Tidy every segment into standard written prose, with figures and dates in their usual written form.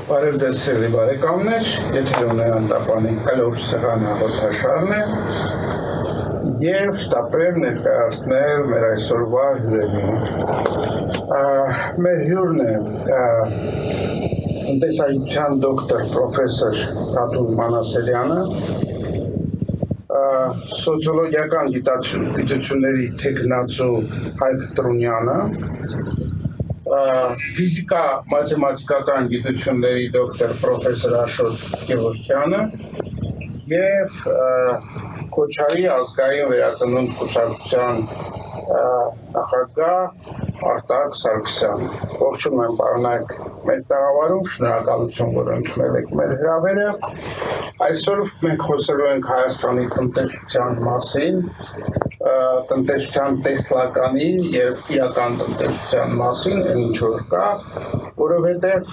Բարև ձեզ սիրելի բարեկամներ, եթերում է Անտապանի կլոր սեղան հաղորդաշարն է և շտապեմ ներկայացնել մեր այսօրվա հյուրերին։ Մեր հյուրն է տնտեսագիտության դոկտոր պրոֆեսոր Ռադուն Մանասերյանը, սոցիոլոգիական գիտությունների թեկնածու Հայկ Տրունյանը, ֆիզիկա մաթեմատիկական գիտությունների դոկտոր պրոֆեսոր Աշոտ Գևորգյանը և Քոչարի ազգային վերածնունդ կուսակցության նախագահ Արտակ Սարգսյանը։ Ողջունում եմ պարոնայք մեր տաղավարում, շնորհակալություն, որ ընդունել եք մեր հրավերը։ Այսօր մենք խոսելու ենք Հայաստանի տնտեսության մասին, տնտեսության տեսլականի և իրական տնտեսության մասին, ինչ որ կա, որովհետև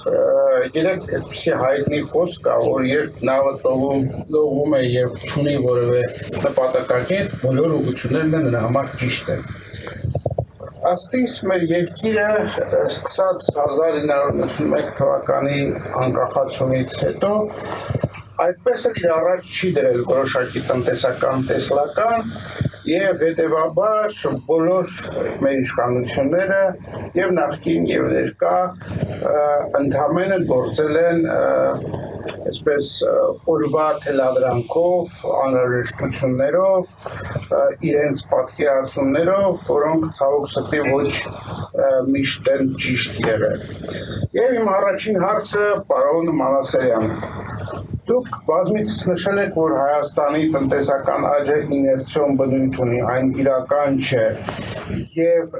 գիտեք, այդպիսի հայտնի խոսք կա, որ երբ նավը լողում է և չունի որևէ նպատակակետ, բոլոր ուղղություններն նրա համար ճիշտ են։ Աստից մեր երկիրը սկսած 1991 թվականի անկախացումից հետո այդպես էլ առաջ չի դրել որոշակի տնտեսական տեսլական և հետևաբար բոլոր մեր իշխանությունները և նախկին և ներկա ընդամենը գործել են այսպես օրվա թելադրանքով, անհրաժեշտություններով, իրենց պատկերացումներով, որոնք ցավոք սրտի ոչ միշտ են ճիշտ եղել։ Եվ իմ առաջին հարցը պարոն Մանասերյան, դուք բազմիցս նշել եք, որ Հայաստանի տնտեսական աճը իներցիոն բնույթ ունի, այն իրական չէ, և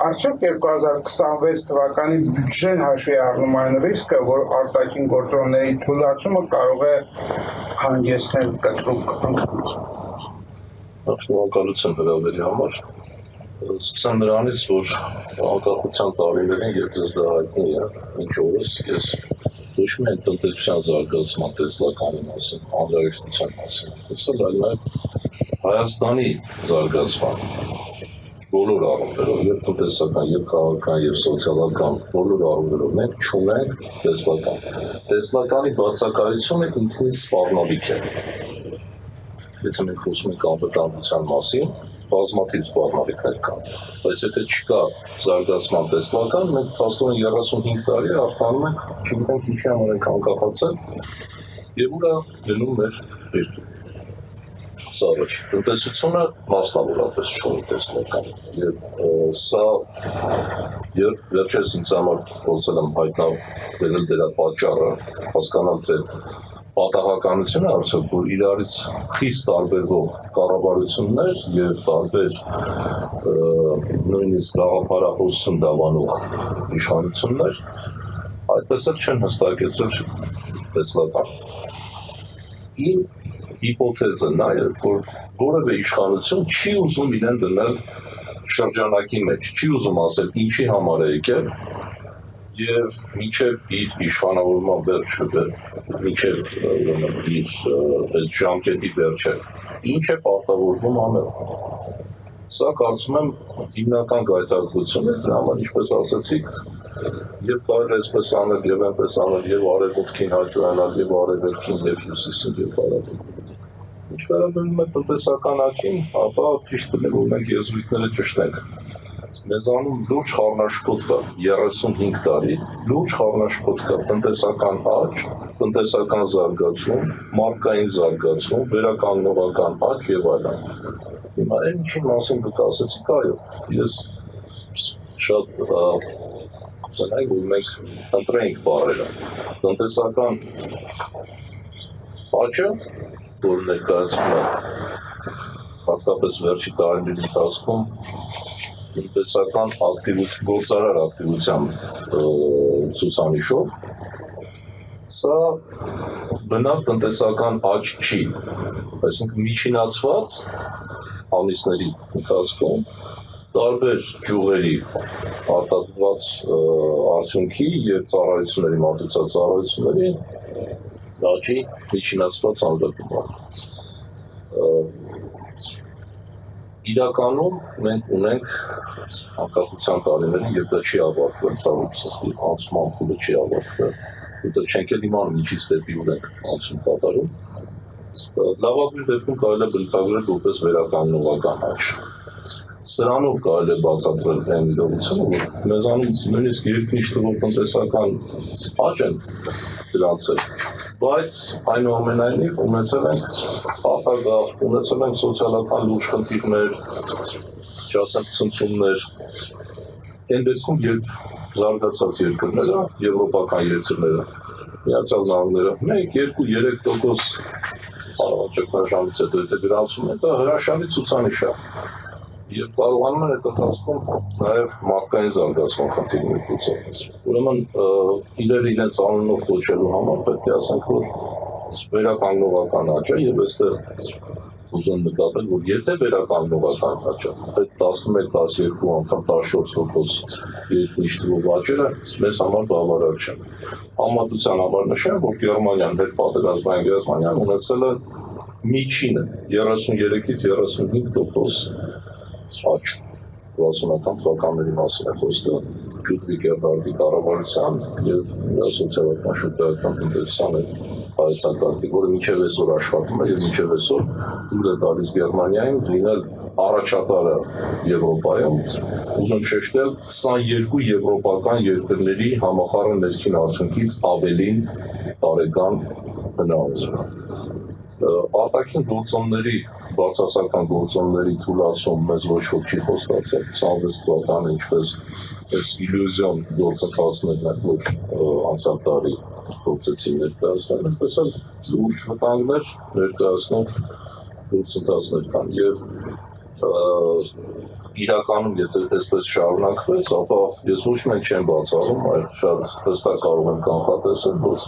արդյոք 2026 թվականի բյուջեն հաշվի առնում այն ռիսկը, որ արտաքին գործոնների թուլացումը կարող է հանգեցնել կտրուկ անկման։ Շնորհակալություն հրավերի համար։ Սկսեմ նրանից, որ անկախության տարիներին, երբ ձեզ դա հայտնի է, մինչ օրս ես ոչ միայն տնտեսության զարգացման տեսլականի մասին, անհրաժեշտության մասին, խոսել, այլ նաև Հայաստանի զարգացման բոլոր առումներով, և տնտեսական, և քաղաքական, և սոցիալական բոլոր առումներով մենք չունենք տեսլական։ Տեսլականի բացակայությունը ինքնին սպառնալիք է։ Եթե մենք խոսում ենք անվտանգության մասին, բազմաթիվ սպառնալիքներ կան, բայց եթե չկա զարգացման տեսլական, մենք 35 տարի արդյանում ենք, չգիտենք ինչի համար ենք անկախացել և ուր է գնում մեր երկիրը։ Սա առաջ։ Տնտեսությունը մասնավորապես չունի տեսլական, և սա երբ վերջերս ինձ համար փորձել եմ հայտնաբերել դրա պատճառը, հասկանալ թե պատահականություն է արդյոք, որ իրարից խիստ տարբերվող կառավարություններ և տարբեր նույնիսկ գաղափարախոսություն դավանող իշխանություններ այդպես էլ չեն հստակեցրել տեսլական։ Իմ հիպոթեզը նա է, որ որևէ իշխանություն չի ուզում իրեն դնել շրջանակի մեջ, չի ուզում ասել ինչի համար է եկել և մինչև իր իշխանավորման վերջը, մինչև իր այդ ժամկետի վերջը, ինչ է պարտավորվում անել։ Սա կարծում եմ հիմնական գայթակղություն է, դրա համար ինչպես ասացիք, և կարելի է այսպես անել, և այնպես անել, և արևմուտքին հաճոյանալ, և արևելքին, և հյուսիսին, և հարավին։ Ինչ վերաբերում է տնտեսական աճին, ապա ճիշտ է, որ մենք եզրույթները ճշտենք։ Մեզանում լուրջ խառնաշփոթ կա 35 տարի, լուրջ խառնաշփոթ կա տնտեսական աճ, տնտեսական զարգացում, մարդկային զարգացում, վերականգնողական աճ և այլն։ Հիմա այն ինչի մասին դուք ասեցիք, այո, ես շատ կուզենայի, որ մենք ընտրենք բառերը։ Տնտեսական աճը, որ ներկայացվում է հատկապես վերջի տարիների ընթացքում տնտեսական գործարար ակտիվության ցուցանիշով, սա բնավ տնտեսական աճ չի, այսինքն միջինացված ամիսների ընթացքում տարբեր ճյուղերի արտադրված արդյունքի և ծառայությունների մատուցած ծառայությունների աճի միջինացված հանդեպում է։ Իրականում մենք ունենք անկախության տարիներին, և դա չի ավարտվել, ցավոք սրտի, անցման փուլը չի ավարտվել, որտեղ չենք էլ իմանում ինչից դեպի ուր ենք անցում կատարում, լավագույն դեպքում կարելի է բնութագրել որպես վերականգնողական աճ։ Սրանով կարելի է բացատրել այն իրողությունը, որ մեզանում նույնիսկ երկնիշ թվով տնտեսական աճ են գրանցել, բայց այնուամենայնիվ ունեցել ենք արտագաղթ, ունեցել ենք սոցիալական լուրջ խնդիրներ, չասեմ ցնցումներ, այն դեպքում, երբ զարգացած երկրները, եվրոպական երկրները, Միացյալ Նահանգները 1-2-3% ճգնաժամից հետո եթե գրանցում են, դա հրաշալի ցուցանիշ է։ Եվ կարողանում են այդ ընթացքում նաև մարդկային զարգացման խնդիրներ լուծել։ Ուրեմն իրենց անունով կոչելու համար պետք է ասենք, որ վերականգնողական աճ է եւ այստեղ ուզում նկատել, որ եթե վերականգնողական աճ է, այդ 11-12 անգամ 14% երկնիշ թվով աճերը մեզ համար բավարար չեն։ Համատության համար նշեմ, որ Գերմանիան հետպատերազմային Գերմանիան ունեցել է միջինը 33-ից 35% աճ 60-ական թվականների մասին է խոսքը Լյուդվիգ Էրհարդի կառավարության եւ սոցիալական շուտայական տնտեսության հետ հայեցակարգի, որը մինչև այսօր աշխատում է եւ մինչև այսօր դուր է տալիս Գերմանիային լինել առաջատարը Եվրոպայում, ուզում շեշտել 22 եվրոպական երկրների համախառն ներքին արդյունքից ավելին տարեկան հնարավոր արտաքին գործոնների բացասական գործոնների թուլացում մեզ ոչ ոք չի խոստացել 26 թվականը ինչպես այս իլյուզիոն գործընթացներն են, որ անցյալ տարի փորձեցին ներկայացնել, այնպես էլ լուրջ վտանգներ ներկայացնող գործընթացներ կան եւ իրականում եթե այսպես շարունակվեց, ապա ես ոչ մեկ չեմ բացառում, այլ շատ հստակ կարող եմ կանխատեսել, որ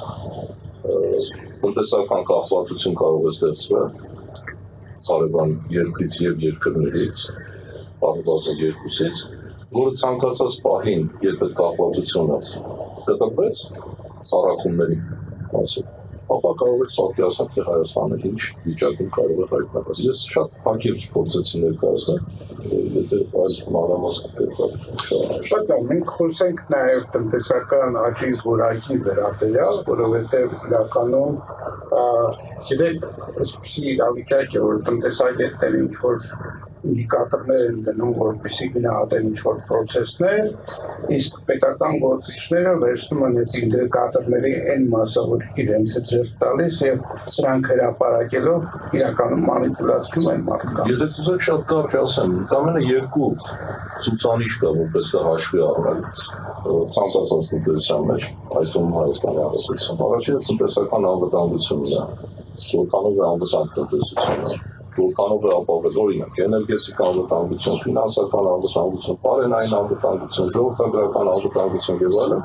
տնտեսական կախվածություն կարող է ստեղծվել հարևան երկրից եւ երկրներից, առնվազն երկուսից, որը ցանկացած պահին, երբ այդ կախվածությունը կտրվեց առաքումների մասին, ապա կարող է պատկերացնել, թե Հայաստանը ինչ վիճակում կարող է հայտնվել։ Ես շատ հակիրճ փորձեցի ներկայացնել, եթե այլ մանրամասներ Շատ լավ, մենք խոսենք նաև տնտեսական աճի որակի վերաբերյալ, որովհետև իրականում գիտեք, այսպիսի իրավիճակ է, որ տնտեսագետները ինչ-որ ինդիկատորներ են դնում, որպեսզի գնահատեն ինչ-որ պրոցեսներ, իսկ պետական գործիչները վերցնում են այդ ինդիկատորների այն մասը, որ իրենց է ձեռք տալիս եւ դրանք հրապարակելով իրականում մանիպուլացնում են մարդկանց։ Եթե կուզեք շատ կարճ ասեմ, ընդամենը երկու ցուցանիշ կա, որ պետք է հաշվի առնել ցանկացած տնտեսության մեջ, այդում Հայաստանի Հանրապետություն։ Առաջինը տնտեսական անվտանգությունն է, որքանով է անվտանգ տնտեսությունը, որքանով է ապահովել օրինակ էներգետիկական անվտանգություն, ֆինանսական անվտանգություն, պարենային անվտանգություն, ժողովրդագրական անվտանգություն եւ այլն։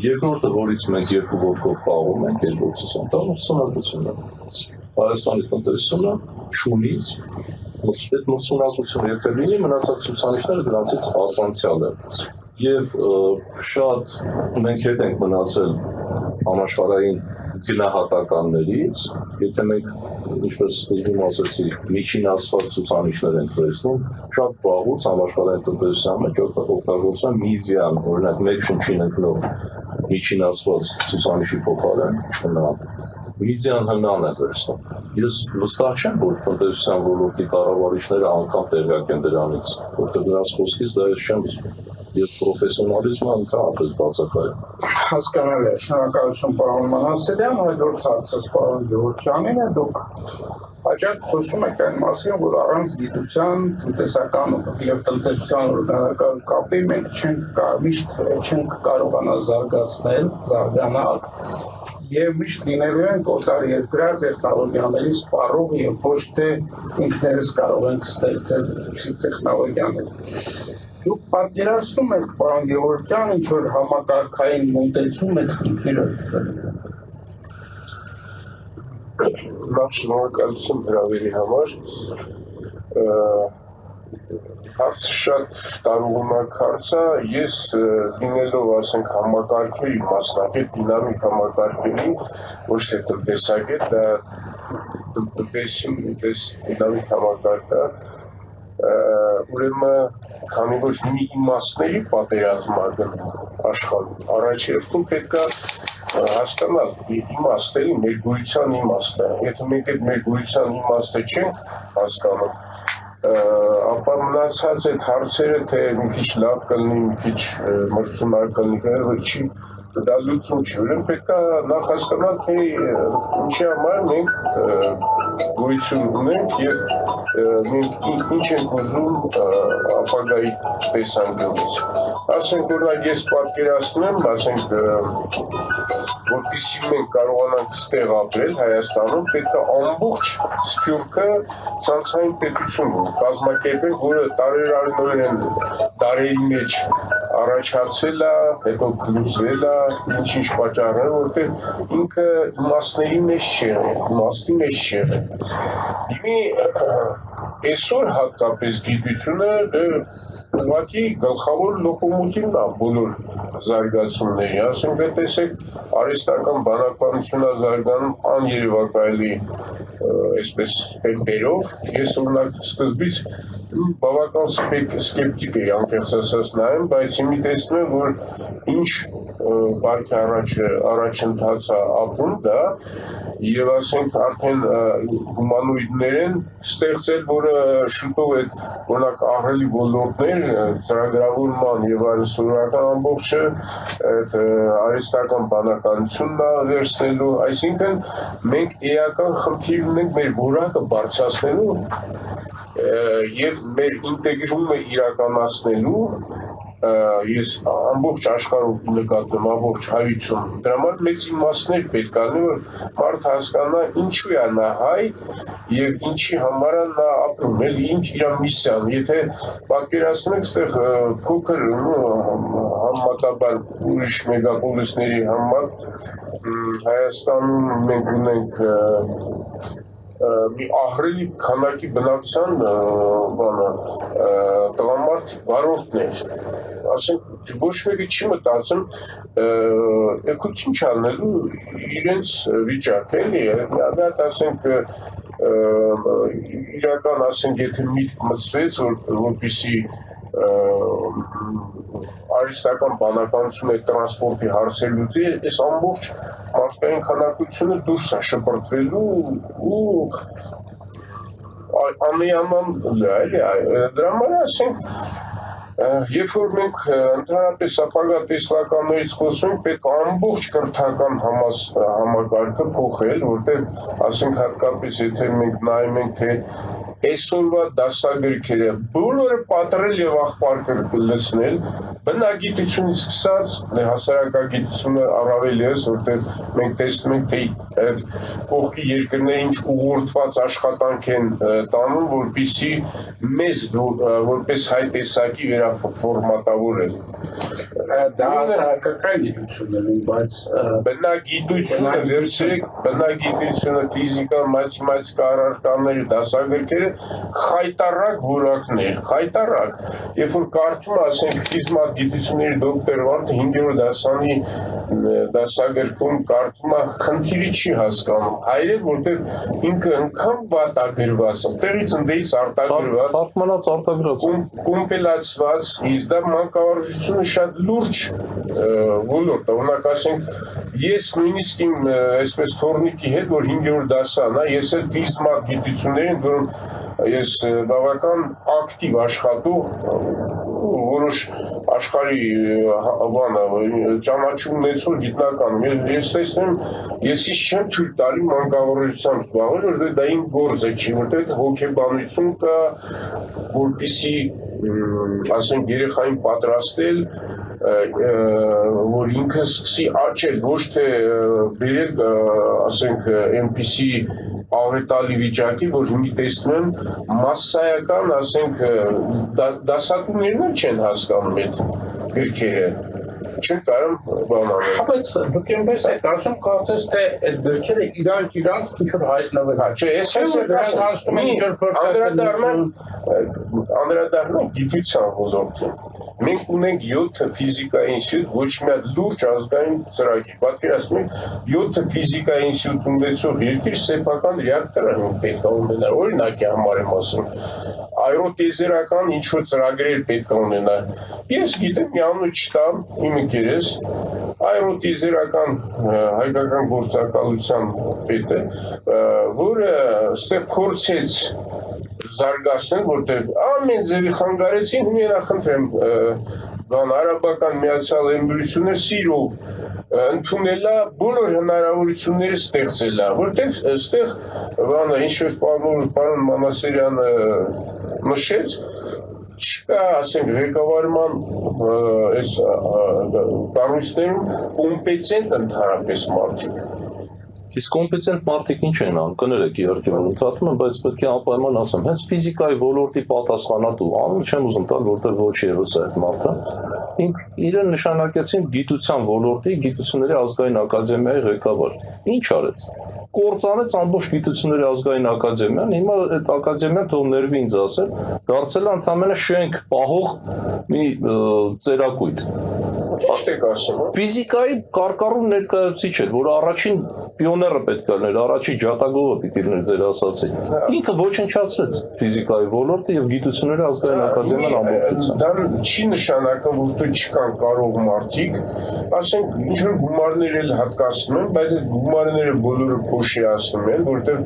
Երկրորդը, որից մենք երկու ոտքով պահում ենք երկրորդություն, դա մրցունակությունն է։ Հայաստանի տնտեսությունը շունի այդ մրցունակությունը եթե լինի, մնացած ցուցանիշները դրանցից առանցյալ են։ Եվ շատ մենք հետ ենք մնացել համաշխարհային գնահատականներից, եթե մենք ինչպես սկզբում ասեցի, միջին ասված ցուցանիշներ ենք վերցնում, շատ վաղուց համաշխարհային տնտեսության մեջ օգտագործվում է միդիան, օրինակ մեկ շնչին ընկնող միջին ասված ցուցանիշի փոխարեն հնան։ Միդիան հնան է վերցնում։ Ես վստահ չեմ, որ տնտեսության ոլորտի կառավարիչները անգամ տեղյակ են դրանից, որտեղ նրանց խոսքից դա ես չեմ եւ պրոֆեսիոնալիզմը ընդհանրապես բացակայում։ Հասկանալի է, շնորհակալություն պարոն Մանասարյան, հաջորդ հարցս պարոն Գևորգյանին է, դուք հաճախ խոսում եք այն մասին, որ առանց գիտության, տնտեսական եւ տնտեսական օրգանական կապի մենք չենք կարողանա զարգանալ եւ միշտ լինելու են օտար երկրներ տեխնոլոգիաների սպառող եւ ոչ թե ինքներս կարող ենք ստեղծել տեխնոլոգիաներ։ Դուք պատկերացնում եք, պարոն Գևորգյան, ինչ-որ համակարգային մոտեցում եք ինքներով։ Լավ շնորհակալություն հրավերի համար։ Հարցը շատ տարողունակ հարց է, ես լինելով ասենք համակարգերի մասնակից, դինամիկ համակարգերի, ոչ թե տնտեսագետ, դա տնտեսի դինամիկ համակարգ է, ուրեմն քանի որ մի իմաստների պատերազմ ա գնում աշխարհում, առաջերտում պետք է հասկանալ իմաստը, մեր գույցան իմաստը։ Եթե մենք այդ մեր գույցան իմաստը չենք հասկանում, ապա մնացած այդ հարցերը, թե մի քիչ լավ կլինի, մի քիչ մրցունակ կլինի, չի դա լուծում չի, ուրեմն պետք է նախ հասկանալ, թե ինչի համար մենք գոյություն ունենք եւ մենք ինչ ենք ուզում ապագայի տեսանկյունից։ Ասենք օրինակ ես պատկերացնում եմ, ասենք որպեսզի մենք կարողանանք ստեղ ապրել Հայաստանում, պետք է ամբողջ Սփյուռքը ցանցային պետություն կազմակերպել, որը տարերարնորեն դարերի մեջ առաջացել է, հետո լուծվել է, ինչ պատճառներ, որտեղ ինքը իմաստների մեջ չէ։ Հիմի այսօր հատկապես գիտությունը ուղղակի գլխավոր լոկոմոտիվն է բոլոր զարգացումների, ասենք տեսեք արհեստական բանականությունը զարգանում աներևակայելի այսպես տեմպերով, ես օրինակ սկզբից բավական սկեպտիկ էի անկեղծ ասած նայեմ, բայց հիմի տեսնում եմ, որ ինչ բարքի առաջընթաց է ապրում դա եւ ասենք արդեն հումանոիդներ են ստեղծել, որը շուտով այդ օրինակ ահռելի ոլորտներ ծրագրավորման եւ արհեստական ամբողջը արհեստական բանականությունն է վերցնելու, այսինքն մենք էական խնդիր ունենք մեր որակը բարձրացնելու եւ մեր ինտեգրումը իրականացնելու ես ամբողջ աշխարհով նկատում ամբողջ հայություն դրա համար մեծ իմաստներ պետք է լինի որ մարդ հասկանա ինչու է նա հայ եւ ինչի համար է նա ապրում էլի ինչ իր միսիան եթե պատկերացնում եք այդտեղ փոքր համատաբար ուրիշ մեգապոլիսների համար Հայաստանում մենք ունենք մի ահռելի քանակի բնակչության բանը տղամարդ վարորդներ ասենք ոչ մեկը չի մտածում եկուց ինչ անելու իրենց վիճակ էլի հատ ասենք իրական ասենք եթե միտք մտցվեց որպեսի արհեստական բանականությունը տրանսպորտի հարցեր լուծի այս ամբողջ մարդկային քանակությունը դուրս է շպրտվելու ու ամենաման դրա համար ասենք երբ որ մենք ընդհանրապես ապագա տեսլականներից խոսում ենք պետք է ամբողջ կրթական համակարգը փոխել որտեղ ասենք հատկապես եթե մենք նայում ենք թե այսօրվա դասագրքերը բոլորը պատրել եւ աղբար կլցնել բնագիտությունից սկսած հասարակագիտությունը առավել ես որտեղ մենք տեսնում ենք թե կողքի երկրները ինչ ուղղորդված աշխատանք են տանում որպեսզի մեզ որպես հայ տեսակի վերաֆորմատավորել դա հասարակական գիտությունն է բայց բնագիտությունը վերցրեք բնագիտությունը ֆիզիկա մաթեմատիկա առարկաների դասագրքերը խայտարակ որակներ, խայտարակ, երբ որ կարդում ասենք ֆիզմատ գիտությունների դոկտոր Վարդը 5-րդ դասանի դասագրքում կարդում է խնդիրի չի հասկանում, հայրեն որտեղ ինքը անգամ վատագրված, տեղից ընդեից արտագրված, Արտմանած արտագրած, կոմպիլացված, իսկ դա մանկավարժությունը շատ լուրջ ոլորտ է, օրինակ ասենք ես նույնիսկ իմ այսպես թորնիկի հետ, որ 5-րդ դասան է, ես էլ ֆիզմատ գիտություններին, որում ես բավական ակտիվ աշխատող որոշ աշխարհի բանը ճանաչում ունեցող գիտնական ես տեսնում ես ինչ չեմ թույլ տալի մանկավարժությամբ զբաղվել որտեղ դա իմ գործը չի որտեղ հոգեբանություն կա որպեսզի ասենք երեխային պատրաստել որ ինքը սկսի աճել ոչ թե բերել ասենք այնպիսի աղետալի վիճակի, որ հիմի տեսնում եմ մասսայական, ասենք, դասատուներն չեն հասկանում այդ գրքերը, չեն կարում բանանել։ Բայց դուք այնպես եք ասում, կարծես թե այդ գրքերը իրանք ինչ-որ հայտնվել։ Չէ, ես դրանք հասնում են ինչ-որ փորձարկություն։ Անդրադառնանք գիտության ոլորտին։ Մենք ունենք 7 ֆիզիկայի ինստիտուտ, ոչ միայն լուրջ ազգային ծրագիր։ Պատկերացնում եք 7 ֆիզիկայի ինստիտուտ ունեցող երկիր սեփական ռեակտոր պետք է ունենա, օրինակի համար եմ ասում։ այրոտիեզերական ինչ-որ ծրագրեր պետք է ունենա։ Ես գիտեմ, մի անուն չտամ, իմը կերես, այրոտիեզերական հայկական գործակալության պետ է, որը ստեղ փորձեց զարգացնել, որտեղ ամեն ձևի խանգարեցին, հիմա խնդրեմ, Արաբական Միացյալ Էմիրությունները սիրով ընդունելա բոլոր հնարավորությունները ստեղծելա, որտեղ այստեղ ինչ-որ պարոն Մանասերյանը նշեց, չկա, ասենք, ղեկավարման այս կառույցներում կոմպետենտ ընդհանրապես մարդիկ։ Իսկ կոմպետենտ մարդիկ ինչ են անում, կներեք իհարկե որ ընդհատում են, բայց պետք է անպայման ասեմ, հենց ֆիզիկայի ոլորտի պատասխանատու, անուն չեմ ուզում տալ, որտեղ ոչ եւս այդ մարդը, իրեն նշանակեցին գիտության ոլորտի, գիտությունների ազգային ակադեմիայի ղեկավար։ Ինչ արեց։ Կործանեց ամբողջ գիտությունների ազգային ակադեմիան, հիմա այդ ակադեմիան թող ներվի ինձ ասել, դարձել է ընդամենը շենք պահող մի ծերակույտ։ Ճիշտ եք ասում։ Ֆիզիկայի կարկառուն ներկայացուցիչ էր, որ առաջին պիոները պետք է լիներ, առաջին ջատագովը պիտի լիներ ձեր ասացի։ Ինքը ոչնչացրեց ֆիզիկայի ոլորտը եւ գիտությունների ազգային ակադեմիան ամբողջությամբ։ Դա չի նշանակում, որ դու չկան կարող մարդիկ, ասենք ինչ-որ գումարներ էլ հատկացնում են, բայց այդ գումարները բոլորը փոշիացնում են, որտեղ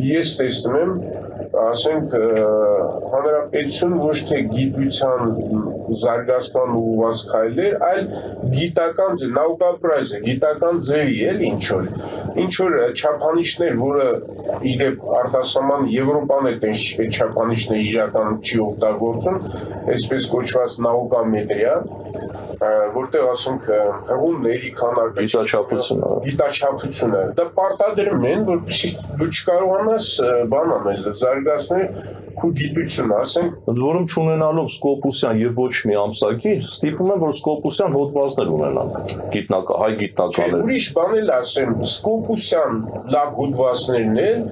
ես տեսնում եմ, ասենք հանրապետություն ոչ թե գիտության զարգացման ուղղված քայլեր, այլ գիտական նաուկապրայզը, գիտական ձևի էլ ինչ-որ չափանիշներ, որը իրեք արտասահման Եվրոպան էլ այն չափանիշները իրականում չի օգտագործում, այսպես կոչված նաուկամետրիա, որտեղ ասենք հղումների քանակը գիտաչափությունը դա պարտադրում են, որպեսզի դու չկարողանաս բան անել, զարգացնել քո գիտությունը, ասենք ընդ որում չունենալով Սկոպոսյան եւ ոչ մի ամսագիր, ստիպում են որ Սկոպոսյան հոդվածներ ունենան հայ գիտնականներ։ Ուրիշ բան էլ ասեմ, Սկոպոսյան լավ հոդվածներն են,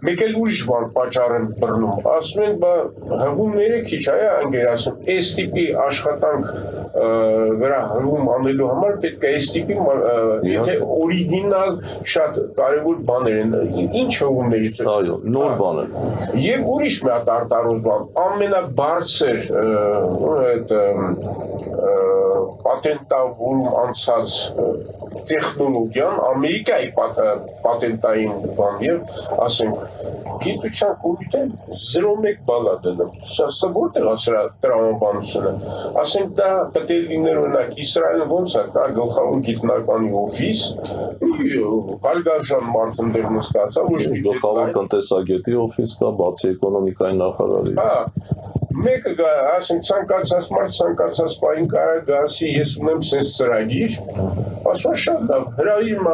մեկ էլ ուրիշ բան պատճառ են բռնում, ասում են, բա հղումները քիչ այ անգերացում, այս տիպի աշխատանք վրա հղում անելու համար պետք է այս տիպի եթե օրիգինալ շատ կարևոր բաներ են, ինչ հղումներից են։ Այո, նոր բան են։ Եվ ուրիշ մի հատ արտարոց բան, ամենաբարձր այդ պատենտավորում անցած տեխնոլոգիան Ամերիկայի պատենտային բան եւ ասենք գիտության կոմիտեն 0.1 բալ է դնում։ Սա որտեղ է սրա տրամաբանությունը։ Ասենք դա պետք է լիներ օրինակ Իսրայելը ոնց է, կա գլխավոր գիտնականի օֆիս, հարգարժան մարդն դեռ նստած է, ոչ մի գլխավոր տնտեսագետի օֆիս կա, բացի էկոնոմիկայի նախարարից։ Մեկը գա, ասենք ցանկացած մարդ ցանկացած պահին կարող գասի, ես ունեմ sense ծրագիր, ասում շատ լավ, հրավիր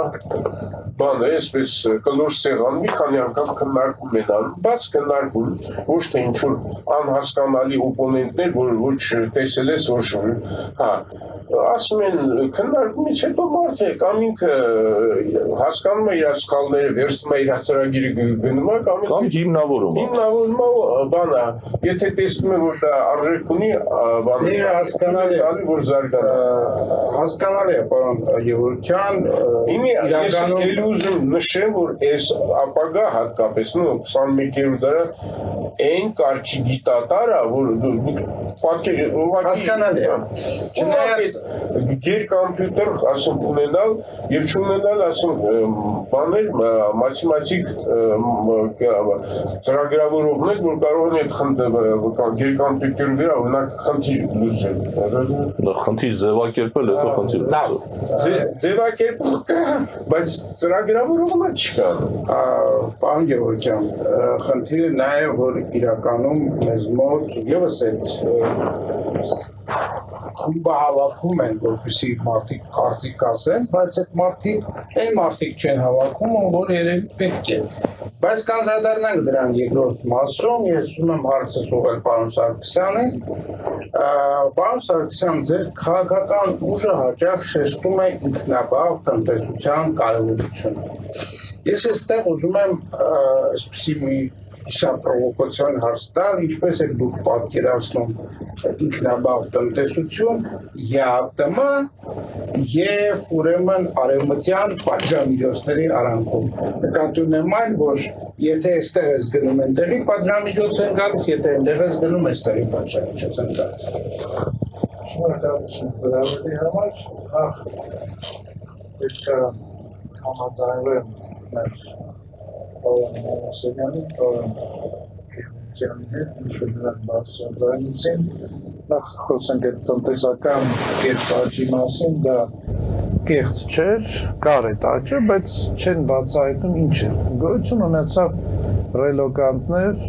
բան է, այսպես կլոր սեղան, մի քանի անգամ քննարկում են անում, բաց քննարկում, ոչ թե ինչ-որ անհասկանալի օպոնենտներ, որ ոչ տեսել ես, ոչ, ասում են քննարկումից հետո մարդ է, կամ ինքը հասկանում է իր սխալները, վերցնում է իր ծրագիրը գնում է, կամ հիմնավորում է։ Հիմնավորումը բան է, եթե տեսնում է, որ դա արժեք ունի, բան է, հասկանալի, որ զարգանա։ Հասկանալի է, պարոն Գևորգյան, իրականում ես ուզում նշեմ, որ այս ապագա հատկապես 21-րդ դարը այն կարգի գիտատարը, որ հասկանալի է։ Չնայած գերկամպյուտեր, ասենք, ունենալ եւ չունենալ, ասենք, բաներ, մաթեմատիկ ծրագրավորողներ, որ կարող են գերկամպյուտերի վրա օրինակ խնդիր լուծել։ Խնդիր ձևակերպել, հետո խնդիր լուծել։ Ձևակերպել, բայց ծրագրավորումը չկա։ Պարոն Գևորգյան, խնդիրը նա է, որ իրականում մեզ մոտ եւս այդ խումբը հավաքում են, որպեսզի մարդիկ կարծիք ասեն, բայց այդ մարդիկ այն մարդիկ չեն հավաքում, որ երևի պետք է։ Բայց կանդրադառնանք դրան երկրորդ մասում, ես ուզում եմ հարցս ուղղել պարոն Սարգսյանին։ Պարոն Սարգսյան, ձեր քաղաքական ուժը հաճախ շեշտում է ինքնաբավ տնտեսության կարևորությունը։ Ես այստեղ ուզում եմ այսպիսի մի պրովոկացիոն հարց տալ, ինչպես եք դուք պատկերացնում ինքնաբավ տնտեսություն, ԵԱՏՄ եւ ուրեմն արևմտյան պատժամիջոցների արանքում։ Նկատի ունեմ այն, որ Եթե այստեղ ես գնում այնտեղի պատժամիջոց են գալիս, եթե այնտեղ ես գնում այստեղի պատժամիջոց են գալիս։ Շնորհակալություն հրավերի համար, պետք է համաձայնվեմ մեր պարոն Մամասենյանի, պարոն Գևորգյանի հետ, ինչ-որ նրանք բարձրաձայնեցին, նախ խոսենք այդ տնտեսական կեղծ աճի մասին, դա կեղծ չէր, կար այդ աճը, բայց չեն բացահայտում ինչ է։ Գոյություն ունեցավ ռելոկանտներ,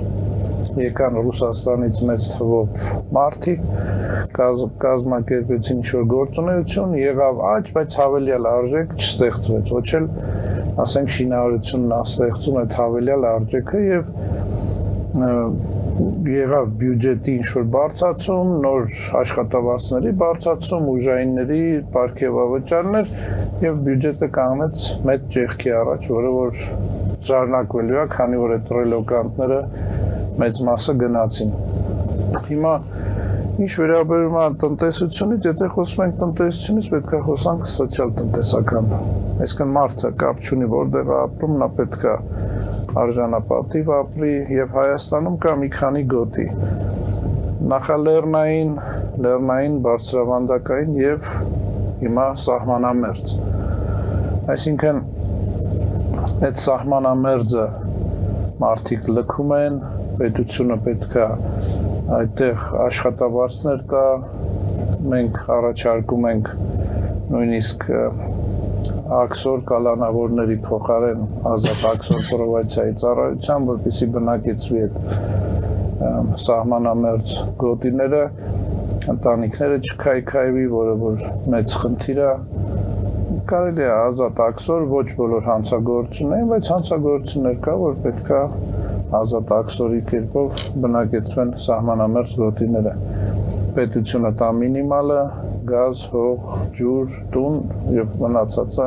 եկան Ռուսաստանից մեծ թվով մարդիկ, կազմակերպեցին ինչ-որ գործունեություն, եղավ աճ, բայց հավելյալ արժեք չստեղծվեց, ոչ էլ, ասենք, շինարարությունն ստեղծում այդ հավելյալ արժեքը եւ եղավ բյուջետի ինչ-որ բարձրացում, նոր աշխատավարձների բարձրացում, ուժայինների պարգևավճարներ եւ բյուջետը կանգնեց մեծ ճեղքի առաջ, որը որ շարունակվելու է, քանի որ այդ ռելոկանտները մեծ մասը գնացին։ Հիմա ինչ վերաբերում է տնտեսությունից, եթե խոսում ենք տնտեսությունից, պետք է խոսանք սոցիալ-տնտեսական։ Այսինքն մարդը կապ չունի որտեղ է ապրում, նա պետք է արժանապատիվ ապրի եւ Հայաստանում կա մի քանի գոտի նախալեռնային, լեռնային, բարձրավանդակային եւ հիմա սահմանամերձ։ Այսինքն այդ սահմանամերձը մարդիկ լքում են, պետությունը պետք է այդտեղ աշխատավարձներ տա, մենք առաջարկում ենք նույնիսկ աքսոր կալանավորների փոխարեն ազատ աքսոր պրովացիայի ծառայության, որպեսզի բնակեցվի այդ սահմանամերձ գոտիները, ընտանիքները չքայքայվի, որը որ մեծ խնդիր է, կարելի է ազատ աքսոր, ոչ բոլոր հանցագործություններ, բայց հանցագործություններ կա, որ պետք է ազատ աքսորի կերպով բնակեցվեն սահմանամերձ գոտիները։ Պետությունը տա մինիմալը, գազ, հող, ջուր, տուն եւ մնացածը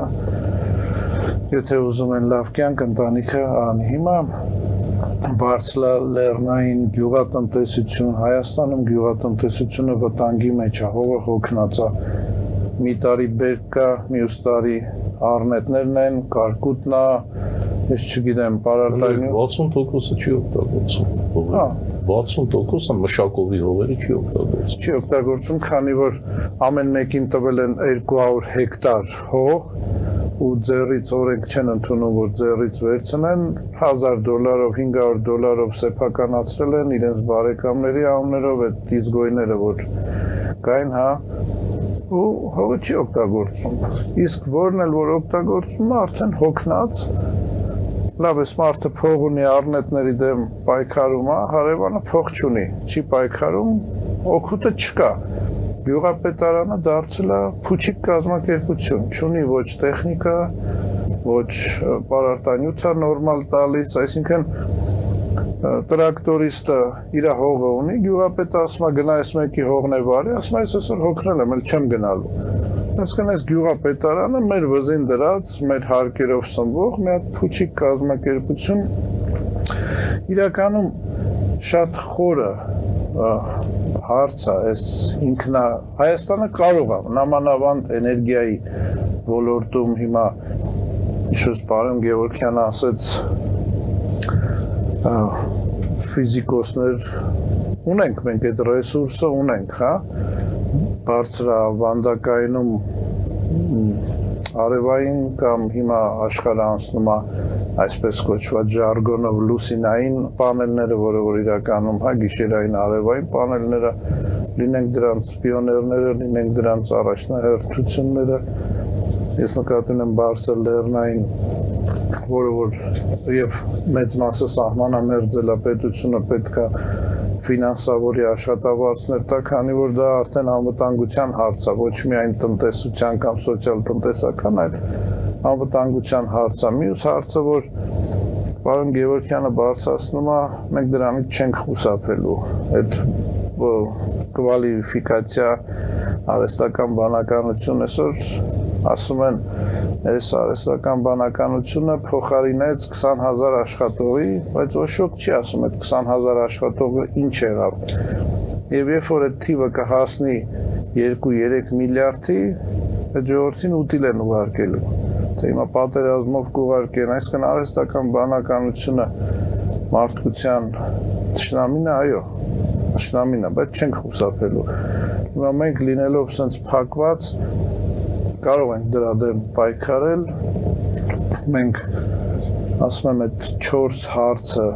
եթե ուզում են լավ կյանք ընտանիքը անի։ Հիմա բարձրալեռնային գյուղատնտեսություն, Հայաստանում գյուղատնտեսությունը վտանգի մեջ է, հողը հոգնած է։ Մի տարի բերք կա, մյուս տարի առնետներն են, կարկուտն է, ես չգիտեմ, պարարտային 60%-ը չի օգտագործում։ 60%-ը մշակովի հողերը չի օգտագործում։ Չի օգտագործում, քանի որ ամեն մեկին տվել են 200 հեկտար հող ու ձեռից օրենք չեն ընդունում, որ ձեռից վերցնեն $1000, $500 սեփականացրել են իրենց բարեկամների անուններով այդ դիզգոյները, որ կային, հա, ու հողը չի օգտագործում։ Իսկ որն էլ որ օգտագործում է, արդեն հոգնած լավ էս մարդը փող ունի առնետների դեմ պայքարում է, հարևանը փող չունի, չի պայքարում, օգուտը չկա։ Գյուղապետարանը դարձել է փուչիկ կազմակերպություն, չունի ոչ տեխնիկա, ոչ պարարտանյութ է նորմալ տալիս, այսինքն տրակտորիստը իր հողը ունի, գյուղապետը ասում է գնա այս մեկի հողն է վարի, ասում է ես այսօր հոգնել եմ, էլ չեմ գնալու։ Այսինքն այս գյուղապետարանը մեր վզին դրած, մեր հարկերով սնվող մի հատ փուչիկ կազմակերպություն, իրականում շատ խորը հարց է, այս ինքնա Հայաստանը կարող է նամանավանդ էներգիայի ոլորտում հիմա ինչպես պարոն Գևորգյանը ասեց ֆիզիկոսներ ունենք, մենք այդ ռեսուրսը ունենք, հա, բարձրավանդակայինում արևային կամ հիմա աշխարհը անցնում է այսպես կոչված ժարգոնով լուսինային պանելները, որը որ իրականում հա գիշերային արևային պանելները, լինենք դրանց պիոներները, լինենք դրանց առաջնահերթությունները, ես նկատում եմ բարձր լեռնային, որը որ եւ մեծ մասը սահմանամերձ է, պետությունը պետք է ֆինանսավորի աշխատավարձներ տա, քանի որ դա արդեն անվտանգության հարց է, ոչ միայն տնտեսության կամ սոցիալ-տնտեսական, այլ անվտանգության հարց է։ Մյուս հարցը, որ պարոն Գևորգյանը բարձրացնում է, մենք դրանից չենք խուսափելու։ Այդ կվալիֆիկացիա արհեստական բանականություն այսօր ասում են, այս արհեստական բանականությունը փոխարինեց 20,000 աշխատողի, բայց ոչ ոք չի ասում այդ 20,000 աշխատողը ինչ եղավ։ Եվ երբ որ այդ թիվը կհասնի 2-3 միլիարդի, այդ ժողովրդին ուտիլ են ուղարկելու։ թե հիմա պատերազմով կուղարկեն, այսինքն արհեստական բանականությունը մարդկության թշնամին է, այո, թշնամին է, բայց չենք խուսափելու։ Հիմա մենք լինելով սենց փակված կարող ենք դրա դեմ պայքարել, մենք ասում եմ այդ 4 հարցը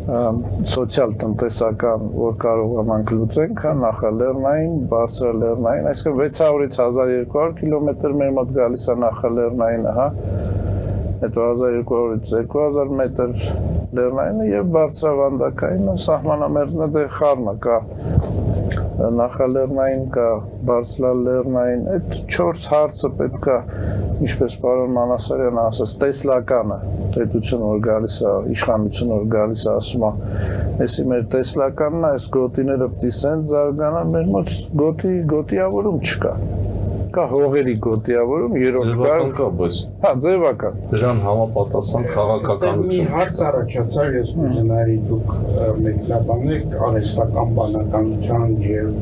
սոցիալ-տնտեսական, որ կարողանանք լուծենք, նախալեռնային, բարձրալեռնային, այսինքն 600-ից 1200 կիլոմետր մեր մոտ գալիս է նախալեռնայինը, հա, հետո 1200-ից 2000 մետր լեռնայինը եւ բարձրավանդակայինը, սահմանամերձն է խառնը կա նախալեռնային կա, բարձրալեռնային, այդ 4 հարցը պետք է, ինչպես պարոն Մանասարյանը ասաց, տեսլականը, պետությունը որ գալիս է, իշխանությունը որ գալիս է, ասում է, այսի մեր տեսլականն է, այս գոտիները պիտի սենց զարգանան, մեր մոտ գոտիավորում չկա։ Կա հողերի գոտիավորում, ձևական կա, բայց հա, ձևական։ Դրան համապատասխան քաղաքականություն Մի հարց առաջացար, ես կուզենայի դուք մեկնաբանեք արհեստական բանականության եւ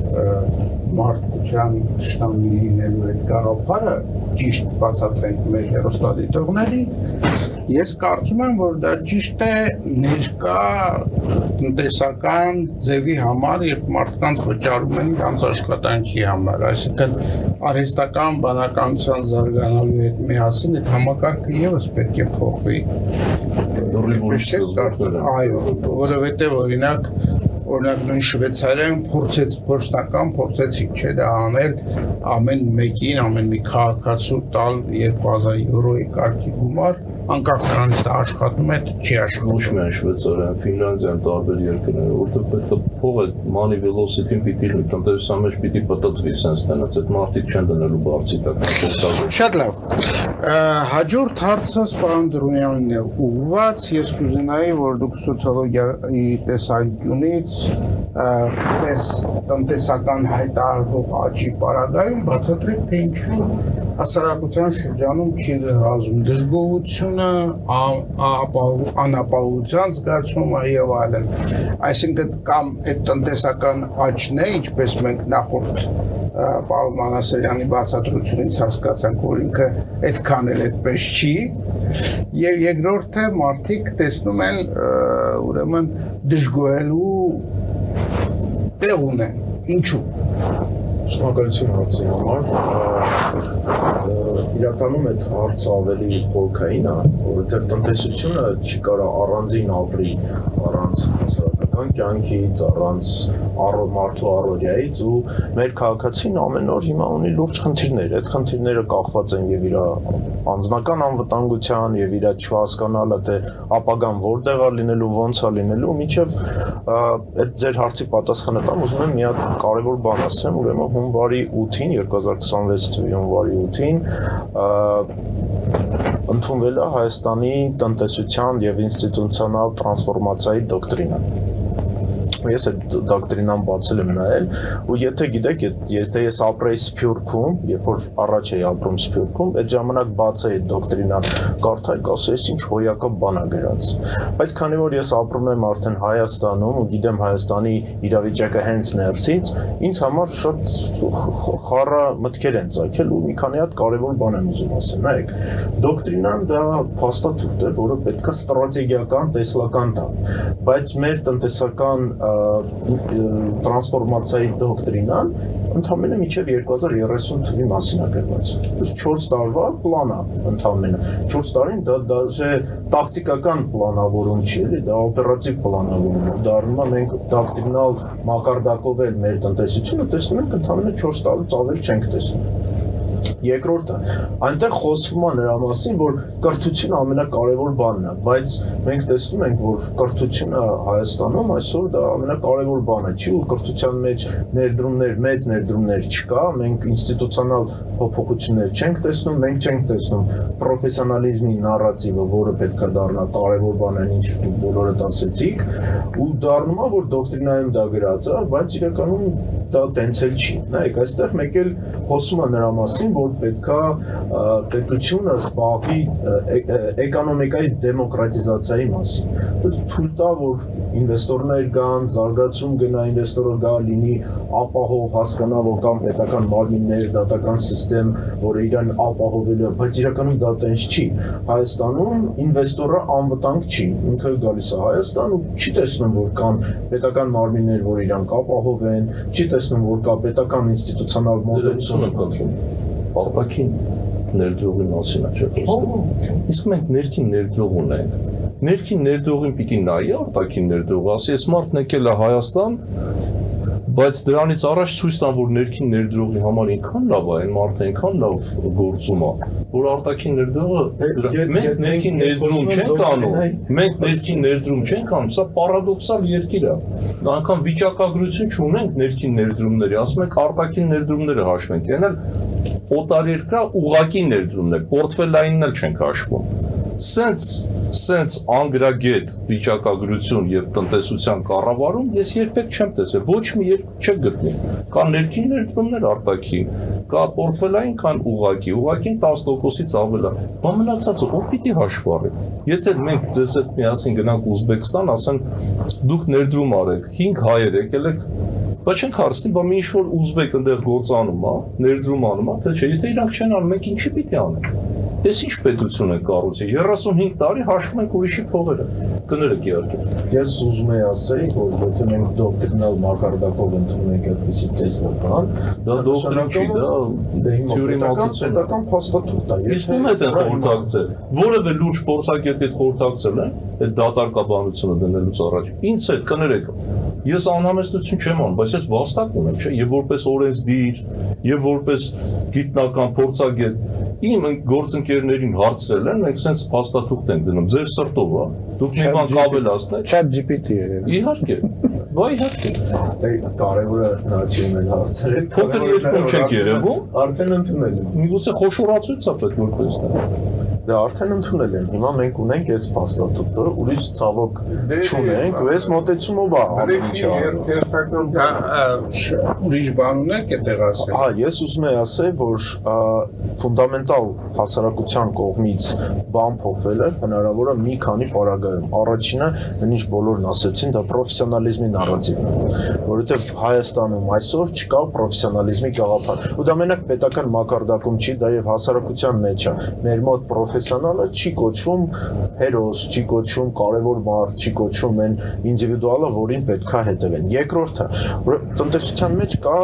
մարդկության թշնամի լինելու այդ գաղափարը ճիշտ բացատրենք մեր հեռուստադիտողների։ Ես կարծում եմ, որ դա ճիշտ է ներկա տնտեսական ձևի համար, երբ մարդկանց վճարում են իրենց աշխատանքի համար, այսինքն արհեստական բանականության զարգանալու հետ միասին այդ համակարգը եւս պետք է փոխվի։ Այո, որովհետեւ օրինակ նույն Շվեյցարիան փորձեցին չէ դա անել ամեն մեկին, ամեն մի քաղաքացու տալ 2000 եվրոյի կարգի գումար, անկախ նրանից դա աշխատում է, չի աշխատում։ Ոչ միայն Շվեյցարիան, Ֆինլանդիան, տարբեր երկրներ, որտեղ պետք է փողը money velocity-ին պիտի լուծի, տնտեսության մեջ պիտի պատտվի sense տենած, այդ մարդիկ չեն դնելու բարձի տակ։ Շատ լավ։ Հաջորդ հարցը պարոն Դրունյանին է ուղղված, ես կուզենայի, որ դուք սոցիոլոգիայի տեսանկյունից տնտեսական հայտարարվող աճի պարագայում բացատրեք, թե ինչու հասարակության շրջանում չի հազում դժգոհությունը, անապահովության զգացումը եւ այլն։ Այսինքն կամ այդ տնտեսական աճն է, ինչպես մենք նախորդ պարոն Մանասարյանի բացատրությունից հասկացանք, որ ինքը այդքան էլ այդպես չի, եւ երկրորդը մարդիկ տեսնում են ուրեմն դժգոհելու տեղ ունեն, ինչու։ Շնորհակալություն հարցի համար, իրականում այդ հարցը ավելի խորքային է, որովհետև տնտեսությունը չի կարող առանձին ապրի, առանց հասարակական կյանքից, առանց մարդու առօրյայից ու մեր քաղաքացին ամեն օր հիմա ունի լուրջ խնդիրներ, այդ խնդիրները կախված են եւ իր անձնական անվտանգության եւ իր չհասկանալը թե ապագան որտեղ է լինելու, ոնց է լինելու, մինչեւ այդ ձեր հարցի պատասխանը տամ, ուզում եմ մի հատ կարևոր բան ասեմ, ուրեմն հունվարի 8-ին 2026 թվականի հունվարի 8-ին ընդունվել է Հայաստանի տնտեսության եւ ինստիտուցիոնալ տրանսֆորմացիայի դոկտրինը։ Ես այդ դոկտրինան բացել եմ նայել ու եթե գիտեք, եթե ես ապրեի Սփյուռքում, երբ որ առաջ էի ապրում Սփյուռքում, այդ ժամանակ բացեի այդ դոկտրինան, կարդայի, ասես ինչ հոյակապ բան է գրած։ Բայց քանի որ ես ապրում եմ արդեն Հայաստանում ու գիտեմ Հայաստանի իրավիճակը հենց ներսից, ինձ համար շատ խառը մտքեր են ծագել ու մի քանի հատ կարևոր բան եմ ուզում ասել։ Նայեք, դոկտրինան դա փաստաթուղթ է, որը պետք է ստրատեգիական, տեսլական տա, բայց մեր տնտեսական տրանսֆորմացիայի դոկտրինան ընդամենը մինչև 2030 թվականի մասին է գրված։ Ըստ 4 տարվա պլան է ընդամենը։ 4 տարին դա դաժե տակտիկական պլանավորում չի, էլի, դա օպերատիվ պլանավորում է։ Դառնում է մենք դոկտրինալ մակարդակով էլ մեր տնտեսությունը տեսնում ենք ընդամենը 4 տարուց ավել չենք տեսնում։ Երկրորդը, այնտեղ խոսվում է նրա մասին, որ կրթությունը ամենակարևոր բանն է, բայց մենք տեսնում ենք, որ կրթությունը Հայաստանում այսօր դա ամենակարևոր բանը չի, ու կրթության մեջ մեծ ներդրումներ չկա, մենք ինստիտուցիոնալ փոփոխություններ չենք տեսնում, մենք չենք տեսնում պրոֆեսիոնալիզմի նարատիվը, որը պետք է դառնա կարևոր բան այն ինչ բոլորդ ասեցիք, ու դառնում է, որ դոկտրինայում դա գրած է, բայց իրականում դա տենց էլ չի։ Նայեք, այստեղ մեկ էլ խոսում է նրա մասին, ասացին, որ պետքա պետությունը զբաղվի էկոնոմիկայի դեմոկրատիզացիայի մասին։ Թույլ տա, որ ինվեստորներ գան, զարգացում գնա, ինվեստորը գա, լինի ապահով, հասկանա, որ կան պետական մարմիններ, դատական սիստեմ, որը իրան ապահովելու է, բայց իրականում դա տենց չի։ Հայաստանում ինվեստորը անվտանգ չի, ինքը գալիս է Հայաստան ու չի տեսնում, որ կան պետական մարմիններ, որ իրան կապահովեն, չի տեսնում, որ կա պետական ինստիտուցիոնալ մոտեցում։ Արտաքին ներդրողի մասին է խոսքը։ Իսկ մենք ներքին ներդրող ունենք։ Ներքին ներդրողին պիտի նայի արտաքին ներդրողը, ասի, այս մարդն եկել է Հայաստան, բայց դրանից առաջ ցույց տան, որ ներքին ներդրողի համար ինքան լավ է, այն մարդը ինքան լավ գործում է, որ արտաքին ներդրողը մենք ներքին ներդրում չենք անում, մենք ներքին ներդրում չենք անում, սա պարադոքսալ երկիր է։ Անգամ վիճակագրություն չունենք ներքին ներդրումների, ասում ենք արտաքին ներդրումները հաշվենք, այն էլ օտարերկրյա ուղղակի ներդրումներ, պորտֆելայինն էլ չենք հաշվում։ Սենց անգրագետ վիճակագրություն եւ տնտեսության կառավարում ես երբեք չեմ տեսել, ոչ մի երբ չեք գտնի։ Կան ներքին ներդրումներ արտաքին, կա պորտֆելային, կան ուղղակին 10%-ից ավել է։ Բա մնացածը ով պիտի հաշվի առի։ Եթե մենք ձեզ հետ միասին գնանք Ուզբեկստան, ասեն դուք ներդրում արեք, 5 հայեր եկել եք, բայց չենք հարցնի, բա մի ինչ-որ ուզբեկ ընդեղ գործանում է, ներդրում անում է, թե չէ, եթե իրանք չեն անում, մենք ինչի պիտի անենք։ Ես ինչ պետություն ենք կառուցի, 35 տարի հաշվում ենք ուրիշի փողերը, կներեք իհարկե։ Ես ուզում եի ասեի, որ եթե մենք դոկտրինալ մակարդակով ընդունենք այդպիսի տեսլական, դա դոկտրին չի, դա թեորեմատիկ պետական փաստաթուղթ է։ Իսկ ում է խորհրդակցել, որևէ լուրջ փորձագետի խորհրդակցել են այդ դատարկաբանությունը դնելուց առաջ։ Ինձ հետ կներեք, ես անհամեստություն չեմ անում, բայց ես վաստակ ունեմ, չէ, եւ որպես օրենսդիր, եւ որպես գիտնական փորձագետ իմ գործընկերներին հարցրել են, մենք sense փաստաթուղթ ենք դնում, ձեր սրտով, հա։ Դուք մի բան կավելացնեք։ ChatGPT է։ Իհարկե։ Բա իհարկե։ Դե կարևորը նա չի ունել հարցերը։ Փոքր երկում չեք երևում, արդեն ընդունել են։ միգուցե խոշորացույց է պետք որ տեսնեն։ Դա արդեն ընդունել են։ Հիմա մենք ունենք այս փաստաթուղթը, ուրիշ ցավոք չունենք, ու այս մոտեցումով է ամեն ինչը։ Ուրիշ բան ունեք այդտեղ ասել։ Հա, ես ուզում եմ ասել, որ ֆունդամենտալ հասարակության կողմից բան փոխելը հնարավոր է մի քանի պարագայում։ Առաջինը, ինչ բոլորն ասեցին, դա պրոֆեսիոնալիզմի նարատիվն է, որովհետև Հայաստանում այսօր չկա պրոֆեսիոնալիզմի գաղափար։ Ու դա մենակ պետական մակարդակում չի, դա եւ հասարակության մեջ է։ Մեր մոտ պրոֆեսիոնալը չի կոչվում հերոս, չի կոչվում կարևոր մարդ, չի կոչվում այն ինդիվիդուալը, որին պետքա հետևեն։ Երկրորդը, որ տնտեսության մեջ կա,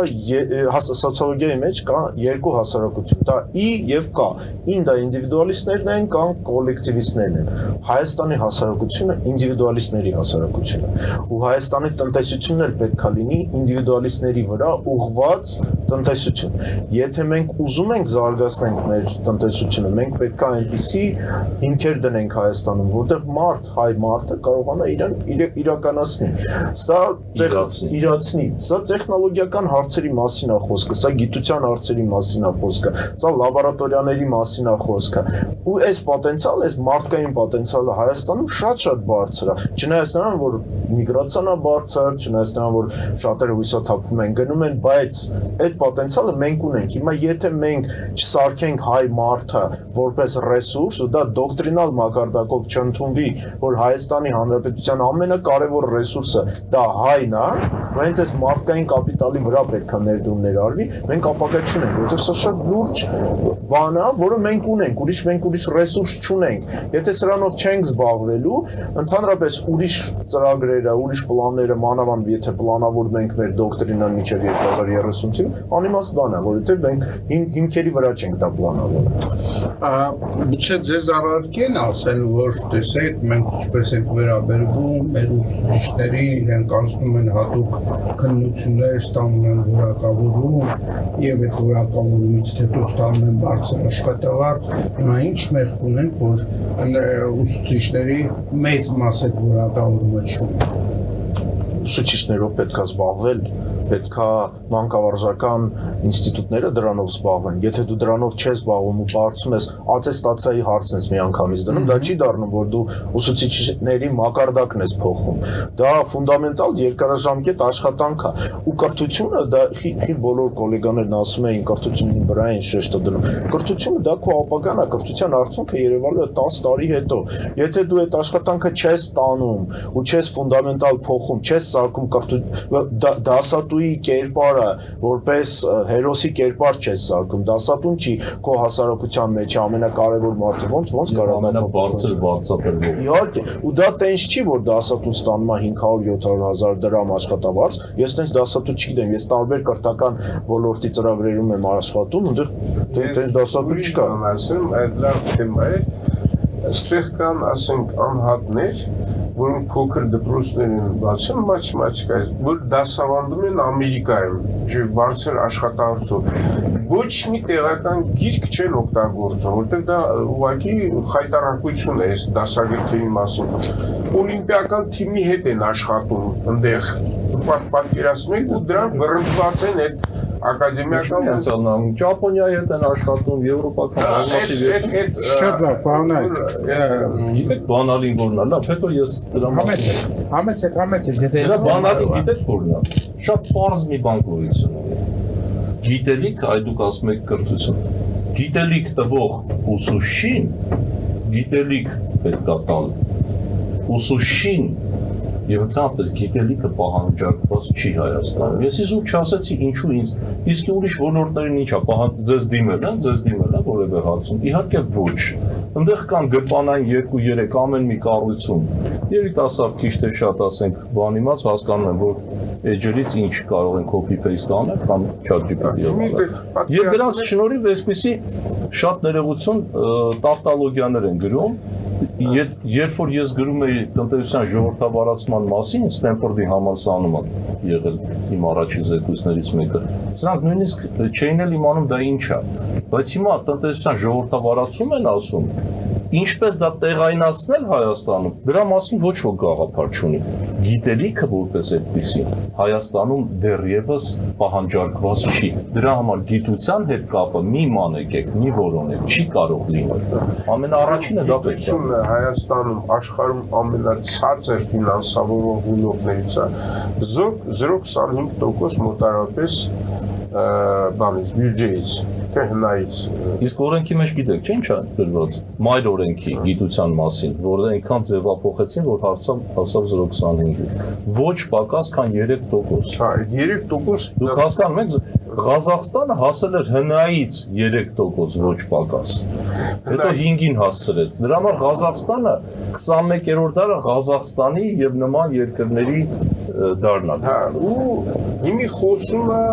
սոցիոլոգիայի մեջ կա երկու հասարակություն, դա ի եւ կա։ Ին դա ինդիվիդուալիստներն են կամ կոլեկտիվիստներն են։ Հայաստանի հասարակությունը ինդիվիդուալիստների հասարակություն է։ Ու Հայաստանի տնտեսությունն էլ պետքա լինի ինդիվիդուալիստների վրա ուղղված տնտեսություն։ Եթե մենք ուզում ենք զարգացնել մեր տնտեսությունը, մենք պետքա այնպիսի հիմքեր դնենք Հայաստանում, որտեղ հայ մարդը կարողանա իրականացնի։ Սա իրացնի։ Սա տեխնոլոգիական հարցերի մասին է խոսքը, սա գիտության հարցերի մասին է խոսքը, սա լաբորատորիաների մասին է խոսքը։ Ու այս պոտենցիալը, այս մարդկային պոտենցիալը Հայաստանում շատ բարձր է։ Չնայած նրան, որ միգրացիան է բարձր, չնայած նրան, որ շատերը հույսաթափվում են գնում են, բայց այդ պոտենցիալը մենք ունենք։ Հիմա եթե մենք չսարքենք հայ մարդը որպես ռեսուրս, ու դա դոկտրինալ մակարդակով չընդունվի, որ Հայաստանի Հանրապետության ամենակարևոր ռեսուրսը դա հայն է, հենց այս մարդկային կապիտալի վրա պետք է ներդրումներ արվի, մենք ապագա չունենք, որովհետև սա շատ լուրջ բան է, որը մենք ունենք, մենք ուրիշ ռեսուրս չունենք։ Եթե սրանով չենք զբաղվելու, ընդհանրապես ուրիշ ծրագրերը, ուրիշ պլանները, մանավանդ եթե պլանավորում ենք մեր դոկտրինան մինչև 2030 թիվ, անիմաստ բան է, որովհետև մենք հիմքերի վրա չենք դա պլանավորում։ Գուցե ձեզ առարկեն ասեն, որ տեսեք, մենք ինչպես ենք վերաբերվում մեր ուսուցիչների, իրենք անցնում են հատուկ քննություններ, ստանում են որակավորում եւ այդ որակավորումից հետո ստանում են բարձր աշխատավարձ։ Հիմա ինչ մեղք ունենք, որ ուսուցիչների մեծ մաս այդ որակավորումը չունի։ Ուսուցիչներով պետք է զբաղվել պետքա մանկավարժական ինստիտուտները դրանով զբաղվեն։ Եթե դու դրանով չես զբաղվում ու բարձում ես ատեստացիայի հարցն ես միանգամից դնում, դա չի դառնում, որ դու ուսուցիչների մակարդակն ես փոխում։ Դա ֆունդամենտալ երկարաժամկետ աշխատանք է։ Ու կրթությունը դա բոլոր գոլեգաներն ասում էին կրթությունի վրա են շեշտը դնում։ Կրթությունը դա քո ապագան է, կրթության արդյունքը երևալու է 10 տարի հետո։ Եթե դու այդ աշխատանքը չես տանում ու չես ֆունդամենտալ փոխում, չես սարքում դասատուի կերպարը, որպես հերոսի կերպար չես սարքում, դասատուն չի քո հասարակության մեջ ամենակարևոր մարդը, ոնց կարող է ամենաբարձր վարձատրվող։ Իհարկե, ու դա տենց չի, որ դասատուն ստանում է 500-700 000 դրամ աշխատավարձ, ես տենց դասատու չգիտեմ, ես տարբեր կրթական ոլորտի ծրագրերում եմ աշխատում, այնտեղ տենց դասատու չկա։ Ասեմ, այդ լավ թեմա է, այստեղ կան, ասենք, անհատներ, որոնք փոքր դպրոցներ են բացում, մաչկա, որ դասավանդում են Ամերիկայում, բարձր աշխատավարձով։ Ոչ մի տեղական գիրք չեն օգտագործում, որտեղ դա ուղղակի խայտառակություն է այս դասագրքերի մասին։ Օլիմպիական թիմի հետ են աշխատում այնտեղ, պատկերացնում եք, ու դրանք վռնդված են այդ ակադեմիական Ճապոնիայի հետ են աշխատում, եվրոպական բազմաթիվ Շատ լավ, պարոնայք։ գիտեք բանալին որն է, լավ, հետո ես դրա Համեցեք, դրա բանալին գիտեք որն է։ Շատ պարզ մի բան գոյություն ունի։ Գիտելիք, այ դուք ասում եք կրթություն։ Գիտելիք տվող ուսուցչին գիտելիք պետք է տալ։ Ուսուցչին եւ ընդհանրապես գիտելիքը պահանջարկված չի Հայաստանում։ Ես իզուր չասեցի ինչու ինձ, իսկ ուրիշ ոլորտներին ինչա, ձեզ դիմել են որևէ հարցում։ Իհարկե ոչ։ Այնտեղ կան գպանային 2-3 ամեն մի կառույցում։ Երիտասարդ քիչ թե շատ ասենք բան իմաց հասկանում են, որ էջերից ինչ կարող են copy paste անել կամ ChatGPT-ով։ Եվ դրանց շնորհիվ այսպիսի շատ ներողություն տավտոլոգիաներ են գրում։ Երբ որ ես գրում էի տնտեսության ժողովրդավարացման մասին, Ստենֆորդի համալսարանում եղել իմ առաջին զեկույցներից մեկը, սրանք նույնիսկ չէին էլ իմանում դա ինչ է, բայց հիմա տնտեսության ժողովրդավարացում են ասում, ինչպես դա տեղայնացնել Հայաստանում, դրա մասին ոչ ոք գաղափար չունի։ Գիտելիքը որպես այդպիսի Հայաստանում դեռևս պահանջարկված չի։ Դրա համար գիտության հետ կապը մի մանեկեք, մի որոնեք, չի կարող լինել։ Ամենաառաջինը դա պետք է։ Հայաստանում աշխարհում ամենացածր ֆինանսավորող ոլորտներից է 0.25% մոտարապես բանից բյուջեից տեխնայից Իսկ օրենքի մեջ գիտեք, չէ՞ ինչ է գրված մայր օրենքի գիտության մասին, որը այնքան ձևափոխեցին, որ հասավ 0.25-ի։ Ոչ պակաս, քան 3%։ Հա, 3% Դուք հասկանում եք, Ղազախստանը հասել էր ՀՆԱ-ից 3% ոչ պակաս։ Հետո 5-ին հասցրեց։ Դրա համար Ղազախստանը 21-րդ դարը Ղազախստանի եւ նման երկրների դառնալ։ Հա, ու հիմի խոսում է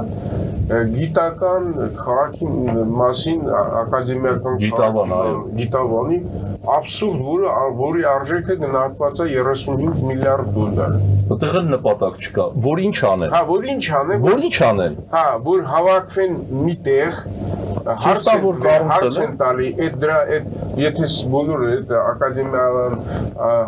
գիտական քաղաքի մասին ակադեմիական գիտավանի абսուրդ, որի արժեքը գնահատված է 35 միլիարդ դոլար։ Այդտեղ էլ նպատակ չկա։ Որ ինչ անեն։ Հա, որ ինչ անեն։ Որ ինչ անեն։ Հա, որ հավաքվեն մի տեղ, հարց են տալի, այդ դրա եթե բոլոր այդ ակադեմիական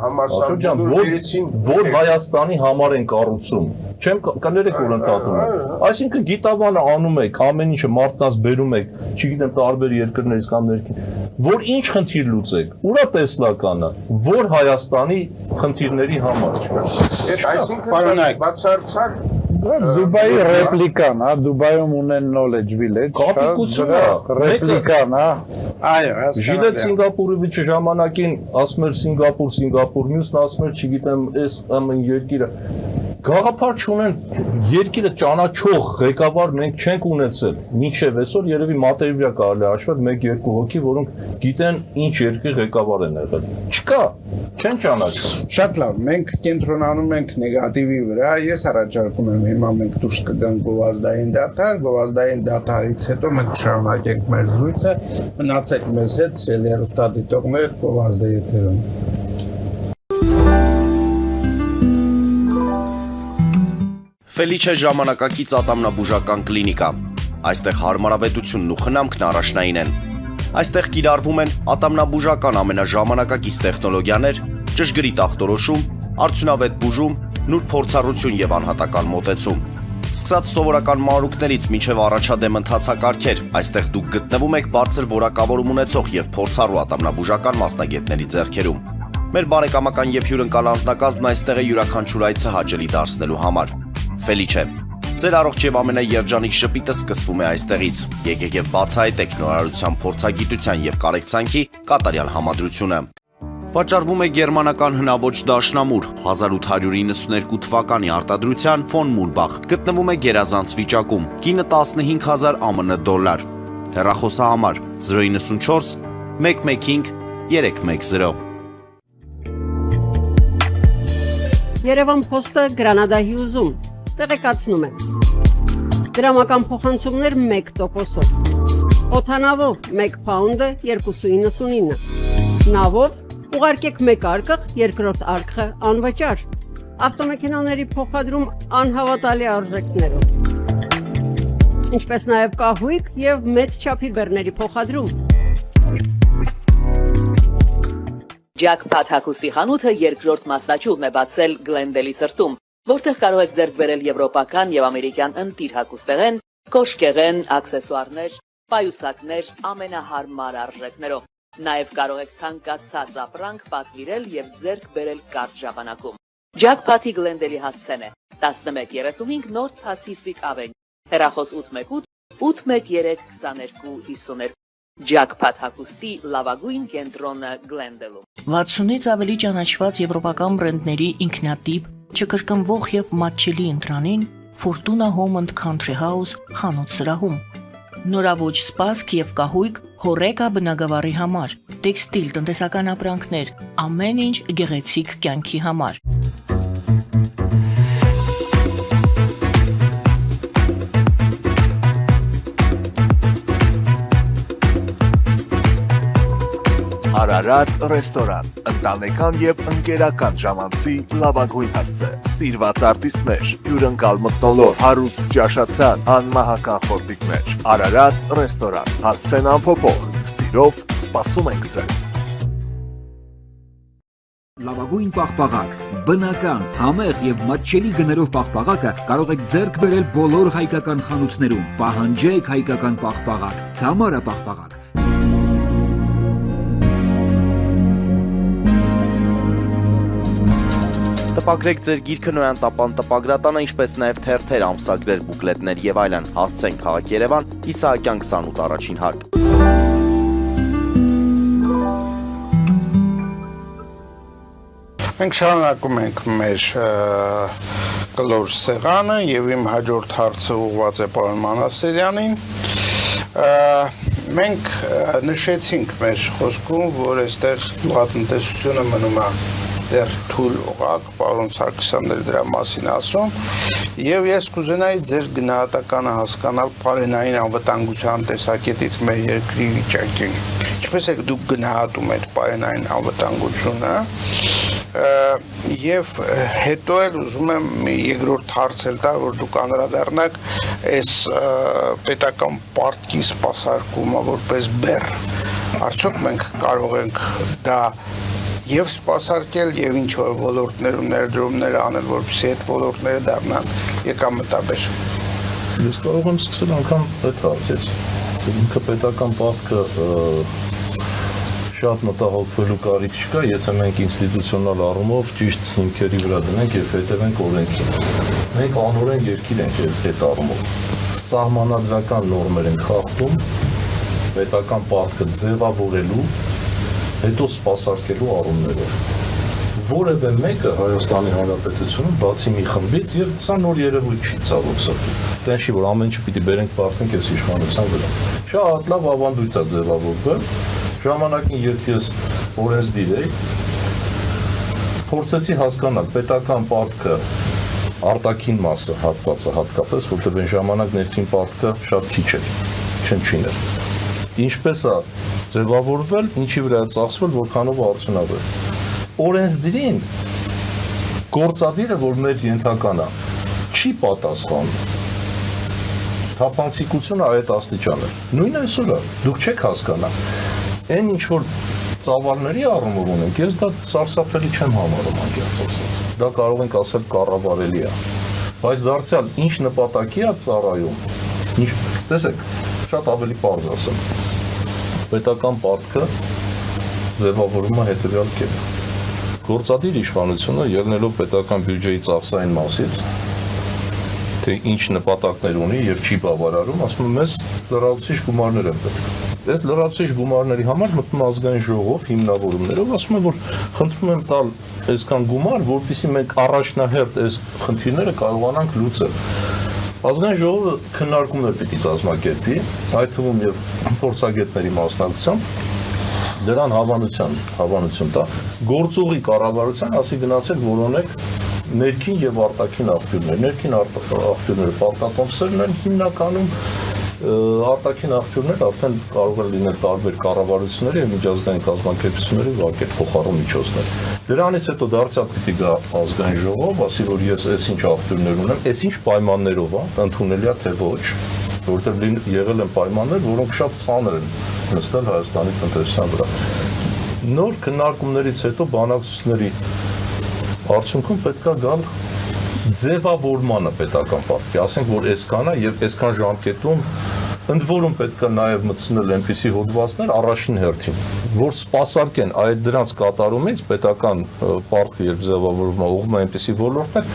համալսարան վերեցին, որ Հայաստանի համար են կառուցում։ Չեմ կներեք որ ընդհատում եմ։ Այսինքն գիտավանը անում եք, ամեն ինչը մարդկանց բերում եք, չգիտեմ տարբեր երկրներից կամ ներքին։ Որ ինչ խնդիր լուծեք։ Ուրա տեսլականը, որ Հայաստանի խնդիրների համար չկա։ Այդ այսինքն բացարձակ Դուբայի ռեպլիկան, հա, Դուբայում ունեն knowledge village, կապիկություն է, ռեպլիկան, հա։ Այո, Ժիլետ Սինգապուրովիչը ժամանակին ասում էր Սինգապուր, մյուսն ասում էր, չգիտեմ, այս ամեն երկիրը գաղափար չունեն, երկիրը ճանաչող ղեկավար մենք չենք ունեցել։ Մինչև այսօր երևի մատերիվիա կարելի հաշվել 1-2 հոգի, որոնք գիտեն ինչ երկրի ղեկավար են եղել։ Չկա, չեն ճանաչում։ Շատ լավ, մենք կենտրոնանում ենք նեգատիվի վրա, ես առաջարկում եմ հիմա մենք դուրս կգանք գովազդային դադարից հետո մենք շարունակենք մեր զրույցը, մնացեք մեզ հետ, սիրելի հեռուստադիտողներ, գովազդը եթերում։ Ֆելիչե ժամանակակից ատամնաբուժական կլինիկա։ Այստեղ հարմարավետությունն ու խնամքն առաջնային են։ Այստեղ կիրառվում են ատամնաբուժական ամենաժամանակակից տեխնոլոգիաներ, ճշգրիտ ախտորոշում, արդյունավետ բուժում, նուրբ փորձառություն եւ անհատական մոտեցում։ Սկսած սովորական մանրուքներից մինչև առաջադեմ ընթացակարգեր, այստեղ դուք գտնվում եք բարձր որակավորում ունեցող եւ փորձառու ատամնաբուժական մասնագետների ձեռքերում։ Մեր բարեկամական եւ հյուրընկալ անձնակազմն այստեղ է յուրաքանչյուր այցը հաճելի դարձնելու համար։ Ֆելիչե, ձեր առողջ եւ ամենաերջանիկ շպիտը սկսվում է այստեղից։ Եկեք եւ բացահայտեք նորարարության փորձագիտության եւ կարեկցանքի կատարյալ համադրությունը։ Վաճառվում է գերմանական հնաոճ դաշնամուր 1892 թվականի արտադրության ֆոն Մուրբախ, գտնվում է գերազանց վիճակում, կինը 15000 ԱՄՆ դոլար, հեռախոսահամար 094 115 310։ Երևան փոստը Գրանադա Հյուզում, տեղեկացնում է։ Դրամական փոխանցումներ 1%-ով, օդանավով 1 փաունդը 2.99, նավով ուղարկեք մեկ արկղ, երկրորդ արկղը անվճար, ավտոմեքենաների փոխադրում անհավատալի արժեքներով, ինչպես նաև կահույք և մեծ չափի բեռների փոխադրում։ Ջաքփաթ հագուստի խանութը երկրորդ մասնաճյուղն է բացել Գլենդելի սրտում, որտեղ կարող եք ձեռք բերել եվրոպական և ամերիկյան ընտիր հագուստեղեն, կոշկեղեն, աքսեսուարներ, պայուսակներ ամենահարմար արժեքներով։ Նաև կարող եք ցանկացած ապրանք պատվիրել եւ ձեռք բերել կարճ ժամանակում։ Ջաքփաթի Գլենդելի հասցեն է 1135 North Pacific Avenue, հեռախոս 818 813 2252։ Ջաքփաթ հագուստի լավագույն կենտրոնը Գլենդելում։ 60-ից ավելի ճանաչված եվրոպական բրենդների ինքնատիպ, չկրկնվող եւ մատչելի ընտրանին Fortuna Home and Country House խանութ սրահում։ Նորավոճ սպասք եւ կահույք հորեկա բնագավառի համար, տեքստիլ տնտեսական ապրանքներ, ամեն ինչ գեղեցիկ կյանքի համար։ Արարատ ռեստորան, ընտանեկան եւ ընկերական ժամանցի լավագույն հասցե, սիրված արտիստներ, հյուրընկալ մթնոլորտ, հարուստ ճաշացան, անմահական խորտիկներ։ Արարատ ռեստորան, հասցեն անփոփոխ, սիրով սպասում ենք ձեզ։ Լավագույն պաղպաղակ, բնական, համեղ եւ մատչելի գներով պաղպաղակը կարող եք ձեռք բերել բոլոր հայկական խանութներում։ Պահանջեք հայկական պաղպաղակ, Թամարա պաղպաղակ։ Տպագրեք ձեր գիրքը Նոյան տապան տպագրատանը, ինչպես նաև թերթեր, ամսագրեր, բուկլետներ եւ այլն։ Հասցեն քաղաք Երևան, Իսահակյան 28 առաջին հարկ։ Մենք շարունակում ենք մեր կլոր սեղանը եւ իմ հաջորդ հարցը ուղղված է պարոն Մանասերյանին։ Մենք նշեցինք մեր խոսքում, որ այստեղ գյուղատնտեսությունը մնում է դեռ թույլ օղակ, պարոն Սարգսյանն էր դրա մասին ասում, եւ ես կուզենայի ձեր գնահատականը հասկանալ բարենային անվտանգության տեսակետից մեր երկրի վիճակին։ Ինչպես եք դուք գնահատում եք բարենային անվտանգությունը, եւ հետո էլ ուզում եմ երկրորդ հարց էլ տալ, որ դուք անդրադառնաք այս պետական պարտքի սպասարկումը որպես բեռ։ Արդյոք մենք կարող ենք դա եւ սպասարկել եւ ինչ որ ոլորտներում ներդրումներ անել, որպեսզի այդ ոլորտները դառնան եկամտաբեր։ Ես կարող եմ սկսել անգամ այդ հարցից։ Ինքը պետական պարտքը շատ մտահոգվելու կարիք չկա, եթե մենք ինստիտուցիոնալ առումով ճիշտ հիմքերի վրա դնենք եւ հետևենք օրենքին։ Մենք անօրեն երկիր ենք այդ առումով։ Սահմանադրական նորմեր ենք խախտում պետական պարտքը ձևավորելու, հետո սպասարկելու առումներով։ Որևէ մեկը Հայաստանի Հանրապետությունում բացի մի խմբից եւ սա նոր երևույթ չի ցավոք սրտի։ Տեն չի որ ամեն ինչ պիտի բերենք պարտենք այս իշխանության վրա։ Շատ լավ ավանդույթ է ձևավորվել։ Ժամանակին երբ ես օրենսդիր էի, փորձեցի հասկանալ պետական պարտքը արտաքին մասը հատվածը հատկապես, որտեղ այն ժամանակ ներքին պարտքը շատ քիչ էր, չնչին էր։ Ինչպես է ձևավորվել, ինչի վրա է ծախսվել, որքանով արդյունավետ։ Օրենսդիրին գործադիրը, որ մեր ենթական է, չի պատասխանում։ Թափանցիկությունը այդ աստիճան է։ Նույնը այսօր է, դուք չեք հասկանա։ Այն ինչ որ ծավալների առումով ունենք, ես դա սարսափելի չեմ համարում անկեղծ ասած։ Դա կարող ենք ասել կառավարելի է։ Բայց դարձյալ ինչ նպատակի է ծառայում, տեսեք, շատ ավելի պարզ ասեմ, պետական պարտքը ձևավորում է հետևյալ կերպ. գործադիր իշխանությունը ելնելով պետական բյուջեի ծախսային մասից, թե ինչ նպատակներ ունի եւ չի բավարարում, ասում եմ, մեզ լրացուցիչ գումարներ են պետք։ Այս լրացուցիչ գումարների համար մտնում ազգային ժողով հիմնավորումներով, ասում եմ, որ խնդրում եմ տալ այսքան գումար, որպեսզի մենք առաջնահերթ այս խնդիրները կարողանանք լուծել։ Ազգային ժողովը քննարկումներ պիտի կազմակերպի, այդ թվում եւ փորձագետների մասնակցությամբ, դրան հավանություն տա, գործողի կառավարության ասի գնացեք որոնեք ներքին եւ արտաքին աղբյուրներ, ներքին աղբյուրները պարտատոմսերն են հիմնականում, արտաքին աղբյուրներ արդեն կարող է լինել տարբեր կառավարությունների եւ միջազգային կազմակերպությունների վարկեր փոխառու միջոցներ։ Դրանից հետո դարձյալ պիտի գա ազգային ժողով, ասի որ ես այսինչ աղբյուրներ ունեմ, այսինչ պայմաններով է, ընդունելի է թե ոչ, որովհետեւ եղել են պայմաններ, որոնք շատ ծանր են նստել Հայաստանի տնտեսության վրա։ Նոր քննարկումներից հետո բանակցությունների արդյունքում պետք է գալ ձևավորմանը պետական պարտքի, ասենք որ այսքան է եւ այսքան ժամկետում ընդ որում պետք է նաեւ մտցնել այնպիսի հոդվածներ առաջին հերթին, որ սպասարկեն այդ դրանց կատարումից պետական պարտքը երբ ձևավորվում է ուղղում է այնպիսի ոլորտներ,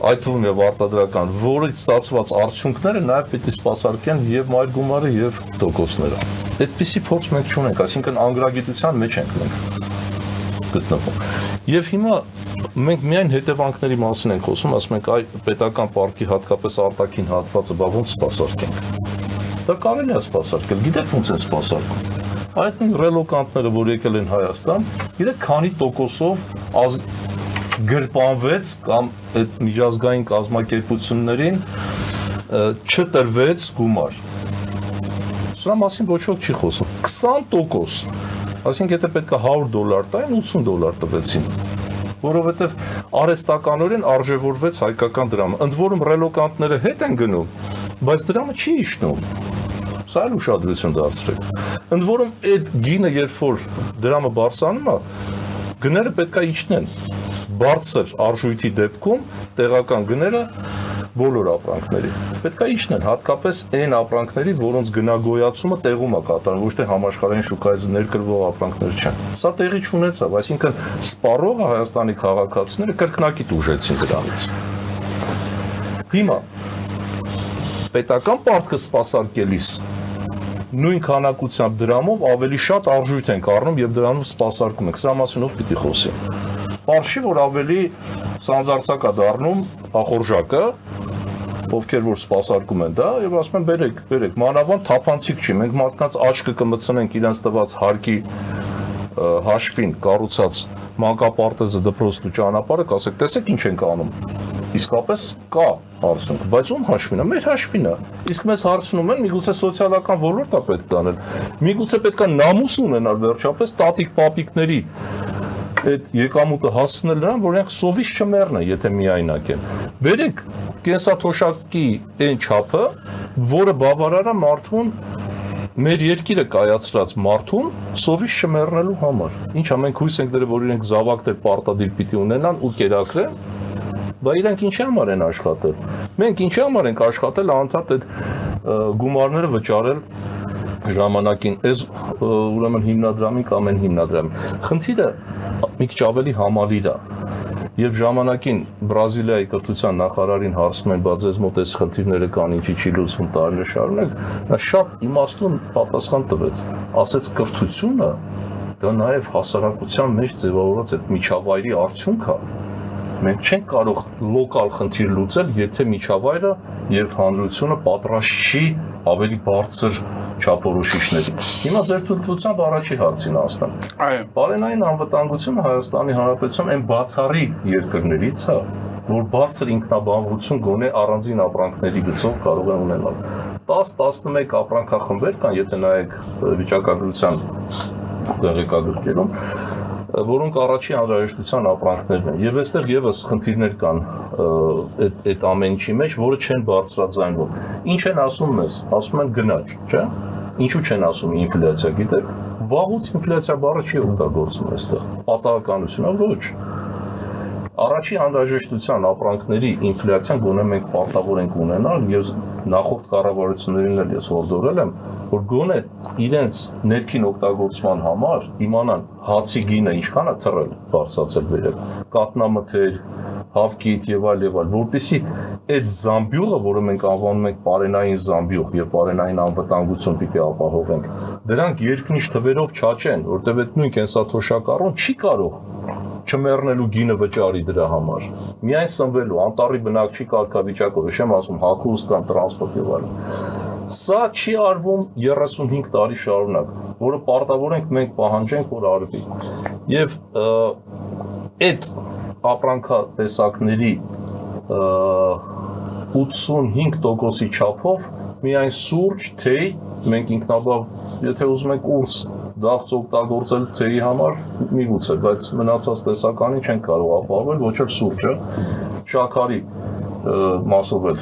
այդ թվում եւ արտադրական, որից ստացված արդյունքները նաեւ պետք է սպասարկեն եւ մայր գումարը եւ տոկոսները։ Այդպիսի փորձ մենք չունենք, այսինքն անգրագիտության մեջ ենք մենք գտնվում։ Եվ հիմա մենք միայն հետևանքների մասին ենք խոսում, ասում ենք այ պետական պարտքի հատկապես արտաքին հատվածը բա ոնց սպասարկենք։ Դա կարելի է սպասարկել, գիտեք ոնց են սպասարկում։ Այդ նույն ռելոկանտները, որ եկել են Հայաստան, գիտեք քանի տոկոսով գրպանվեց կամ այդ միջազգային կազմակերպություններին չտրվեց գումար։ Սրա մասին ոչ ոք չի խոսում։ 20%, այսինքն եթե պետք է $100 տային, $80 տվեցին, որովհետև արհեստականորեն արժևորվեց հայկական դրամը։ Ընդ որում ռելոկանտները հետ են գնում, բայց դրամը չի իջնում։ Սա էլ ուշադրություն դարձրեք։ Ընդ որում այդ գինը երբ որ դրամը բարձրանում է, գները պետք է իջնեն։ Բարձր արժույթի դեպքում տեղական գները բոլոր ապրանքների պետք է իջնեն, հատկապես այն ապրանքների, որոնց գնագոյացումը տեղում է կատարվում, ոչ թե համաշխարհային շուկայից ներկրվող ապրանքներ չեն։ Սա տեղի չունեցավ, այսինքն սպառողը Հայաստանի քաղաքացիները կրկնակի տուժեցին դրանից։ Հիմա պետական պարտքը սպասարկելիս նույն քանակությամբ դրամով ավելի շատ արժույթ ենք առնում եւ դրանով սպասարկում ենք։ Սրա մասին ով պիտի խոսի։ Պարշի, որ ավելի սանձարձակ է դառնում ախորժակը, ովքեր որ սպասարկում են դա, եւ ասում են բերեք, մանավանդ թափանցիկ չի, մենք մարդկանց աչքը կմտցնենք իրենց տված հարկի հաշվին կառուցած մանկապարտեզը, դպրոցն ու ճանապարհը, կասեք, տեսեք ինչ ենք անում։ Իսկապես կա արդյունք, բայց ում հաշվին է, մեր հաշվին է։ Իսկ մեզ հարցնում են, միգուցե սոցիալական ոլորտ է պետք անել, միգուցե պետք է նամուս ունենալ վերջապես տատիկ-պապիկների այդ եկամուտը հասցնել նրան, որ նրանք սովից չմեռնեն, եթե միայնակ են։ Բերեք կենսաթոշակի այն չափը, որը բավարար է մարդուն մեր երկիրը կայացրած մարդուն սովից չմեռնելու համար։ Ինչա մենք հույս ենք դրել, որ իրենք զավակներ պարտադիր պիտի ունենան ու կերակրեն, բա իրենք ինչի համար են աշխատել։ Մենք ինչի համար ենք աշխատել անդադ այդ գումարները վճարել ժամանակին, այս ուրեմն հիմնադրամին կամ այն հիմնադրամին։ Խնդիրը մի քիչ ավելի համալիր է։ Երբ ժամանակին Բրազիլիայի կրթության նախարարին հարցնում են, բայց ձեզ մոտ այս խնդիրները կան, ինչի չի լուծվում տարիներ շարունակ, նա շատ իմաստուն պատասխան տվեց։ Ասեց կրթությունը դա նաև հասարակության մեջ ձևավորված այդ միջավայրի արդյունք է։ Մենք չենք կարող լոկալ խնդիր լուծել, եթե միջավայրը եւ հանրությունը պատրաստ չի ավելի բարձր չափորոշիչների։ Հիմա ձեր թույլտվությամբ առաջի հարցին անցնեմ։ Այո։ Բարենային անվտանգությունը Հայաստանի Հանրապետության այն բացառիկ երկրներից է, որ բարձր ինքնաբավություն գոնե առանձին ապրանքների գծով կարող է ունենալ։ 10-11 ապրանքախմբեր կան, եթե նայեք վիճակագրության տեղեկագրքերում, որոնք առաջի անհրաժեշտության ապրանքներն են։ Եվ այստեղ եւս խնդիրներ կան այդ ամեն ինչի մեջ, որը չեն բարձրաձայնվում։ Ինչ են ասում մեզ։ Ասում են գնաճ, չէ՞։ Ինչու չեն ասում ինֆլյացիա, գիտեք։ Վաղուց ինֆլյացիա բառը չի օգտագործվում այստեղ։ Պատահականությունա ոչ։ Առաջի անհրաժեշտության ապրանքների ինֆլյացիան գոնե մենք պարտավոր ենք ունենալ եւ նախորդ կառավարություններին էլ ես հորդորել եմ, որ գոնե իրենց ներքին օգտագործման համար իմանան հացի գինը ինչքան է թռել, բարձրացել վերել, կատնամթեր, հավկիթ եւ այլ, որպեսզի այդ զամբյուղը, որը մենք անվանում ենք պարենային զամբյուղ եւ պարենային անվտանգություն պիտի ապահովենք, դրանք երկնիշ թվերով չաճեն, որտեղ այդ նույն կենսաթոշակառուն չի կարող չմեռնելու գինը վճարի դրա համար։ Միայն սնվելու, անտառի բնակչի կարգավիճակով, եմ ասում, հագուստ կամ տրանսպորտ եւ այլն։ Սա չի արվում 35 տարի շարունակ, որը պարտավոր ենք մենք պահանջենք, որ արվի։ Եվ այդ ապրանքատեսակների 85%-ի չափով միայն սուրճ, թեյ, մենք ինքնաբավ, եթե ուզում ենք ուրս դաղց օգտագործել թեյի համար, միգուցե, բայց մնացած տեսականի չենք կարող ապահովել, ոչ էլ սուրճը, շաքարի մասով էլ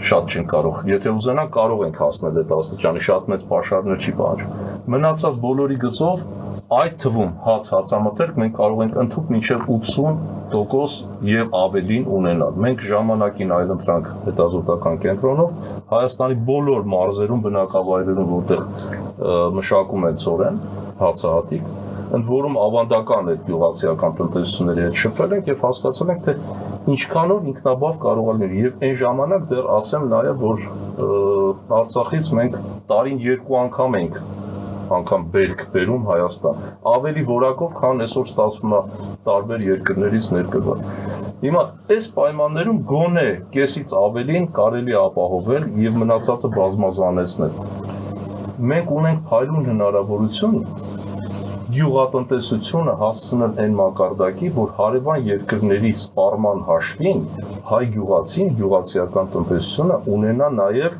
շատ չենք կարող, եթե ուզենանք կարող ենք հասնել այդ աստիճանի, շատ մեծ պաշարներ չի պահանջում։ Մնացած բոլորի գծով այդ թվում հացամթերք մենք կարող ենք ընդհանուր մինչև 80% եւ ավելին ունենալ։ Մենք ժամանակին այլընտրանք հետազոտական կենտրոնով Հայաստանի բոլոր մարզերում, բնակավայրերում, որտեղ մշակում են ծորեն, հացահատիկ, ընդ որում ավանդական այդ գյուղացիական տնտեսությունների հետ շփվել ենք եւ հասկացել ենք, թե ինչքանով ինքնաբավ կարող է լինել։ Եվ այն ժամանակ դեռ ասեմ նաեւ, որ Արցախից մենք տարին 2 անգամ բերք բերում Հայաստան, ավելի որակով, քան այսօր ստացվում է տարբեր երկրներից ներկրված։ Հիմա այս պայմաններում գոնե կեսից ավելին կարելի է ապահովել եւ մնացածը բազմազանեցնել։ Մենք ունենք փայլուն հնարավորություն գյուղատնտեսությունը հասցնել այն մակարդակի, որ հարևան երկրների սպառման հաշվին հայ գյուղացին, գյուղացիական տնտեսությունը ունենա նաեւ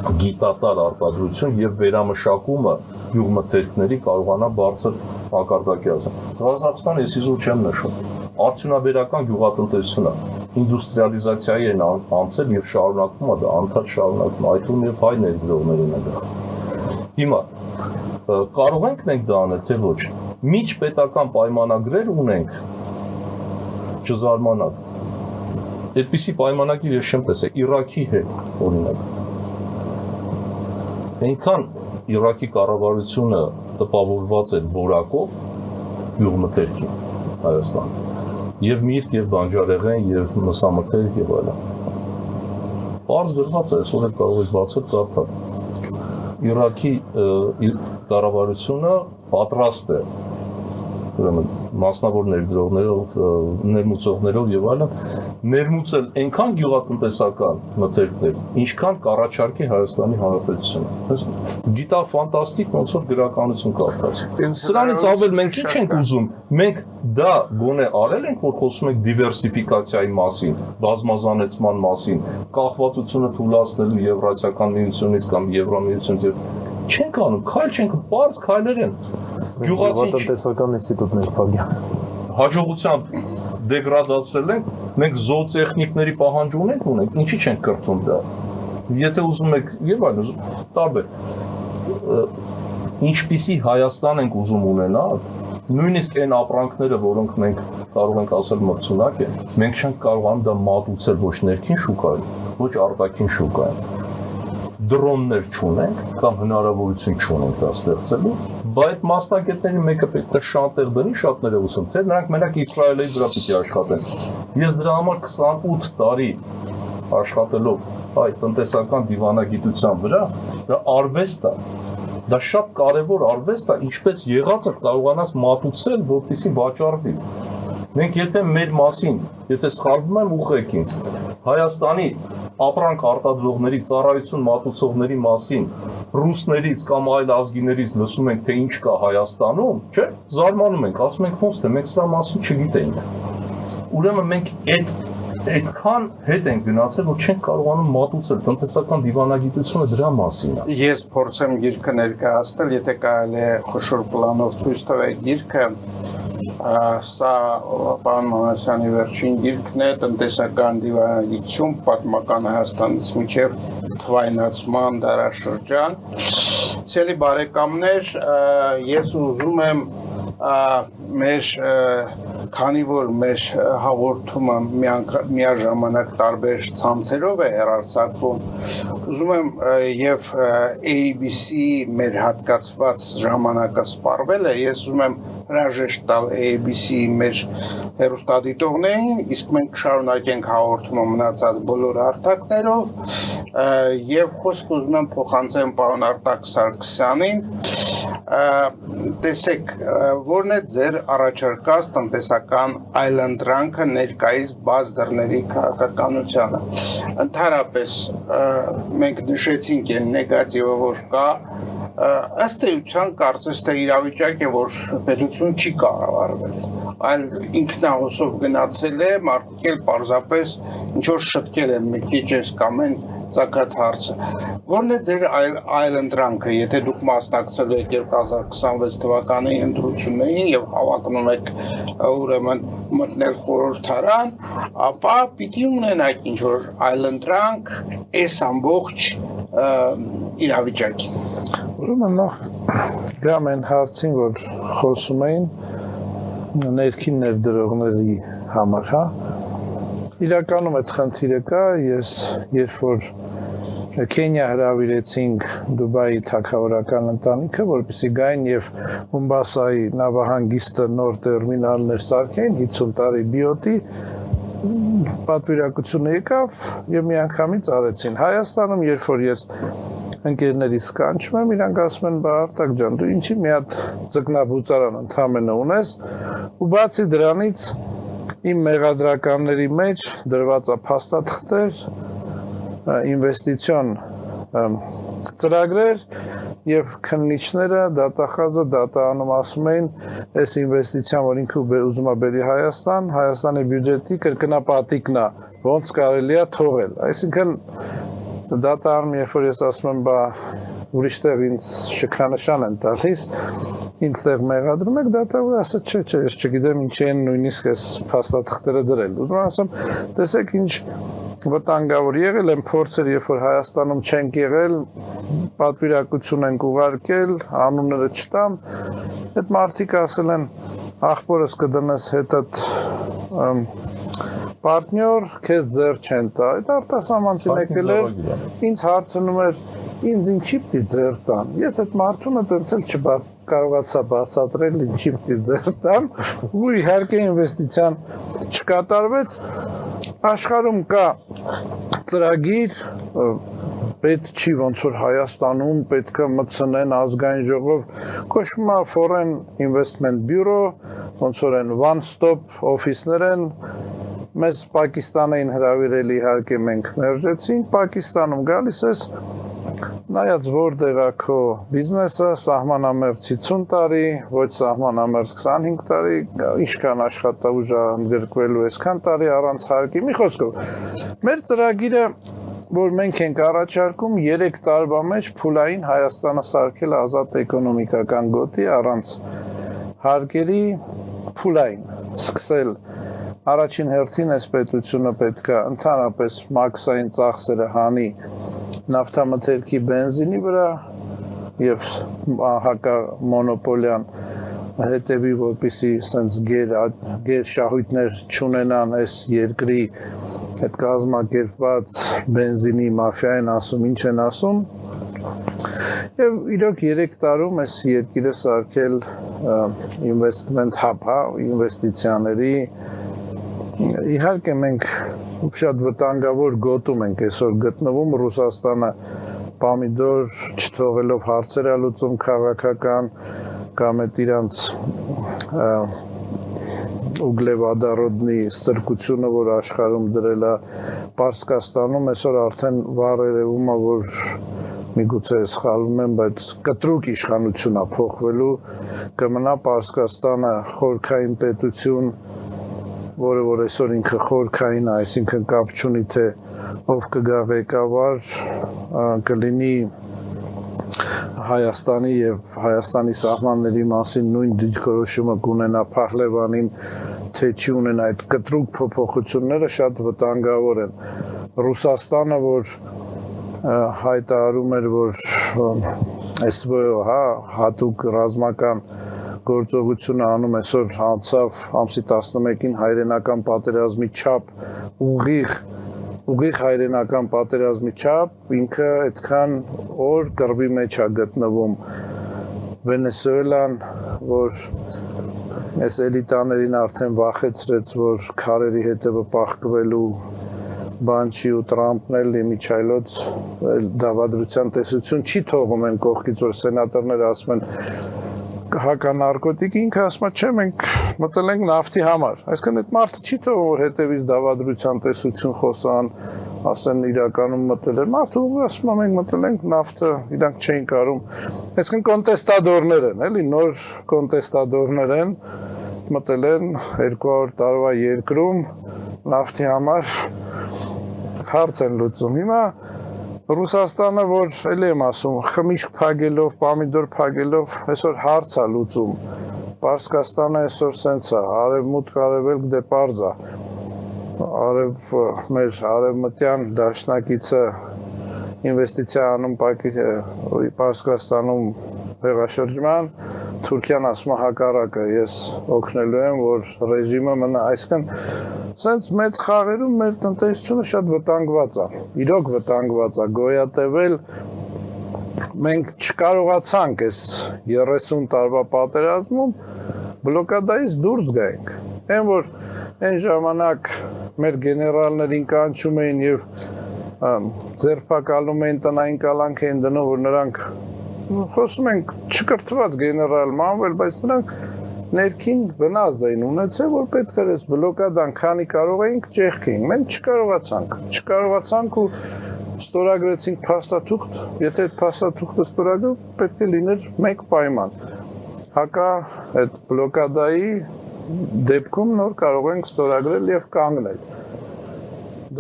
գիտատար արտադրություն եւ վերամշակումը գյուղմթերքների կարողանա բարձր մակարդակի հասնել։ Ղազախստանը ես իզուր չեմ նշում։ Արդյունաբերական գյուղատնտեսությունը ինդուստրիալիզացիայի են անցել եւ շարունակվում է, դա անդադար շարունակվում, այդում եւ հայ ներդրողներին է դա։ Հիմա կարող ենք մենք դա անել, թե ոչ։ Միջպետական պայմանագրեր ունենք, չզարմանաք։ Այդպիսի պայմանագիր ես չեմ տեսել Իրաքի հետ, օրինակ։ Այնքան Իրաքի կառավարությունը տպավորված էր որակով գյուղմթերքի Հայաստան եւ միրգ եւ բանջարեղեն եւ մսամթերք եւ այլն։ Պարզ գրված է, այսօր կարող եք բացել կարդալ։ Իրաքի կառավարությունը պատրաստ է ուրեմն մասնավոր ներդրողներով, ներմուծողներով եւ այլն ներմուծել այնքան գյուղատնտեսական մթերքներ, ինչքան կառաջարկի Հայաստանի Հանրապետությունը։ Գիտա ֆանտաստիկ ոնց որ գրականություն կարդաց։ Սրանից ավել մենք ինչ ենք ուզում։ Մենք դա գոնե արել ենք, որ խոսում ենք դիվերսիֆիկացիայի մասին, բազմազանեցման մասին, կախվածությունը թույլատնելու Եվրասիական միությունից կամ Եվրամիությունից չենք անում, քայլ չենք, բարձ քայլեր են։ Գյուղատնտեսական ինստիտուտներ փակյա։ Հաջողությամբ դեգրադացրել ենք, մենք զոոտեխնիկների պահանջ ունենք, ինչի չենք կրթում դա։ Եթե ուզում եք եւ այլն, տարբեր։ Ինչպիսի Հայաստան ենք ուզում ունենալ, նույնիսկ այն ապրանքները, որոնք մենք կարող ենք ասել մրցունակ են, մենք չենք կարողանում դա մատուցել ոչ ներքին շուկայում, ոչ արտաքին շուկայում։ Դրոններ չունենք կամ հնարավորություն չունենք դա ստեղծելու, բայց այդ մասնագետների մեկը պետք է շանտեր դնի շատ ներողություն, թե նրանք մենակ Իսրայելի վրա պիտի աշխատեն։ Ես դրա համար 28 տարի աշխատելով այդ տնտեսական դիվանագիտության վրա, դա արվեստ է, դա շատ կարևոր արվեստ է, ինչպես եղածը կարողանաս մատուցել, որպեսզի վաճառվի։ Մենք եթե մեր մասին, եթե սխալվում եմ ուղղեք ինձ, Հայաստանի ապրանք արտադրողների, ծառայություն մատուցողների մասին ռուսներից կամ այլ ազգիներից լսում ենք, թե ինչ կա Հայաստանում, չէ՞, զարմանում ենք, ասում ենք ոնց թե մենք սրա մասին չգիտենք։ Ուրեմն մենք այդքան հետ ենք գնացել, որ չենք կարողանում մատուցել, տնտեսական դիվանագիտությունը դրա մասին է։ Ես փորձեմ գիրքը ներկայացնել, եթե կարելի է խոշոր պլանով ցույց տվել գիրքը, սա պարոն Մանասյանի վերջին գիրքն է, տնտեսական դիվանագիտություն, պատմական Հայաստանից մինչև թվայնացման դարաշրջան։ Ցելի բարեկամներ, ես ուզում եմ մեր քանի որ մեր հաղորդումը միաժամանակ տարբեր ցանցերով է հեռարձակվում, ուզում եմ եւ ABC մեր հատկացված ժամանակը սպառվել է, ես ուզում եմ հրաժեշտ տալ ABC մեր հեռուստադիտողներին, իսկ մենք շարունակենք հաղորդումը մնացած բոլոր հարթակներով եւ խոսք ուզում եմ փոխանցեմ պարոն Արտակ Սարգսյանին, տեսեք, որն է ձեր առաջարկած տնտեսական այլընտրանքը ներկայիս բաց դռների քաղաքականությանը։ Ընդհանրապես մենք նշեցինք այն նեգատիվը, որ կա, ըստ էության կարծես թե իրավիճակ է, որ պետություն չի կառավարվել, այլ ինքնահոսով գնացել է, մարդիկ էլ պարզապես ինչ-որ շտկել են մի քիչ էս կամ են ծագած հարցը։ Որն է ձեր այլընտրանքը, եթե դուք մասնակցելու եք 2026 թվականի ընտրություններին եւ հավակնում եք ուրեմն մտնել խորհրդարան, ապա պիտի ունենաք ինչ-որ այլընտրանք այս ամբողջ իրավիճակին։ Ուրեմն նախ գամ այն հարցին, որ խոսում էին ներքին ներդրողների համար, հա։ Իրականում այդ խնդիրը կա, ես երբ որ Քենիա հրավիրեցինք Դուբայի թագավորական ընտանիքը, որպեսզի գային եւ Մումբասայի նավահանգիստը նոր տերմինալներ սարքեն 50 տարի բիոտի, պատվիրակությունը եկավ եւ միանգամից արեցին։ Հայաստանում երբ որ ես ընկերներից կանչում եմ, իրանք ասում են, բա Արտակ ջան, դու ինչի մի հատ ձկնաբուծարան ընդամենը ունես, ու բացի դրանից իմ մեղադրականների մեջ դրված է փաստաթղթեր, ինվեստիցիոն ծրագրեր եւ քննիչները դատախազը դատանում ասում էին, այս ինվեստիցիան, որ ինքը ուզում է բերի Հայաստան, Հայաստանի բյուջետի կրկնապատիկն է, ոնց կարելի է թողել։ Այսինքն դատարանում, երբ որ ես ասում եմ, բա ուրիշ տեղ ինձ շքանշան են տալիս, ինձ տեղ մեղադրում եք, դատավորը ասաց, չէ, ես չգիտեմ ինչ են նույնիսկ այս փաստաթղթերը դրել։ Ուզում եմ ասեմ, տեսեք ինչ վտանգավոր եղել են փորձեր, երբ որ Հայաստանում չենք եղել, պատվիրակություն ենք ուղարկել, անունները չտամ, այդ մարդիկ ասել են, ախպորս կդնես հետդ պարտնյոր, քեզ ձեռ չեն տա, այդ արտասահմանցին եկել էր, ինձ հարցնում էր, ինձ ինչի պիտի ձեռ տան, ես այդ մարդունը տենցել չկարողացա բացատրել, ինչի պիտի ձեռ տան, ու իհարկե ինվեստիցիան չկատարվեց, աշխարհում կա ծրագիր, պետք չի ոնց որ Հայաստանում պետք է մտցնեն ազգային ժողով, կոչվում է Foreign Investment Bureau, ոնց որ են one stop օֆիսներ են, մեզ Պակիստանին հրավիրել իհարկե մենք մերժեցինք, Պակիստանում գալիս ես, նայած որտեղ է քո բիզնեսը, սահմանամերձ 50 տարի, ոչ սահմանամերձ 25 տարի, ինչքան աշխատավուժ է ընդգրկվելու այսքան տարի առանց հարկի, մի խոսքով, մեր ծրագիրը, որ մենք ենք առաջարկում 3 տարվա մեջ փուլային Հայաստանը սարքել ազատ էկոնոմիկական գոտի առանց հարկերի փուլային, սկսել առաջին հերթին այս պետությունը պետք է ընդհանրապես մաքսային ծախսերը հանի նավթամթերքի բենզինի վրա եւ հակամոնոպոլիան հետևի, որպեսի սենց գեր շահույթներ չունենան այս երկրի այդ կազմակերպված բենզինի մաֆիային ասում, ինչ են ասում եւ իրոք 3 տարում այս երկիրը սարքել investment hub, հա, ինվեստիցիաների իհարկե մենք շատ վտանգավոր գոտում ենք այսօր գտնվում, Ռուսաստանը պամիդոր չթողելով հարցեր է լուծում քաղաքական կամ այդ իրանց ուգլևադարոդնի ստրկությունը, որ աշխարհում դրել է Պարսկաստանում, այսօր արդեն վառերևում է, որ միգուցե սխալվում եմ, բայց կտրուկ իշխանություն է փոխվելու, կմնա Պարսկաստանը խորքային պետություն, որը որ այսօր ինքը խորքային է, այսինքն կապ չունի թե ով կգա ղեկավար, կլինի Հայաստանի եւ Հայաստանի սահմանների մասին նույն դիրքորոշումը կունենա Փահլևանին, թե չի ունենա այդ կտրուկ փոփոխությունները շատ վտանգավոր են։ Ռուսաստանը, որ հայտարարում էր, որ SVO, հա, հատուկ ռազմական գործողությունը անում այսօր անցավ ամսի 11-ին հայրենական պատերազմի չափ ուղիղ հայրենական պատերազմի չափ ինքը այդքան օր կռվի մեջ է գտնվում Վենեսուելան, որ այս էլիտաներին արդեն վախեցրեց, որ քարերի հետևը պահկվելու բան չի ու Տրամպն էլ իմիջայլոց դավադրության տեսություն չի թողում են կողքից, որ սենատորները ասում են հականարկոտիկ ինքը ասում է, չէ, մենք մտել ենք նավթի համար, այսինքն այդ մարդը չի թողում, որ հետևից դավադրության տեսություն խոսան, ասեն իրականում մտել են, մարդը ասում է, մենք մտել ենք նավթը, իրանք չէին կարում, այսինքն կոնտեստադորներ են, էլի, նոր կոնտեստադորներ են, մտել են 200 տարվա երկրում նավթի համար հարց են լուծում, հիմա Ռուսաստանը, որ էլի եմ ասում, խմիչք փագելով, պամիդոր փագելով, այսօր հարց է լուծում, Պարսկաստանը այսօր սենց է, արևմուտք արևելք դե պարզ է, մեր արևմտյան դաշնակիցը ինվեստիցիա անում Պարսկաստանում հեղաշրջման, Թուրքիան ասում է հակառակը, ես օգնելու եմ, որ ռեժիմը մնա, այսինքն սենց մեծ խաղերում մեր տնտեսությունը շատ վտանգված է, իրոք վտանգված է, գոյատևել մենք չկարողացանք այս 30 տարվա պատերազմում բլոկադայից դուրս գայինք, այն որ այն ժամանակ մեր գեներալներին կանչում էին և ձերբակալում էին տնային կալանք էին դնում, որ նրանք խոսում ենք չկրթված գեներալ մանվել, բայց նրանք ներքին վնասդ էին ունեցել, որ պետք էր այս բլոկադան քանի կարող էինք ճեղքեինք, մենք չկարողացանք ու ստորագրեցինք փաստաթուղթ, եթե այդ փաստաթուղթը ստորագրում, պետք է լիներ մեկ պայման, հակա այդ բլոկադայի դեպքում նոր կարող ենք ստորագրել և կանգնել,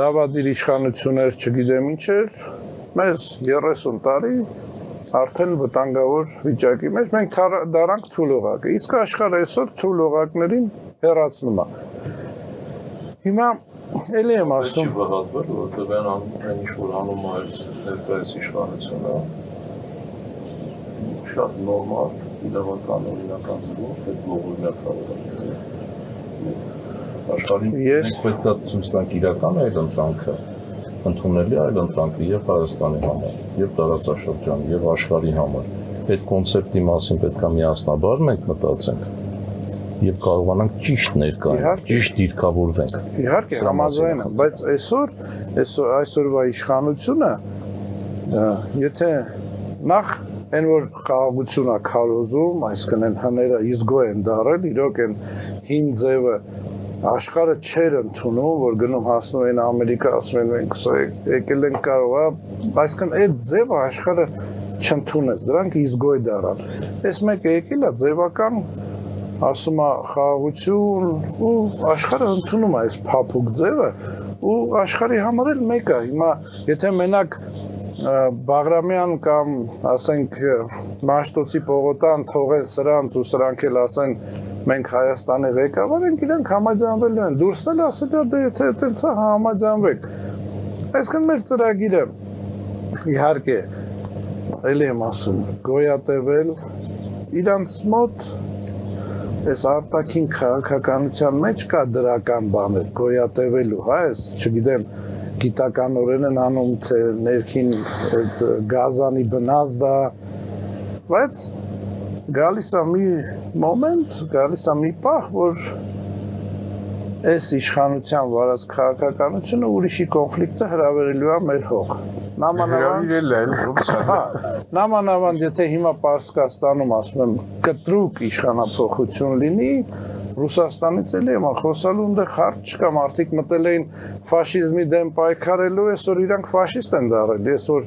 դավադիր իշխանություններ չգիտեմ ինչ էր, մեզ 30 տարի արդեն վտանգավոր վիճակի մեջ, մենք դարանք թուլողակը, իսկ աշխարհը այսօր թուլողակներին հեռացնում է։ Հիմա էլի եմ ասում։ Չի վհատվել, որտեղ այն ինչ որ անում է այս իշխանությունը, շատ նորմալ, իրավական օրինական ձևով այդ ողորմյա քաղաքացիություն։ Աշխարհին մենք պետք է ցույց տանք իրական այլ ընտրանքը, ընդունելի այլ ընտրանքը եւ Հայաստանի համար, եւ տարածաշրջանի, եւ աշխարհի համար։ Այդ կոնցեպտի մասին պետք է միասնաբար մենք մտածենք եւ կարողանանք ճիշտ ներկայացնել, ճիշտ դիրքավորվենք։ Իհարկե համաձայն եմ, բայց այսօրվա իշխանությունը, եթե նախ այն որ խաղաղություն է քարոզում, այսինքն այն հները իզգո են դարել, իրոք են հին ձևը աշխարհը չէր ընդունում, որ գնում հասնում են Ամերիկա, ասում են մենք եկել ենք կարող է, այսինքն այդ ձևը աշխարհը չընդունեց, դրանք իզգոյ դարան։ Այս մեկը եկել է ձևական, ասում է խաղաղություն ու աշխարհը ընդունում է այս փափուկ ձևը ու աշխարհի համար էլ մեկ է։ Հիմա եթե մենակ Բաղրամյան կամ ասենք Մաշտոցի Պողոտան թողեն սրանց ու սրանք էլ ասեն մենք Հայաստանի ղեկավար ենք, իրանք համաձայնվել են, դուրսն էլ ասել է դե եթե այդպես է համաձայնվեք։ Այսինքն մեր ծրագիրը իհարկե էլի եմ ասում, գոյատևել իրանց մոտ այս արտաքին քաղաքականության մեջ կա դրական բաներ գոյատևելու, հա, այս չգիտեմ գիտականորեն են անում, թե ներքին գազանի բնազդ է, բայց գալիս է մի մոմենտ, գալիս է մի պահ, որ այս իշխանության վարած քաղաքականությունը ուրիշի կոնֆլիկտը հրավիրելու է մեր հող։ Նամանավանդ, եթե հիմա Պարսկաստանում ասում եմ կտրուկ իշխանափոխություն լինի, Ռուսաստանից էլի եմ խոսալու ընդեղ հարց չկա, մարդիկ մտել էին ֆաշիզմի դեմ պայքարելու, այսօր իրանք ֆաշիստ են դարել, այսօր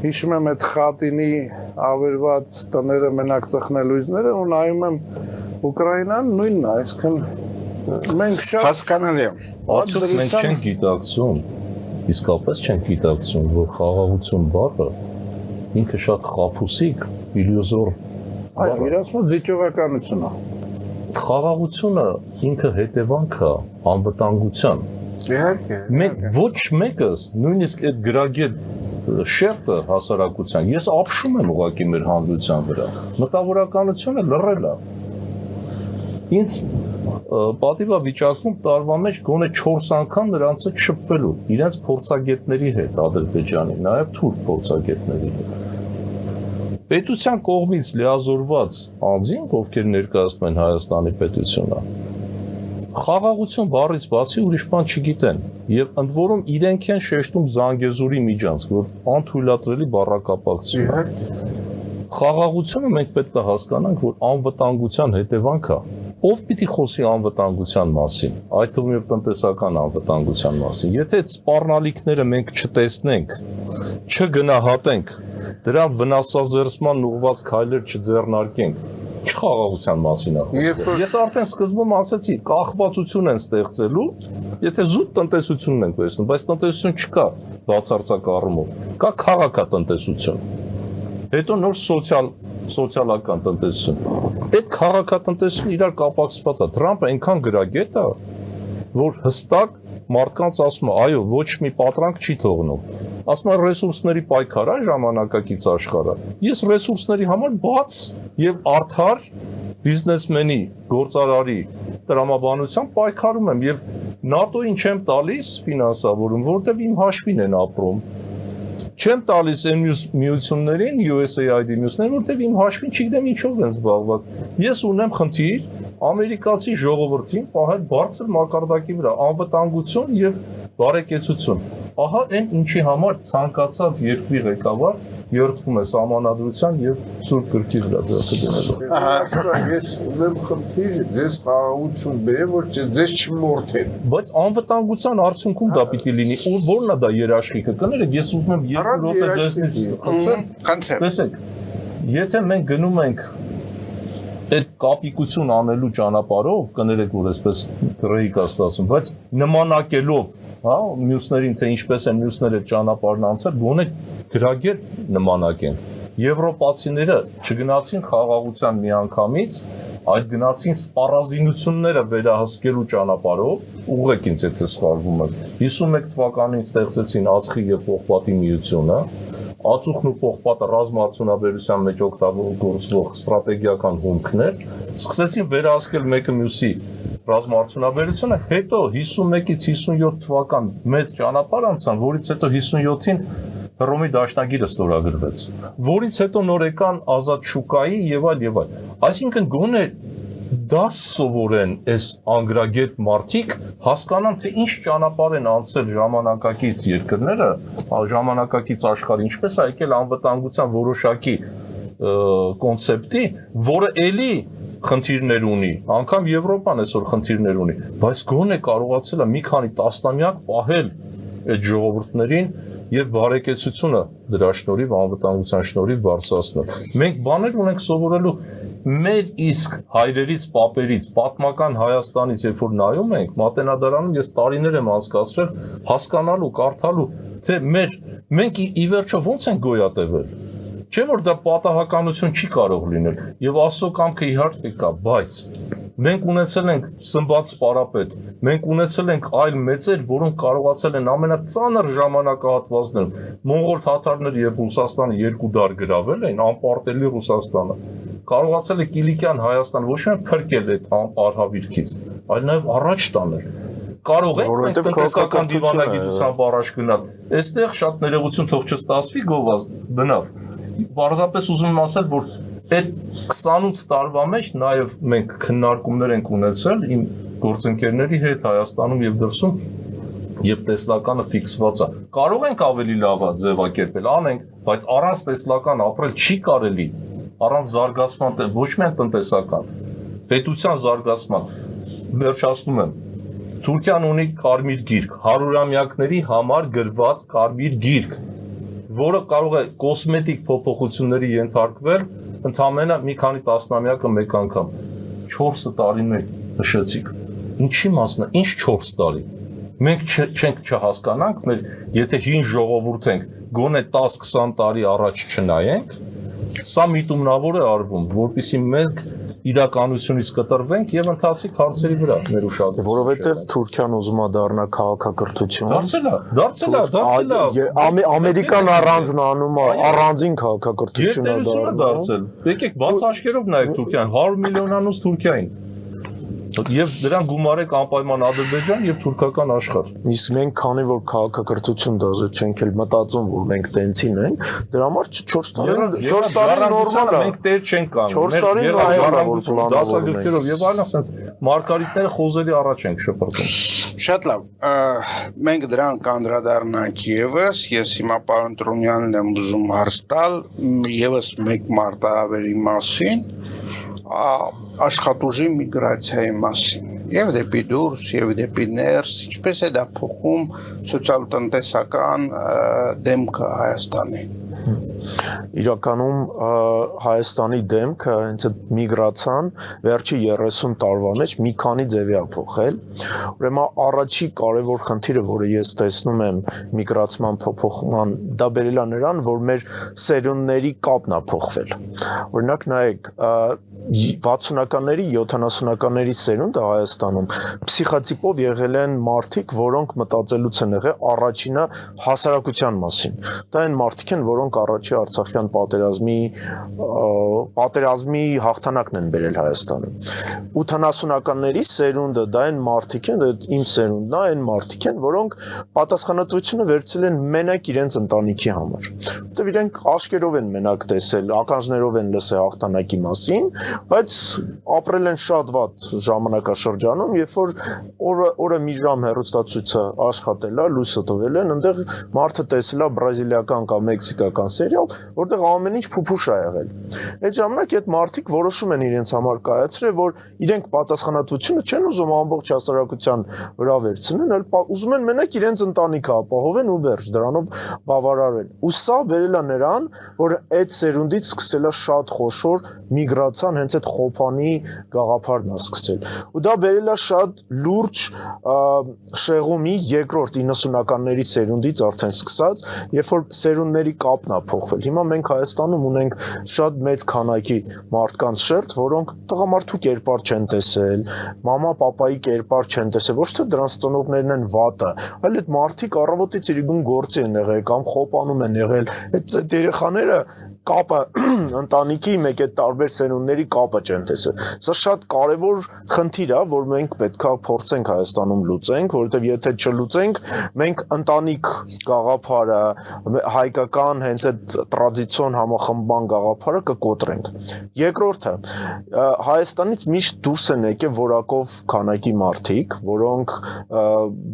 հիշում եմ այդ Խատինի ավերված տները մենակ ծխնելույզները ու նայում եմ Ուկրաինան նույնն է, այսինքն մենք շատ հասկանալի է։ Արդյոք մենք չենք գիտակցում, իսկապես չենք գիտակցում, որ խաղաղություն բառը ինքը շատ խաբուսիկ, իլյուզոր այո, իրաց մոտ զիջողականություն է։ Խաղաղությունը ինքը հետևանք է անվտանգության։ Իհարկե։ Մենք ոչ մեկս, նույնիսկ այդ գրագետ շերտը հասարակության, ես ապշում եմ ուղղակի մեր հանրության վրա, մտավորականությունը լռել է, ինձ պատիվ է վիճակվում տարվա մեջ գոնե 4 անգամ նրանց հետ շփվելու, իրենց փորձագետների հետ Ադրբեջանի, նաև թուրք փորձագետների հետ։ Պետության կողմից լիազորված անձինք, ովքեր ներկայացնում են Հայաստանի պետությունը, խաղաղություն բառից բացի ուրիշ բան չգիտեն, եւ ընդ որում իրենք են շեշտում Զանգեզուրի միջանցք, որ անթույլատրելի բառակապակցություն է։ Խաղաղությունը մենք պետք է հասկանանք, որ անվտանգության հետևանք է։ Ով պիտի խոսի անվտանգության մասին, այդ թվում եւ տնտեսական անվտանգության մասին։ Եթե այդ սպառնալիքները մենք չտեսնենք, չգնահատենք, դրան վնասազերծման ուղղված քայլեր չձեռնարկենք, չխաղաղության մասին է։ Ես արդեն սկզբում ասացի, կախվածություն են ստեղծելու, եթե զուտ տնտեսությունն ենք վերցնում, բայց տնտեսություն չկա բացարձակ առումով, կա քաղաքատնտեսություն։ Հետո նոր սոցիալական տնտեսություն։ Այդ քաղաքատնտեսությունը իրար կապակցված է։ Թրամփը այնքան գրագետ է, որ հստակ մարդկանց ասում է, այո, ոչ մի պատրանք չի թողնում։ Ասում է ռեսուրսների պայքար է ժամանակակից աշխարհը։ Ես ռեսուրսների համար բաց եւ արդար բիզնեսմենի, գործարարի տրամաբանությամբ պայքարում եմ եւ ՆԱՏՕ-ին չեմ տալիս ֆինանսավորում, որտեւ իմ հաշվին են ապրում։ Չեմ տալիս այն միություններին, USAID միություններին, որտեվ իմ հաշվին չգիտեմ ինչով են զբաղված։ Ես ունեմ խնդիր ամերիկացի ժողովրդին պահել բարձր մակարդակի վրա անվտանգություն եւ բարեկեցություն։ Ահա այն ինչի համար ցանկացած երկրի ղեկավար երթվում է սահմանադրության եւ սուրբ գրքի վրա ձեռքը դնելով։ Ես ունեմ խնդիր ձեզ խաղաղություն բերեմ, որ ձեզ չմորթեն։ Բայց անվտանգության արդյունքում դա պիտի լինի։ Որն է դա երաշխիքը։ Կներեք, ես ուզում եմ 2 րոպե ձեզնից խնդրեմ։ Տեսեք, եթե մենք գնում ենք այդ կապիկություն անելու ճանապարհով, կներեք, որ այսպես գրեիք ասում, բայց նմանակելով, հա, մյուսներին, թե ինչպես են մյուսները ճանապարհն անցել, գոնե գրագետ նմանակենք։ Եվրոպացիները չգնացին խաղաղության միանգամից, այլ գնացին սպառազինությունները վերահսկելու ճանապարհով, ուղղեք ինձ եթե սխալվում եմ։ 51 թվականին ստեղծեցին Ածխի եւ Պողպատի միությունը, Ածուխն ու Պողպատը ռազմաարդյունաբերության մեջ օգտագործվող ստրատեգիական հումքներ, սկսեցին վերահսկել մեկը մյուսի ռազմաարդյունաբերությունը, հետո 51-ից 57 թվական մեծ ճանապարհ անցան, որից հետո 57-ին Հռոմի դաշնագիրը ստորագրվեց, որից հետո նոր եկան ազատ շուկայի եւ այլ։ Այսինքն գոնե դաս սովորեն այս անգրագետ մարդիկ, հասկանան թե ինչ ճանապարհ են անցել ժամանակակից երկրները, ժամանակակից աշխարհը, ինչպես է եկել անվտանգության որոշակի կոնցեպտի, որը էլի խնդիրներ ունի, անգամ Եվրոպան այսօր խնդիրներ ունի, բայց գոնե կարողացել է մի քանի տասնամյակ պահել այդ ժողովուրդներին եւ բարեկեցությունը դրա շնորհիվ անվտանգության շնորհիվ բարձրացնել։ Մենք բաներ ունենք սովորելու մեր իսկ հայրերից, պապերից, պատմական Հայաստանից, երբ որ նայում ենք, Մատենադարանում ես տարիներ եմ անցկացրել հասկանալու, կարդալու, թե մենք ի վերջո ոնց են գոյատևել։ Չէ՞ որ դա պատահականություն չի կարող լինել եւ Աստծո կամքը իհարկե կա, բայց մենք ունեցել ենք Սմբատ Սպարապետ, մենք ունեցել ենք այլ մեծեր, որոնք կարողացել են ամենածանր ժամանակահատվածներում մոնղոլ թաթարները եւ Ռուսաստանը 2 դար գրավել են, անպարտելի Ռուսաստանը, կարողացել է Կիլիկյան Հայաստան ոչ միայն փրկել այդ արհավիրքից, այլ նաեւ առաջ տանել։ Կարող ենք մենք տնտեսական դիվանագիտությամբ առաջ գնալ։ Այստեղ շատ ներողություն թող չստացվի գովազդ, բնավ։ Պարզապես ուզում եմ ասել, որ այդ 28 տարվա մեջ նաև մենք քննարկումներ ենք ունեցել իմ գործընկերների հետ Հայաստանում եւ դրսում եւ տեսլականը ֆիքսված է։ Կարող ենք ավելի լավ ձևակերպել, անենք, բայց առանց տեսլական ապրել չի կարելի, առանց զարգացման, ոչ միայն տնտեսական, պետության զարգացման։ Վերջացնում եմ։ Թուրքիան ունի կարմիր գիրք, 100-ամյակների համար գրված կարմիր գիրք, որը կարող է կոսմետիկ փոփոխությունների ենթարկվել ընդամենը մի քանի տասնամյակը մեկ անգամ։ 4 տարիներ նշեցիք։ Ինչի մասն է, ինչ 4 տարի։ Մենք չենք չհասկանանք, մեր եթե հին ժողովուրդ ենք, գոնե 10-20 տարի առաջ չնայենք, սա միտումնավոր է արվում, որպեսզի մենք իրականությունից կտրվենք եւ ընթացիկ հարցերի վրա մեր ուշադրությունը։ Որովհետեւ Թուրքիան ուզում է դառնա քաղաքակրթություն։ Դարձել է։ Ամերիկան առանձնանում է, առանձին քաղաքակրթություն է դարձել։ Եկեք բաց աչքերով նայեք Թուրքիան, 100 միլիոնանոց Թուրքիային։ Եվ դրան գումարեք անպայման Ադրբեջան եւ թուրքական աշխարհ։ Իսկ մենք քանի որ քաղաքակրթություն դաժե չենք էլ մտածում, որ մենք տենցին ենք, դրա համար 4 տարի նորմալ է։ Մենք տեր չենք կանում։ 4 տարի ժառանգություն, դասագրքերով եւ այլն, ասենց մարգարիտները խոզերի առաջ ենք շփրտում։ Շատ լավ, մենք դրան կանդրադառնանք եւս, ես հիմա պարոն Տրոնյանին եմ ուզում հարց տալ եւս մեկ մարտահրավերի մասին, աշխատուժի միգրացիայի մասին, եւ դեպի դուրս, եւ դեպի ներս, ինչպես է դա փոխում սոցիալ-տնտեսական դեմքը Հայաստանի։ Իրականում Հայաստանի դեմքը հենց այդ միգրացիան վերջի 30 տարվա մեջ մի քանի ձևի է փոխել։ Ուրեմն առաջի կարևոր խնդիրը, որը ես տեսնում եմ միգրացիան փոփոխման, դա բերել է նրան, որ մեր սերունդների կապն է փոխվել։ Օրինակ նայեք, 60-ականների, 70-ականների սերունդը Հայաստանում փսիխոտիպով եղել են մարդիկ, որոնք մտածելուց են եղել առաջինը հասարակության մասին։ Դա այն մարդիկ են, որոնք առաջի Արցախյան պատերազմի հաղթանակն են բերել Հայաստանում։ 80-ականների սերունդը դա այն մարդիկ են, իմ սերունդն է, այն մարդիկ են, որոնք պատասխանատվությունը վերցրել են մենակ իրենց ընտանիքի համար։ Որտեւ իրենք աշկերով են մենակ տեսել, ականջներով են լսել հաղթանակի մասին, բայց ապրել են շատ վատ ժամանակաշրջանում, երբ որ օրը մի ժամ հեռուստացույցը աշխատել է, լույսը տվել են, այնտեղ մարդը տեսել է բրազիլիական կամ մեքսիկական սերիալ, որտեղ ամեն ինչ փուփուշ է եղել։ Այդ ժամանակ այդ մարդիկ որոշում են իրենց համար կայացրել, որ իրենք պատասխանատվությունը չեն ուզում ամբողջ հասարակության վրա վերցնեն, այլ ուզում են մենակ իրենց ընտանիքը ապահովեն ու վերջ, դրանով բավարարեն։ Ու սա բերել է նրան, որ այդ սերունդից սկսել է շատ խոշոր միգրացիան հենց այդ խոփանի գաղափարն է սկսել։ Ու դա բերել է շատ լուրջ շեղումի երկրորդ 90-ականների սերունդից արդեն սկսած, երբ որ սերունդների կապն է փոխվել։ Հիմա մենք Հայաստանում ունենք շատ մեծ քանակի մարդկանց շերտ, որոնք տղամարդու կերպար չեն տեսել, մամա-պապայի կերպար չեն տեսել, ոչ թե դրանց ծնողներն են վատը, այլ այդ մարդիկ առավոտից իրիկուն գործի են եղել կամ խոպանում են եղել։ Այդ երեխաները կապը ընտանիքի մեկ այդ տարբեր սերունդների կապը չեն տեսել։ Սա շատ կարևոր խնդիր է, որ մենք պետքա փորձենք Հայաստանում լուծենք, որովհետև եթե չլուծենք, մենք ընտանիք գաղափարը, հայկական հենց այդ տրադիցիոն համախմբման գաղափարը կկոտրենք։ Երկրորդը, Հայաստանից միշտ դուրս են եկել որակով քանակի մարդիկ, որոնք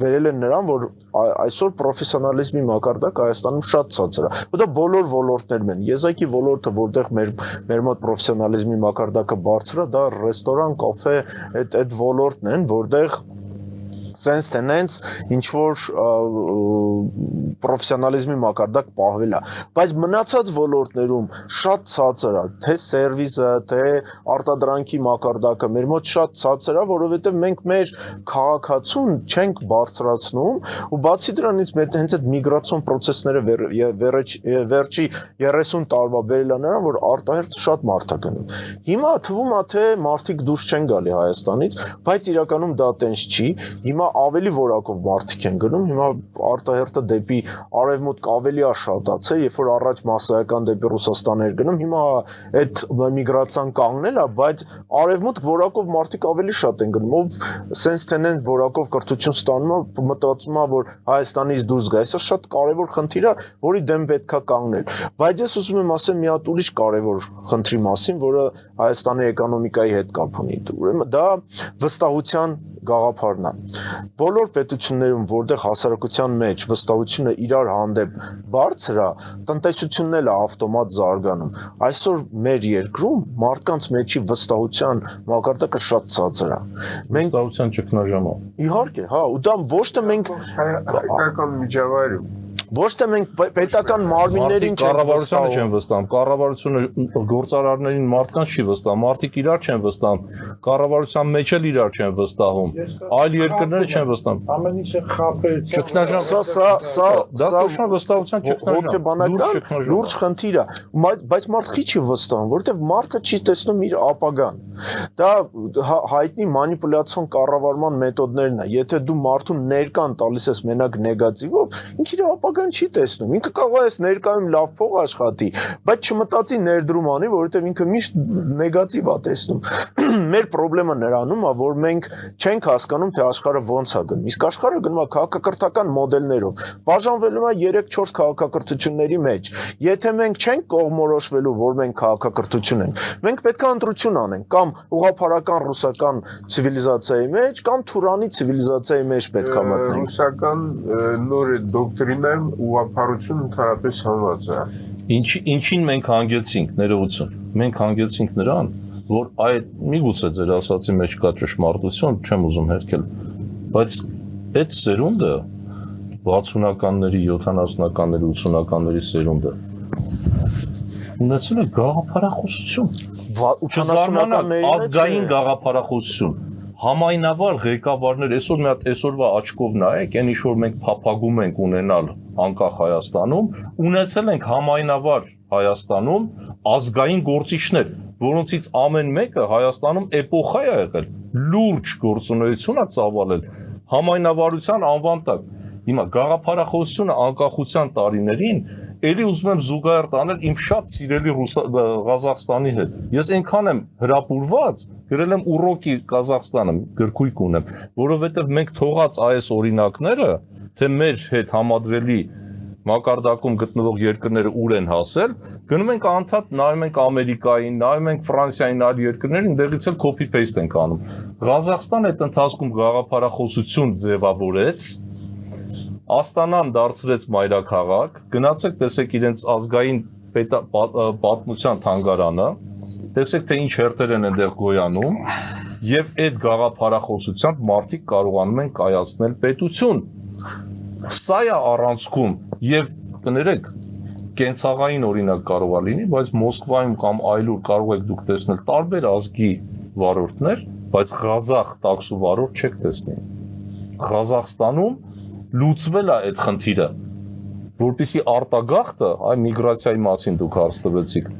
բերել են նրան, որ այսօր պրոֆեսիոնալիզմի մակարդակը Հայաստանում շատ ցածր է։ Ու դա բոլոր ոլորտներում են։ Եզակի ոլորտը, որտեղ մեր մոտ պրոֆեսիոնալիզմի մակարդակը բարձր է, դա ռեստորան, կաֆե, այդ ոլորտն են, որտեղ sense tenants ինչ որ պրոֆեսիոնալիզմի մակարդակ պահվել է, բայց մնացած ոլորտներում շատ ցածր է, թե սերվիսը, թե արտադրանքի մակարդակը մեր մոտ շատ ցածր է, որովհետև մենք մեր քաղաքացուն չենք բարձրացնում ու բացի դրանից մեր հենց այդ միգրացիոն process-ները վերջի 30 տարվա բերել են նրան, որ արտահերթ շատ մարդ է գնում։ Հիմա թվում է, թե մարդիկ դուրս չեն գալի Հայաստանից, բայց իրականում դա տենց չի։ Հիմա ավելի որակով մարդիկ են գնում, հիմա արտահերթը դեպի արևմուտք ավելի է շատացել, երբ որ առաջ մասսայական դեպի Ռուսաստան էր գնում, հիմա այդ միգրացիան կանգնել է, բայց արևմուտք որակով մարդիկ ավելի շատ են գնում, ով sense tenant որակով կրթություն ստանում է, մտածում է, որ Հայաստանից դուրս գա, սա շատ կարևոր խնդիր է, որի դեմ պետքա կանգնել։ Բայց ես ուզում եմ ասեմ մի հատ ուրիշ կարևոր խնդրի մասին, որը Հայաստանի էկոնոմիկայի հետ կապ ունի։ Ուրեմն դա վստահության գաղափարն է։ Բոլոր պետություններում, որտեղ հասարակության մեջ վստահությունը իրար հանդեպ բարձր է, տնտեսությունն էլ է ավտոմատ զարգանում։ Այսօր մեր երկրում մարդկանց մեջի վստահության մակարդակը շատ ցածր է։ Մենք վստահության ճգնաժամ է։ Իհարկե, հա, ու դա ոչ թե մենք հայկական միջավայրում Ոչ թե մենք պետական մարմիններին կառավարությանը չեն վստահում, կառավարությունը գործարարներին մարդկանց չի վստահում, մարդիկ իրար չեն վստահում, կառավարության մեջ էլ իրար չեն վստահում, այլ երկրները չեն վստահում։ Ամեն ինչը խաբերության։ Դա կոչվում վստահության ճգնաժամ։ Հոգեբանական լուրջ խնդիր է, բայց մարդը չի վստահում, որովհետև մարդը չի տեսնում իր ապագան։ Դա հայտնի մանիպուլյացիոն կառավարման մեթոդներն է։ Եթե դու մարդուն ներկան տալիս ես մենակ նեգատիվով, ինքը իր ապագան չի տեսնում։ Ինքը կարող է ներկայում լավ փող աշխատի, բայց չմտածի ներդրում անի, որովհետև ինքը միշտ նեգատիվ է տեսնում։ Մեր խնդրեմը նրանում է, որ մենք չենք հասկանում, թե աշխարհը ոնց է գնում։ Իսկ աշխարհը գնում է քաղաքակրթական մոդելներով։ Բաժանվելու է 3-4 քաղաքակրթությունների մեջ։ Եթե մենք չենք կողմորոշվելու, որ մենք քաղաքակրթություն ենք, մենք պետք է ընտրություն անենք, կամ ուղղափառական ռուսական ցիվիլիզացիայի մեջ, կամ թուրանի ցիվիլիզացիայի մեջ պետք է մտնենք։ Ռուսական նոր դոկտրինան ուղղափառություն ընդհանրապես հանված է։ Ինչին մենք հանգեցինք, ներողություն։ Մենք հանգեցինք նրան, որ այդ միգուցե ձեր ասացի մեջ կա ճշմարտություն, չեմ ուզում հերքել, բայց այդ սերունդը 60-ականների, 70-ականների, 80-ականների սերունդը ունեցել է գաղափարախոսություն, ազգային գաղափարախոսություն, համայնավար ղեկավարներ, այսօր մի հատ այսօրվա աչքով նայեք, այն ինչ որ մենք փափագում ենք ունենալ անկախ Հայաստանում, ունեցել ենք համայնավար Հայաստանում ազգային գործիչներ, որոնցից ամեն մեկը Հայաստանում էպոխա է եղել, լուրջ գործունեություն է ծավալել համայնավարության անվան տակ։ Հիմա գաղափարախոսությունը անկախության տարիներին էլի ուզում եմ զուգահեռ տանել իմ շատ սիրելի Ղազախստանի հետ։ Ես այնքան եմ հրապուրված, գրել եմ ուռոկի Ղազախստանը, գրքույկ ունեմ, որովհետև մենք թողած այս օրինակները, թե մեր հետ համադրելի մակարդակում գտնվող երկրները ուր են հասել, գնում ենք անդադ նայում ենք Ամերիկային, նայում ենք Ֆրանսիային, այլ երկրներին, դեղից էլ copy paste ենք անում։ Ղազախստանը այդ ընթացքում գաղափարախոսություն ձևավորեց, Աստանան դարձրեց մայրաքաղաք, գնացեք տեսեք իրենց ազգային պատմության թանգարանը, տեսեք թե ինչ հերթեր են այնտեղ գոյանում, եւ այդ գաղափարախոսությամբ մարդիկ կարողանում են կայացնել պետություն։ Սա է առանցքում եւ կներեք կենցաղային օրինակ կարող է լինի, բայց Մոսկվայում կամ այլուր կարող եք դուք տեսնել տարբեր ազգի վարորդներ, բայց Ղազախ տաքսու վարորդ չեք տեսնի։ Ղազախստանում լուծվել է այդ խնդիրը, որպեսզի արտագաղթը, այ միգրացիայի մասին դուք հարց տվեցիք,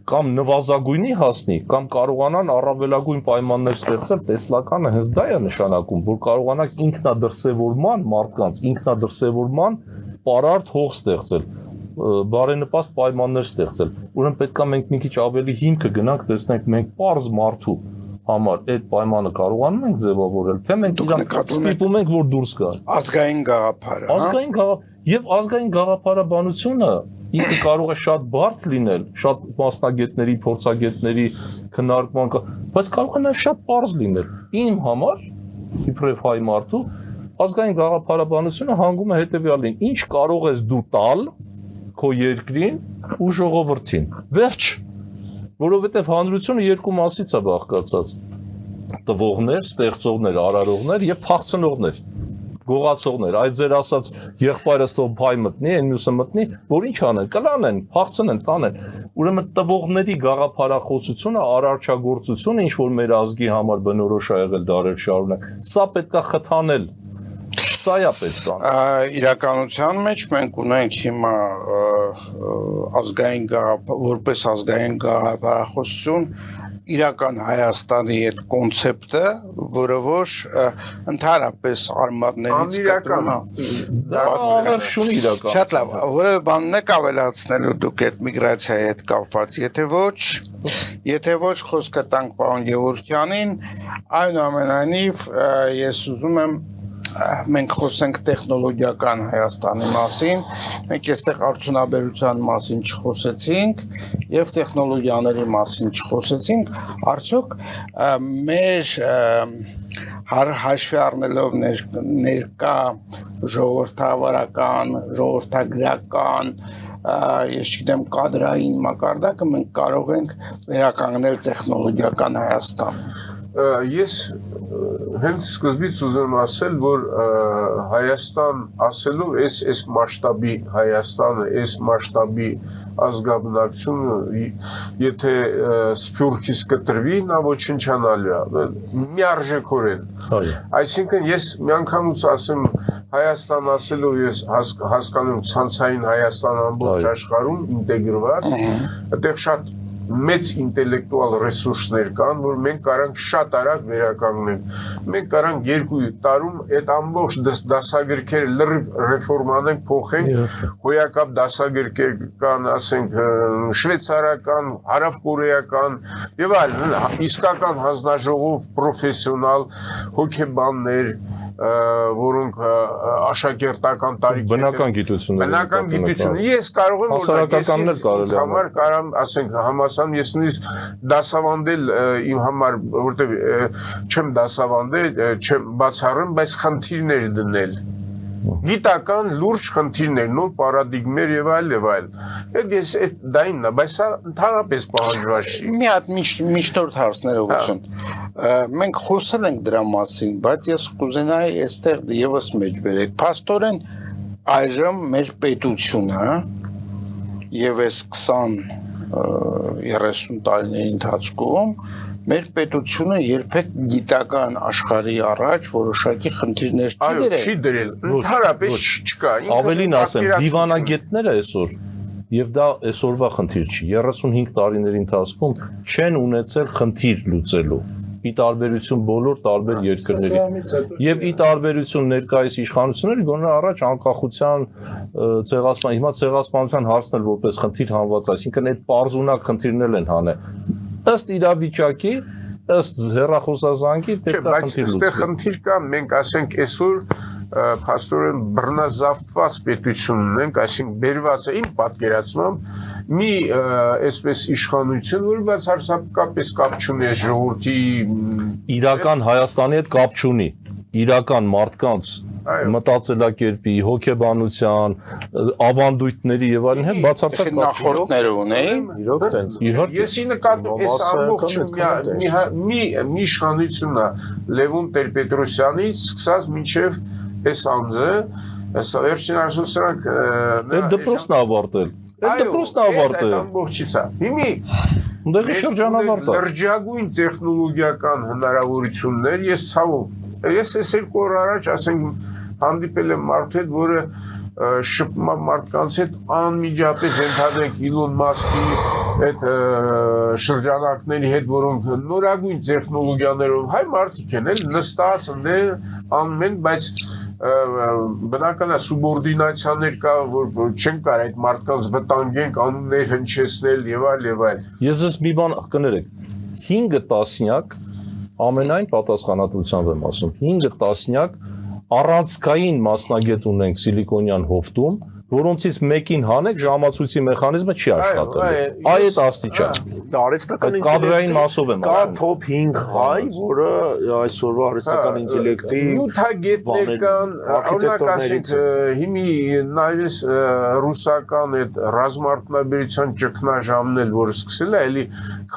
կամ նվազագույնի հասնի, կամ կարողանան առավելագույն պայմաններ ստեղծել, տեսլականը հենց դա է նշանակում, որ կարողանանք ինքնադրսևորման մարդկանց, ինքնադրսևորման պարարտ հող ստեղծել, բարենպաստ պայմաններ ստեղծել։ Ուրեմն պետք է մենք մի քիչ ավելի հիմքը գնանք, տեսնենք մենք պարզ մարդու համար այդ պայմանը կարողանում ենք ձևավորել, թե մենք ստիպում ենք, որ դուրս գա։ Ազգային գաղափարը, եւ ազգային գաղափարաբանությունը ինքը կարող է շատ բարդ լինել, շատ մասնագետների, փորձագետների քննարկման, բայց կարող է նաեւ շատ պարզ լինել։ Իմ համար, իբրև հայ մարդու, ազգային գաղափարաբանությունը հանգում է հետեւյալին. ինչ կարող ես դու տալ քո երկրին ու ժողովրդին։ Վերջ։ Որովհետև հանրությունը երկու մասից է բաղկացած. տվողներ, ստեղծողներ, արարողներ եւ փախցնողներ, գողացողներ։ Այդ ձեր ասած եղբայրս թող փայ մտնի, այն մյուսը մտնի, որ ինչ անեն, կլանեն, փախցնեն, տանեն։ Ուրեմն տվողների գաղափարախոսությունը, արարչագործությունը, ինչ որ մեր ազգի համար բնորոշ է եղել դարեր շարունակ, սա պետք է խթանել։ Սա է պետք է։ Իրականության մեջ մենք ունենք հիմա ազգային որպես ազգային գաղափարախոսություն իրական Հայաստանի այդ կոնցեպտը, որը որ ընդհանրապես արմատներից կտրում է։ Շատ լավ, որը բանն եք ավելացնելու դուք այդ միգրացիայի հետ կապված, եթե ոչ խոսքը տանք պարոն Գևորգյանին, այնուամենայնիվ ես ուզում եմ մենք խոսենք տեխնոլոգիական Հայաստանի մասին, մենք այստեղ արդյունաբերության մասին չխոսեցինք եւ տեխնոլոգիաների մասին չխոսեցինք, արդյոք մեր հաշվի առնելով ներկա ժողովրդավարական, ժողովրդագրական, ես չգիտեմ կադրային մակարդակը մենք կարող ենք վերականգնել տեխնոլոգիական Հայաստան։ Ես հենց սկզբից ուզում ասել, որ Հայաստան ասելով այս մասշտաբի Հայաստանը, այս մասշտաբի ազգաբնակությունը, եթե Սփյուռքից կտրվի, նա ոչնչանալու է, միարժեքորեն։ Այսինքն ես մի անգամուց ասեմ Հայաստան ասելով ես հասկանում ցանցային Հայաստան ամբողջ աշխարհում ինտեգրված, այդտեղ շատ մեծ ինտելեկտուալ ռեսուրսներ կան, որ մենք կարանք շատ արագ վերականգնենք։ Մենք կարանք 2 տարում այդ ամբողջ դասագրքերը լրիվ ռեֆորմանենք, փոխենք, հոյակապ դասագրքեր կան, ասենք, շվեյցարական, հարավկորեական եւ այլն, իսկական հանձնաժողով պրոֆեսիոնալ հոգեբաններ, որոնք աշակերտական տարիք բնական գիտությունը ես կարող եմ հասարակականներ կարելի է համար կարամ ասենք համասան ես նույնիսկ դասավանդել իմ համար որտեվ չեմ դասավանդել չեմ բացառում բայց խնդիրներ դնել գիտական լուրջ խնդիրներ նոր պարադիգմեր եւ այլ այդ ես դայինն է բայց սա ընդհանրապես պահանջված չի մի հատ միջնորդ հարցներ ուղղություն մենք խոսել ենք դրա մասին բայց ես կուզենայի այստեղ եւս մեջ բերեք փաստորեն այժմ մեր պետությունը եւ այս 20-30 տարիների ընթացքում մեր պետությունը երբեք գիտական աշխարհի առաջ որոշակի խնդիրներ չի դրել ընդհանրապես չկա ավելին ասեմ դիվանագետները այսօր եւ դա այսօրվա խնդիր չի 35 տարիների ընթացքում չեն ունեցել խնդիր լուծելու ի տարբերություն բոլոր տարբեր երկրների եւ ի տարբերություն ներկայիս իշխանությունների գոնե առաջ անկախության ցեղասպան հիմա ցեղասպանության հարցն էլ որպես խնդիր հանված այսինքն այդ պարզունակ խնդիրներ են հանել ըստ իրավիճակի ըստ հեռախոսազանգի պետք է խնդիր լուծվի խնդիր կա մենք ասենք այսօր փաստորեն բռնազավթված պետություն ունենք այսինքն բերված է իմ պատկերացմամբ մի այսպես իշխանություն որ բացարձակապես կապ չունի ժողովրդի իրական Հայաստանի հետ կապ չունի իրական մարդկանց մտածելակերպի, հոգեբանության, ավանդույթների եւ այլն հետ բացարձակ նախորդներ ունեին իրոք տենց Եսի նկատում այս ամբողջ մի իշխանությունն է Լևոն Տեր-Պետրոսյանից սկսած մինչև այս անձը վերջին այսօր սրանք այդ դպրոցն ավարտել այդ ամբողջից է հիմի ունդեղի շրջանավարտ է լրջագույն տեխնոլոգիական հնարավորություններ ես ցավով ես այս երկու օր առաջ ասենք հանդիպել եմ մարդու հետ որը շփման մարդկանց հետ անմիջապես ընդհանրենք Իլոն Մասկի այդ շրջանակների հետ որոնք նորագույն տեխնոլոգիաներով հայ մարդիկ են էլ նստած ընդեր անմեն բայց բնական է սուբորդինացիաներ կա որ չեն կարող այդ մարդկանց վտանգենք անուններ հնչեցնել եւ այլ ես ես մի բան կներեք 5 տասնյակ ամենայն պատասխանատվությամբ եմ ասում 5 տասնյակ առանցքային մասնագետ ունենք Սիլիկոնյան հովտում որոնցից մեկին հանեք ժամացույցի մեխանիզմը չի աշխատելու այդ աստիճան արհեստական կադրային մասով եմ կա top 5 հայ որը այսօրվա արհեստական ինտելեկտի նյութագետներ կան օրինակ ասենք հիմի նայես ռուսական այդ ռազմարտունաբերության ճգնաժամն էլ որ սկսել է էլի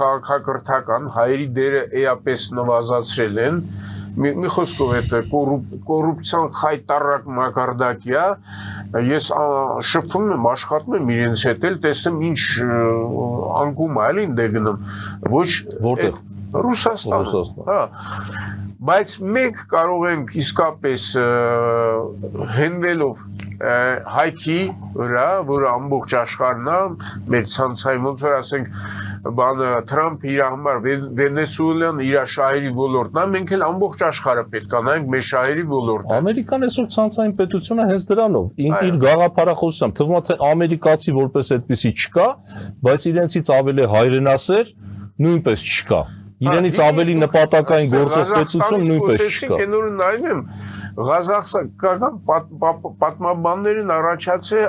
քաղաքակրթական հայերի դերը էապես նվազացրել են մի խոսքով այդ կոռուպցիան խայտարակ մակարդակի է ես շփվում եմ աշխատում եմ իրենց հետ էլ տեսնեմ ինչ անկում է էլի դե գնում ոչ որտեղ Ռուսաստան հա բայց մենք կարող ենք իսկապես հենվելով հայքի վրա որը ամբողջ աշխարհն է մեր ցանցային ոնց որ ասենք բանը Թրամփ իր համար Վենեսուելան իր շահերի ոլորտն է մենք էլ ամբողջ աշխարհը պետք է նայենք մեր շահերի ոլորտը Ամերիկան այսօր ցանցային պետությունը հենց դրանով իր գաղափարախոսությամբ թվում է թե ամերիկացի որպես այդպեսի չկա բայց իրենցից ավելի հայրենասեր նույնպես չկա իրենից ավելի նպատակային գործող պետություն նույնպես չկա Կենորը նայում եմ Ղազախստան պատմաբաններին առաջացել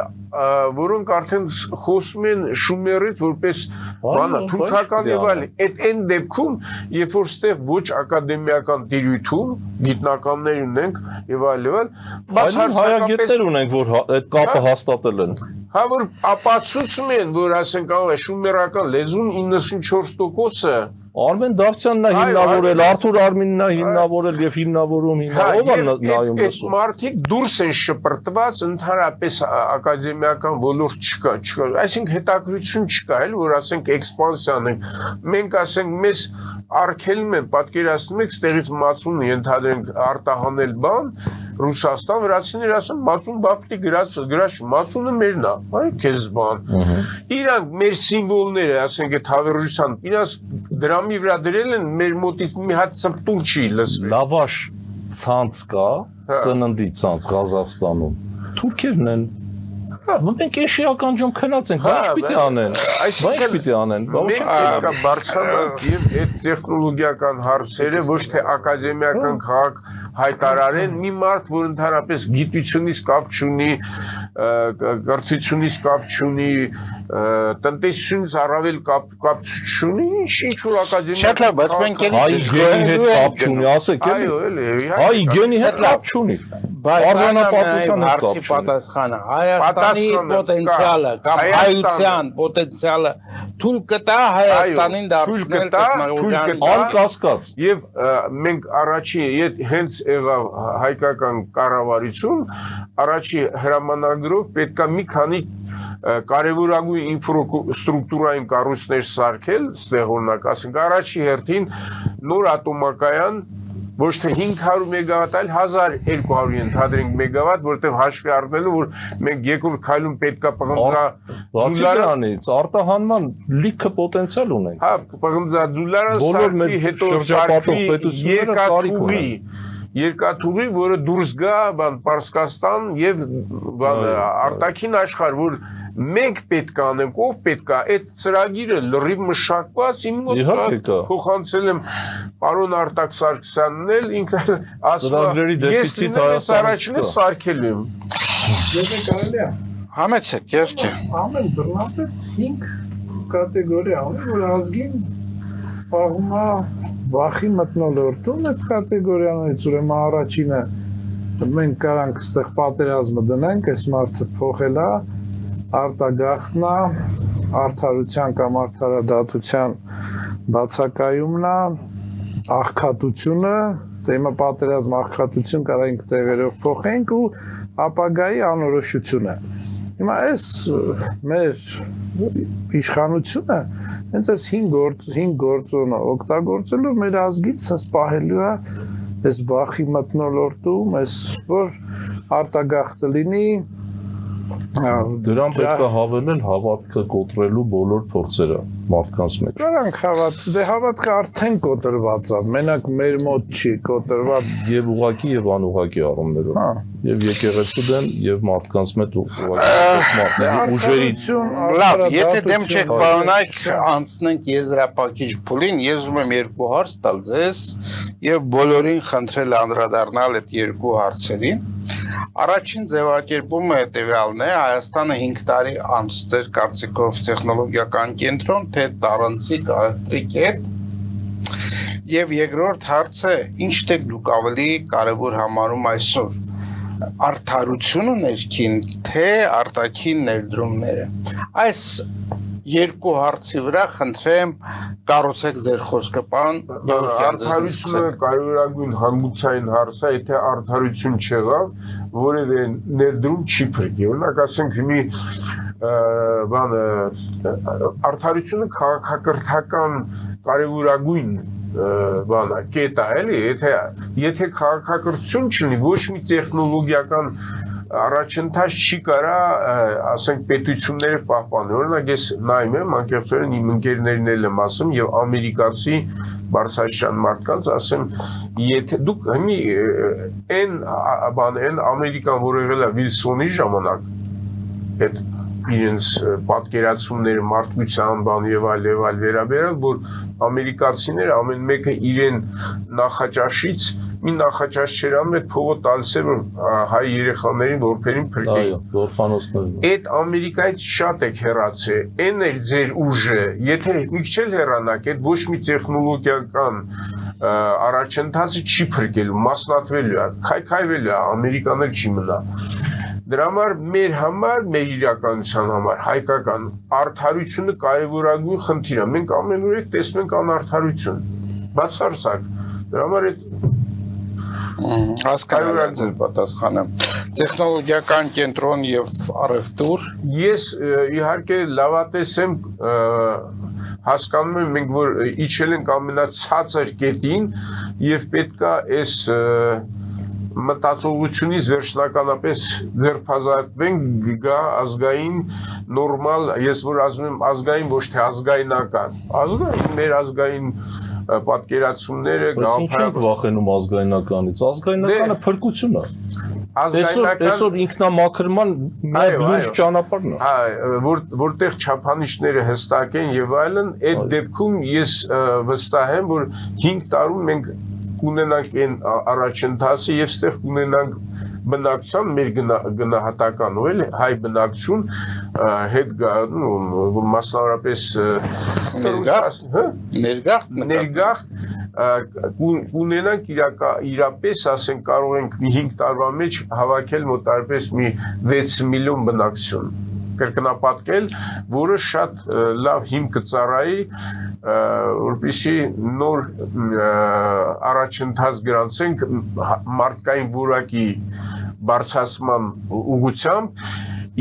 որոնք արդեն խոսում են շումերից որպես բանը թուրքական եւ այլ այդ այն դեպքում երբ որ ստեղ ոչ ակադեմիական տիրույթում գիտնականներ ունենք եւ այլ հայագետներ ունենք որ այդ կապը հաստատել են հա որ ապացուցում են որ ասենք շումերական լեզուն 94%-ը Արմեն Դավթյանն է հիմնավորել, Արթուր Արմինն է հիմնավորել եւ հիմնավորում ով է նայում Այդ լսում։ մարդիկ դուրս են շպրտված, ընդհանրապես ակադեմիական ոլորտ չկա, այսինքն հետաքրություն չկա, էլ որ ասենք էքսպանսիան ենք։ Մենք ասենք մեզ արգելում են, պատկերացնում եք, ստեղից մածուն ենթադրենք արտահանել բան, Ռուսաստան, վրացիները ասում մածուն բապտի գրած մածունը մերն է, այ քեզ բան։ Իրանք մեր սիմվոլները, ասենք այդ հավերժության, իրաց դրամի վրա դրել են, մեր մոտից մի հատ ծպտուն չի լսվել։ Լավաշ ցանց կա, սննդի ցանց Ղազախստանում։ Թուրքերն են մենք էշիական ջոն քնած ենք, բայց պիտի անեն։ Բայց պիտի անեն։ Մենք բարձրանանք եւ այդ տեխնոլոգիական հարցերը ոչ թե ակադեմիական քաղաք հայտարարեն մի մարդ, որ ընդհանրապես գիտությունից կապ չունի, կրթությունից կապ չունի, տնտեսությունից առավել կապ չունի, ինչ որ ակադեմիական։ Շատ լավ, բայց մենք Հայ գենի հետ կապ չունի, ասեք էլի։ Այո, էլի։ Հայ գենի հետ կապ չունի։ Արժանապատվության հետ կապ չունի։ Պատասխանը Հայաստանի պոտենցիալը կամ հայության պոտենցիալը թույլ կտա Հայաստանին դարձնել տեխնոլոգիական Անկասկած։ Եվ մենք առաջի հենց եղավ հայկական կառավարություն, առաջի հրամանագրով պետքա մի քանի կարևորագույն ինֆրաստրուկտուրային կառույցներ սարքել, ստեղ օրինակ ասենք առաջի հերթին նոր ատոմակայան ոչ թե 500 մեգավատ, այլ 1200 ենթադրենք մեգավատ, որտեղ հաշվի առնելու, որ մենք երկրորդ քայլում պետքա Բացիրանից արտահանման լիքը պոտենցիալ ունենք։ Հա, պղնձաձուլարան սարքի հետո սարքի երկաթուղի, որը դուրս գա Պարսկաստան եւ արտաքին աշխարհ, որ մենք պետք է անենք, ով պետք է այդ ծրագիրը լրիվ մշակված իմ մոտ փոխանցել եմ պարոն Արտակ Սարգսյանն էլ ինքը ասում է ես առաջինը սարքել եմ Եթե կարելի է համեցեք երկը ամեն բռնապետ 5 կատեգորիա ունի, որ ազգին պահում է վախի մթնոլորտում այդ կատեգորիաներից ուրեմն առաջինը մենք կարանք այստեղ պատերազմը դնենք, այս մարդը փոխել է արտագաղթն է, արդարության կամ արդարադատության բացակայումն է, աղքատությունը, թեմա պատերազմ աղքատություն կարանք տեղերով փոխենք ու ապագայի անորոշությունը։ Հիմա այս մեր իշխանությունը հենց այս 5 գործոնը օգտագործելով մեր ազգին ցած պահելու է այս վախի մթնոլորտում, այս որ արտագաղթը լինի Դրան պետք է հավելել հավատքը կոտրելու բոլոր փորձերը մարդկանց մեջ։ Կարանք հավատքը արդեն կոտրված է, մենակ մեր մոտ չի կոտրված եւ ուղակի եւ անուղակի առումներով։ Եվ եկեղեցու դեմ եւ մարդկանց մեջ ուղղակի ուժերից։ Լավ, եթե դեմ չեք բանայք, անցնենք եզրափակիչ փուլին, ես ուզում եմ երկու հարց տալ ձեզ եւ բոլորին խնդրել անդրադառնալ այդ երկու հարցերին։ Առաջին ձևակերպումը հետևյալն է, Հայաստանը 5 տարի անց ձեր կարծիքով տեխնոլոգիական կենտրոն, թե տարանցիկ էլեկտրիկետ։ Եվ երկրորդ հարցը, ինչ թե դուք ավելի կարևոր համարում այսօր, արդարությունը ներքին, թե արտաքին ներդրումները։ Այս երկու հարցի վրա խնդրեմ կառուցեք ձեր խոսքը, պարոն Գևորգյան, արդարությունը կարևորագույն հանգուցային հարց է, եթե արդարություն չեղավ, որևէ ներդրում չի փրկի։ Օրինակ ասենք մի բան արդարությունը քաղաքակրթական կարևորագույն բան է, կետ է, էլի, եթե քաղաքակրթություն չլինի, ոչ մի տեխնոլոգիական առաջընթաց չի կարա, ասենք, պետությունները պահպանել։ Օրինակ ես նայում եմ, անկեղծորեն իմ ընկերներին էլ եմ ասում եւ ամերիկացի բարձրաշան մարդկանց ասեմ, եթե դուք հիմի այն ամերիկան, որ եղել է Վիլսոնի ժամանակ, այդ իրենց պատկերացումները մարդկության բան եւ այլ վերաբերյալ, որ ամերիկացիները ամեն մեկը իրեն նախաճաշից մի նախաճաշ չերանում այդ փողը տալիս էր որ հայ երեխաներին որբերին փրկեին։ Այդ Ամերիկայից շատ եք հեռացել, այն էր ձեր ուժը, եթե մի քիչ էլ հեռանաք, այդ ոչ մի տեխնոլոգիական առաջընթացը չի փրկելու, մասնատվելու է, քայքայվելու է, Ամերիկան էլ չի մնա։ Դրա համար մեր իրականության համար հայկական արդարությունը կարևորագույն խնդիր է։ Մենք ամենուրեք տեսնում ենք անարդարություն։ Բացարձակ։ Դրա համար այդ հասկանալի է ձեր պատասխանը։ Տեխնոլոգիական կենտրոն եւ առևտուր։ Ես իհարկե լավատես եմ հասկանում եմ մենք որ իջել ենք ամենացածր կետին եւ պետքա այս մտածողությունից վերջնականապես ձերբազատվենք գա ազգային նորմալ, ես որ ասում եմ ազգային ոչ թե ազգայնական, ազգային մեր ազգային պատկերացումները Ինչ ենք վախենում ազգայնականից, ազգայնականը փրկություն է, այսօր ինքնամաքրման մեր լուրջ ճանապարհն է, որտեղ չափանիշները հստակ են եւ այլն, այդ դեպքում ես վստահ եմ որ 5 տարում մենք կունենանք այն առաջընթացը եւ ստեղ կունենանք բնակչության մեր գնահատական ու էլ հայ բնակչություն հետ գա մասնավորապես ներգաղթ կունենանք իրապես ասենք կարող ենք 5 տարվա մեջ հավաքել մոտարպես մի 6 միլիոն բնակչություն կրկնապատկել, որը շատ լավ հիմք կծառայի որպեսզի նոր առաջընթաց գրանցենք մարդկային որակի բարձրացման ուղղությամբ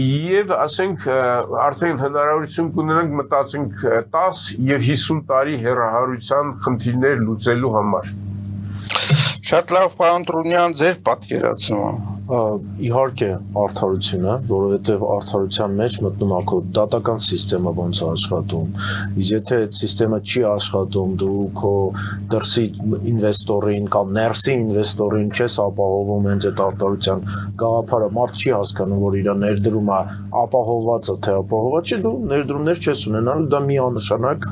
եւ ասենք արդեն հնարավորություն կունենանք մտածենք 10 եւ 50 տարի հեռահարության խնդիրներ լուծելու համար։ Շատ լավ, պարոն Տրունյան, ձեր պատկերացումը։ Իհարկե արդարությունը, որովհետև արդարության մեջ մտնում է քո դատական համակարգը ոնց է աշխատում, իսկ եթե այդ համակարգը չի աշխատում, դու քո դրսի ինվեստորին կամ ներսի ինվեստորին չես ապահովում հենց այդ արդարության գաղափարը, մարդ չի հասկանում, որ իր ներդրումը ապահովված է, թե ապահովված չէ, դու ներդրումներ չես ունենալու, դա միանշանակ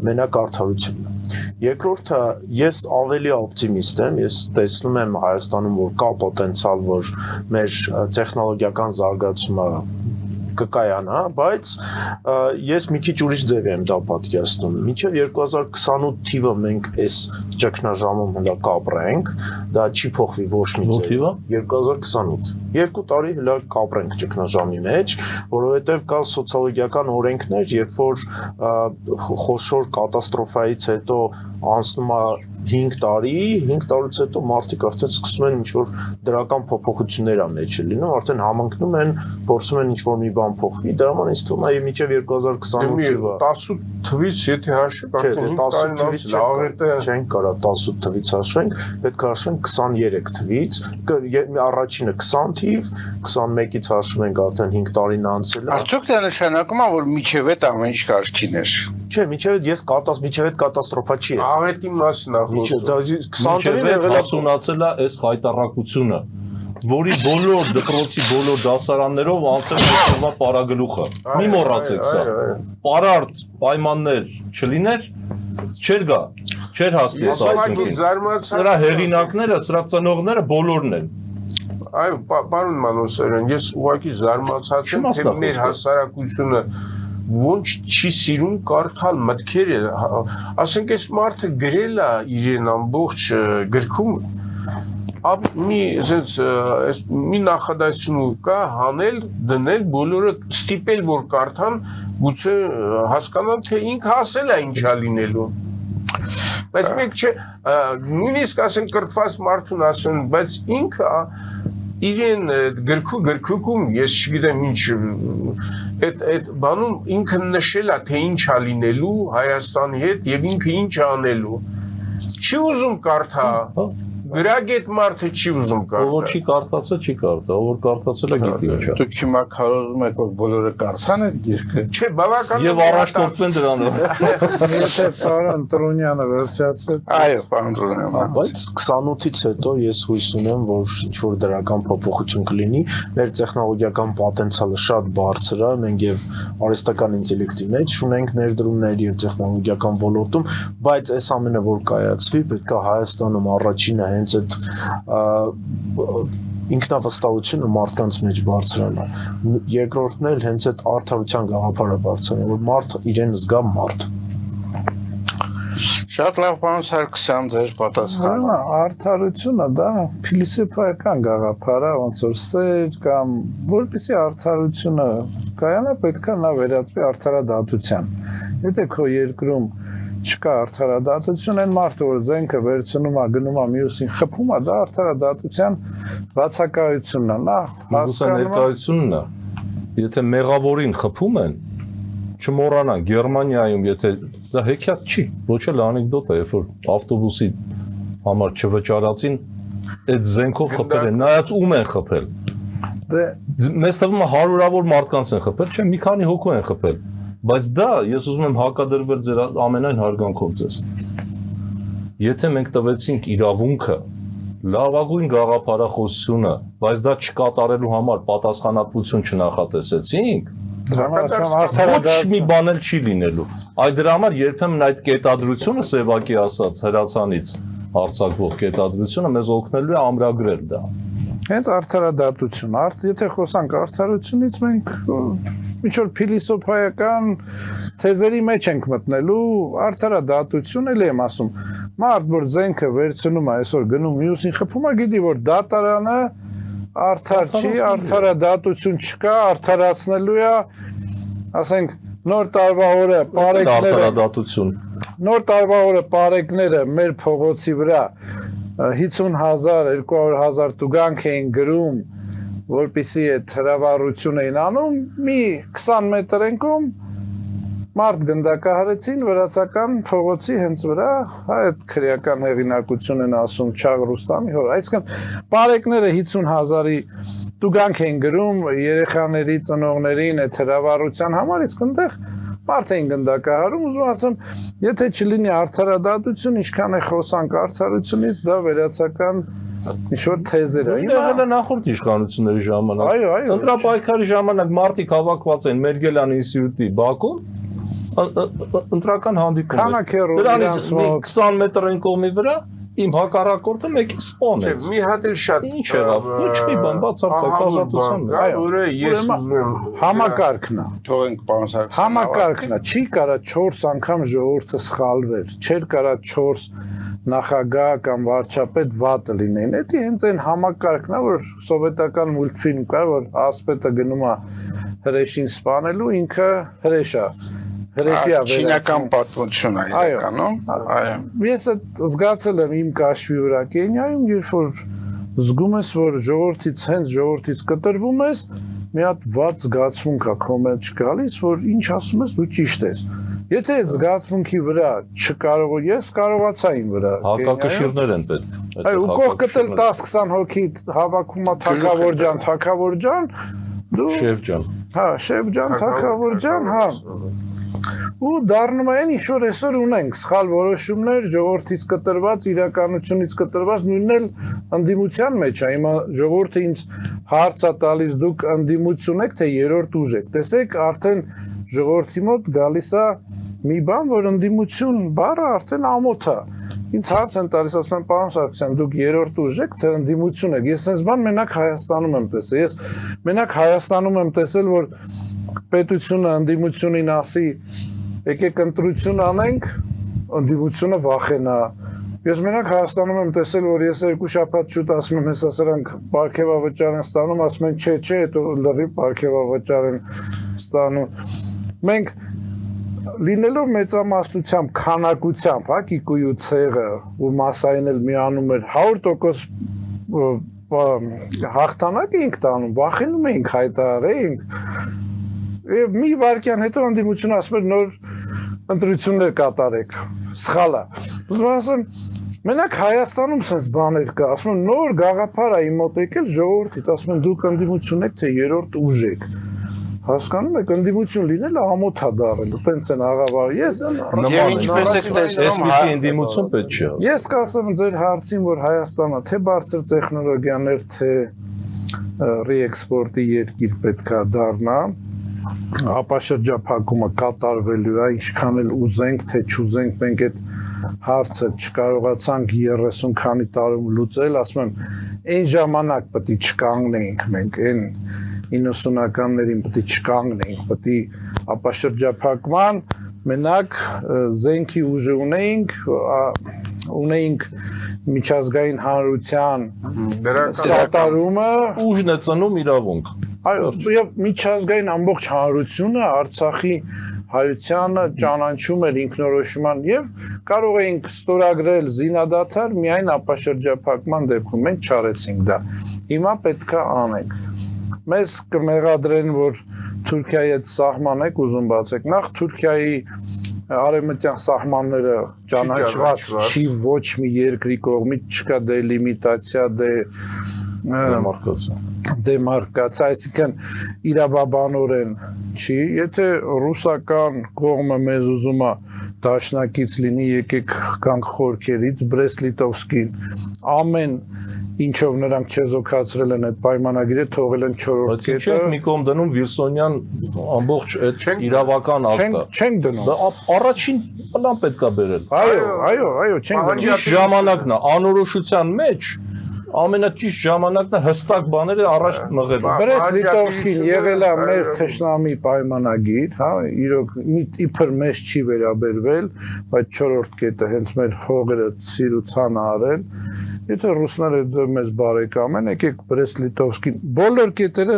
մենակ արդարությունն է։ Երկրորդը ես ավելի օպտիմիստ եմ, ես տեսնում եմ Հայաստանում, որ կա պոտենցիալ, որ մեր տեխնոլոգիական զարգացումը կկայանա, բայց ես մի քիչ ուրիշ ձև եմ դա պատկերացնում։ Մինչև 2028 թիվը մենք այս ճգնաժամում հենց կապրենք, դա չի փոխվի ոչ մի ձև։ 2028 2 տարի հենց կապրենք ճգնաժամի մեջ, որովհետև կա սոցիոլոգիական օրենքներ, երբ որ խոշոր կատաստրոֆայից հետո անցնում է 5 տարուց հետո մարդիկ արդեն սկսում են ինչ-որ դրական փոփոխություններ ամեջը լինում, արդեն համընկնում են, փորձում են ինչ-որ մի բան փոխվի, դրա համար ինձ թվում է մինչև 2028 թիվը 18 թվից եթե հաշվենք արդեն 10 թվից չեն կարա 18 թվից հաշվենք, պետք է հաշվենք 23 թվից, առաջինը 20 թիվ, 21-ից հաշվում ենք արդեն 5 տարին անցել է։ Արդյոք դա նշանակում է, որ միջև այդ ամեն ինչ կարգին էր։ Չէ, միջև այդ կատաստրոֆա չի։ Աղետի մասին է խոսքը։ Հասունացել է այս խայտառակությունը, որի բոլոր դպրոցի բոլոր դասարաններով անցել է այսօրվա պարագլուխը։ Մի մոռացեք սա։ Պարարտ պայմաններ չլիներ, չէր գա, չէր հասնի սա այսինքն։ Սրա հեղինակները, սրա ծնողները բոլորն են։ Այո, պարոն Մանոսարյան, ես ուղղակի զարմացած եմ, թե մեր հասարակությունը ոնց չի սիրում կարդալ մտքերը, ասենք այս մարդը գրել է իրեն ամբողջ գրքում, մի նախադասություն կա հանել, դնել, բոլորը ստիպել, որ կարդան, գուցե հասկանան, թե ինքը ասել է ինչա լինելու։ Բայց մեկ չէ, նույնիսկ ասենք կրթված մարդուն ասեն, բայց ինքը իրեն գրքում, ես չգիտեմ ինչ, այդ բանում ինքը նշել է, թե ինչ է լինելու Հայաստանի հետ և ինքը ինչ է անելու։ Չի ուզում կարդա, գրագետ մարդը չի ուզում կարդա։ Ով չի կարդացել, չի կարդա, ով կարդացել է գիտի ինչա։ Դուք հիմա քարոզում եք, որ բոլորը կարդան այդ գիրքը։ Չէ, բավական Եվ առաջնորդվեն դրանով։ Եթե պարոն Տրունյանը վերջացրեց։ Այո, պարոն Տրունյան։ Բայց 28-ից հետո ես հույս ունեմ, որ ինչ-որ դրական փոփոխություն կլինի, մեր տեխնոլոգիական պոտենցիալը շատ բարձր է, մենք եւ արհեստական ինտելեկտի մեջ ունենք ներդրումներ եւ տեխնոլոգիական ոլորտում, բայց այս ամենը որ կայացվի, պետք է Հայաստանում առաջինը հենց այդ ինքնավստահությունը մարդկանց մեջ բարձրանա։ Երկրորդն էլ հենց այդ արդարության գաղափարը բարձրանա, որ մարդը իրեն զգա մարդ։ Շատ լավ պարոն Սարգսյան ձեր պատասխանը։ Արդարությունը դա փիլիսոփայական գաղափար է, ոնց որ սեր կամ որպեսի արդարությունը կայանա, պետք է նա վերածվի արդարադատության։ Եթե քո երկրում չկա արդարադատություն, այն մարդը որ զենքը վերցնում է, գնում է մյուսին խփում է, դա արդարադատության բացակայությունն է, նա ներկայությունն է։ Եթե մեղավորին խփում են, չմոռանան Գերմանիայում, եթե դա հեքիաթ չի, ոչ էլ անեկդոտ է, երբ որ ավտոբուսի համար չվճարածին, այդ զենքով խփել են, նայած ում են խփել։ Մեզ թվում է հարյուրավոր մարդկանց են խփել, չէ, մի քանի հոգու են խփել, բայց դա ես ուզում եմ հակադրվել ձեր ամենայն հարգանքով ձեզ։ Եթե մենք տվեցինք իրավունքը, լավագույն գաղափարախոսությունը, բայց դա չկատարելու համար պատասխանատվություն չնախատեսեցինք, ոչ մի բան էլ չի լինելու։ Այդ դրա համար երբեմն այդ կետադրությունը Սևակի ասած հրացանից արձակվող կետադրությունը մեզ օգնելու է ամրագրել դա։ Հենց արդարադատություն, եթե խոսանք արդարությունից, մենք ինչ-որ փիլիսոփայական թեզերի մեջ ենք մտնելու, արդարադատություն էլ եմ ասում։ Մարդ, որ զենքը վերցնում է, այսօր գնում մյուսին խփում է, գիտի, որ դատարանը արդար չի, արդարադատություն չկա, արդարացնելու է, ասենք, նոր տարվա օրը պարեկները մեր փողոցի վրա 50,000, 200,000 տուգանք էին գրում, որպեսզի այդ հրավառություն էին անում, մի 20 մետր ենքում մարդ գնդակահարեցին վրացական փողոցի հենց վրա, այդ քրեական հեղինակություն են ասում Չաղ Ռուստամի հոր, այսինքն պարեկները 50,000-ի տուգանք էին գրում երեխաների ծնողներին այդ հրավառության համար, իսկ այնտեղ մարդ էին գնդակահարում, ուզում ասեմ, եթե չլինի արդարադատություն, ինչքան է խոսանք արդարությունից, դա վերացական ինչ-որ թեզեր է։ Եղել է նախորդ իշխանությունների ժամանակ։ Ընտրապայքարի ժամանակ մարդիկ հավաքված են Մերգելյան ինստիտուտի բակում, ընտրական հանդիպում է։ Դրանից 20 մետր են կողմի վրա իմ հակառակորդը մեկին սպանեց։ Մի հատ էլ շատ ինչ եղավ։ Ոչ մի բան, բացարձակ ազատության։ Որը ես ուզում եմ համակարգն է։ Թողենք պարոն Սարգսյան։ Համակարգն է, չի կարա 4 անգամ ժողովուրդը սխալվեր, չէր կարա 4 նախագահ կամ վարչապետ վատը լինեն։ Դա հենց այն համակարգն է, որ սովետական մուլտֆիլմ կար, որ ասպետը գնում է հրեշին սպանելու, ինքը հրեշ է։ Չինական պատմություն է իրականում։ Ես զգացել եմ իմ կաշվի վրա Կենիայում, երբ որ զգում ես, որ ժողովրդից կտրվում ես, մի հատ վատ զգացմունք է քո մեջ գալիս, որ ինչ ասում ես, դու ճիշտ ես։ Եթե այդ զգացմունքի վրա չկարող ես, կարողացա իմ վրա։ Հակակշիռներ են պետք։ Ու կողքդ 10-20 հոգի հավաքում է թագավոր ջան, դու Շեֆ ջան։ Հա, շեֆ ջան, թագավոր ջան, հա։ Ու դառնում են ինչ-որ այսօր ունենք սխալ որոշումներ, ժողովրդից կտրված, իրականությունից կտրված, նույնն էլ ընդդիմության մեջ է։ Հիմա ժողովուրդը ինձ հարց է տալիս, դուք ընդդիմություն եք, թե երրորդ ուժ եք։ Տեսեք, արդեն ժողովրդի մոտ գալիս է մի բան, որ ընդդիմություն բառը արդեն ամոթ է։ Ինձ հարց են տալիս, ասում են, պարոն Սարգսյան, դուք երրորդ ուժ եք, թե ընդդիմություն եք։ Ես այս բան մենակ Հայաստանում եմ տեսել։ Ես մենակ Հայաստանում եմ տեսել, որ պետությունը ընդդիմությունին ասի, եկեք ընտրություն անենք, ընդդիմությունը վախենա։ Ես մենակ Հայաստանում եմ տեսել, որ ես 2 շաբաթ շուտ ասում եմ, հեսա սրանք պարգևավճար են ստանում, ասում են, չէ, հետո լրիվ պարգևավճար են ստանում։ Մենք լինելով մեծամասնությամբ, քանակությամբ, հա, Կիկույու ցեղը ու մասային էլ միանում էր 100% հաղթանակ էինք տանում, վախենում էինք հայտարարենք։ Եվ մի վարքյան հետո ընդդիմությունը ասում էր նոր ընտրություններ կատարեք, սխալ է։ Ուզում ասեմ, մենակ Հայաստանում sense բաներ կա, ասում են նոր գաղափար է իմ մոտ եկել ժողովրդից, ասում են դուք ընդդիմություն եք, թե երրորդ ուժ եք։ Հասկանում եք, ընդդիմություն լինելը ամոթ է դառել, տենց են աղավար։ Ես ինչպես եք տեսնում, այսպիսի ընդդիմություն պետք չէ։ Ես կասեմ ձեր հարցին, որ Հայաստանը թե բարձր տեխնոլոգիաներ, թե ռեէքսպորտի երկիր պետք է դառնա, ապաշրջափակումը կատարվելու է, ինչքան էլ ուզենք, թե չուզենք, մենք այդ հարցը չկարողացանք 30 քանի տարում լուծել, ասում եմ, այն ժամանակ պետք է չկանգնեինք մենք, այն 90-ականներին պետք է չկանգնեինք, պետք է ապաշրջափակման մենակ զենքի ուժը ունեինք միջազգային հանրության սատարումը, ուժն է ծնում իրավունք։ այո, եւ միջազգային ամբողջ հանրությունը Արցախի հայությանը ճանաչում էր ինքնորոշման եւ կարող էինք ստորագրել զինադադար միայն ապաշրջափակման դեպքում, մենք չարեցինք դա։ Հիմա պետքա անենք։ Մեզ կմեղադրեն, որ Թուրքիայի հետ սահման եք ուզում բացեք։ Նախ Թուրքիայի արևմտյան սահմանները ճանաչված չի ոչ մի երկրի կողմից, չկա դելիմիտացիա, դեմարկացիա, այսինքն իրավաբանորեն չի, եթե ռուսական կողմը մեզ ուզում է դաշնակից լինի, եկեք գանք խորքերից, Բրեստ-Լիտովսկին, ամեն ինչով նրանք չեզոքացրել են այդ պայմանագիրը, թողել են 4-րդ կետը։ Չենք մի կողմ դնում Վիլսոնյան ամբողջ այդ իրավական ակտը։ Չենք դնում։ Առաջին պլան պետքա բերել։ Այո, չենք դնում։ Ճիշտ ժամանակն է, անորոշության մեջ ամենաճիշտ ժամանակն է հստակ բաները առաջ մղել։ Բրեստ-Լիտովսկին եղել է մեր թշնամի պայմանագիր, հա, իրոք իբր մեզ չի վերաբերվել, բայց 4-րդ կետը հենց մեր հողերը սիրուցան արել։ Եթե ռուսները ձեր մեզ բարեկամ են, եկեք Բրեստ-Լիտովսկին բոլոր կետերը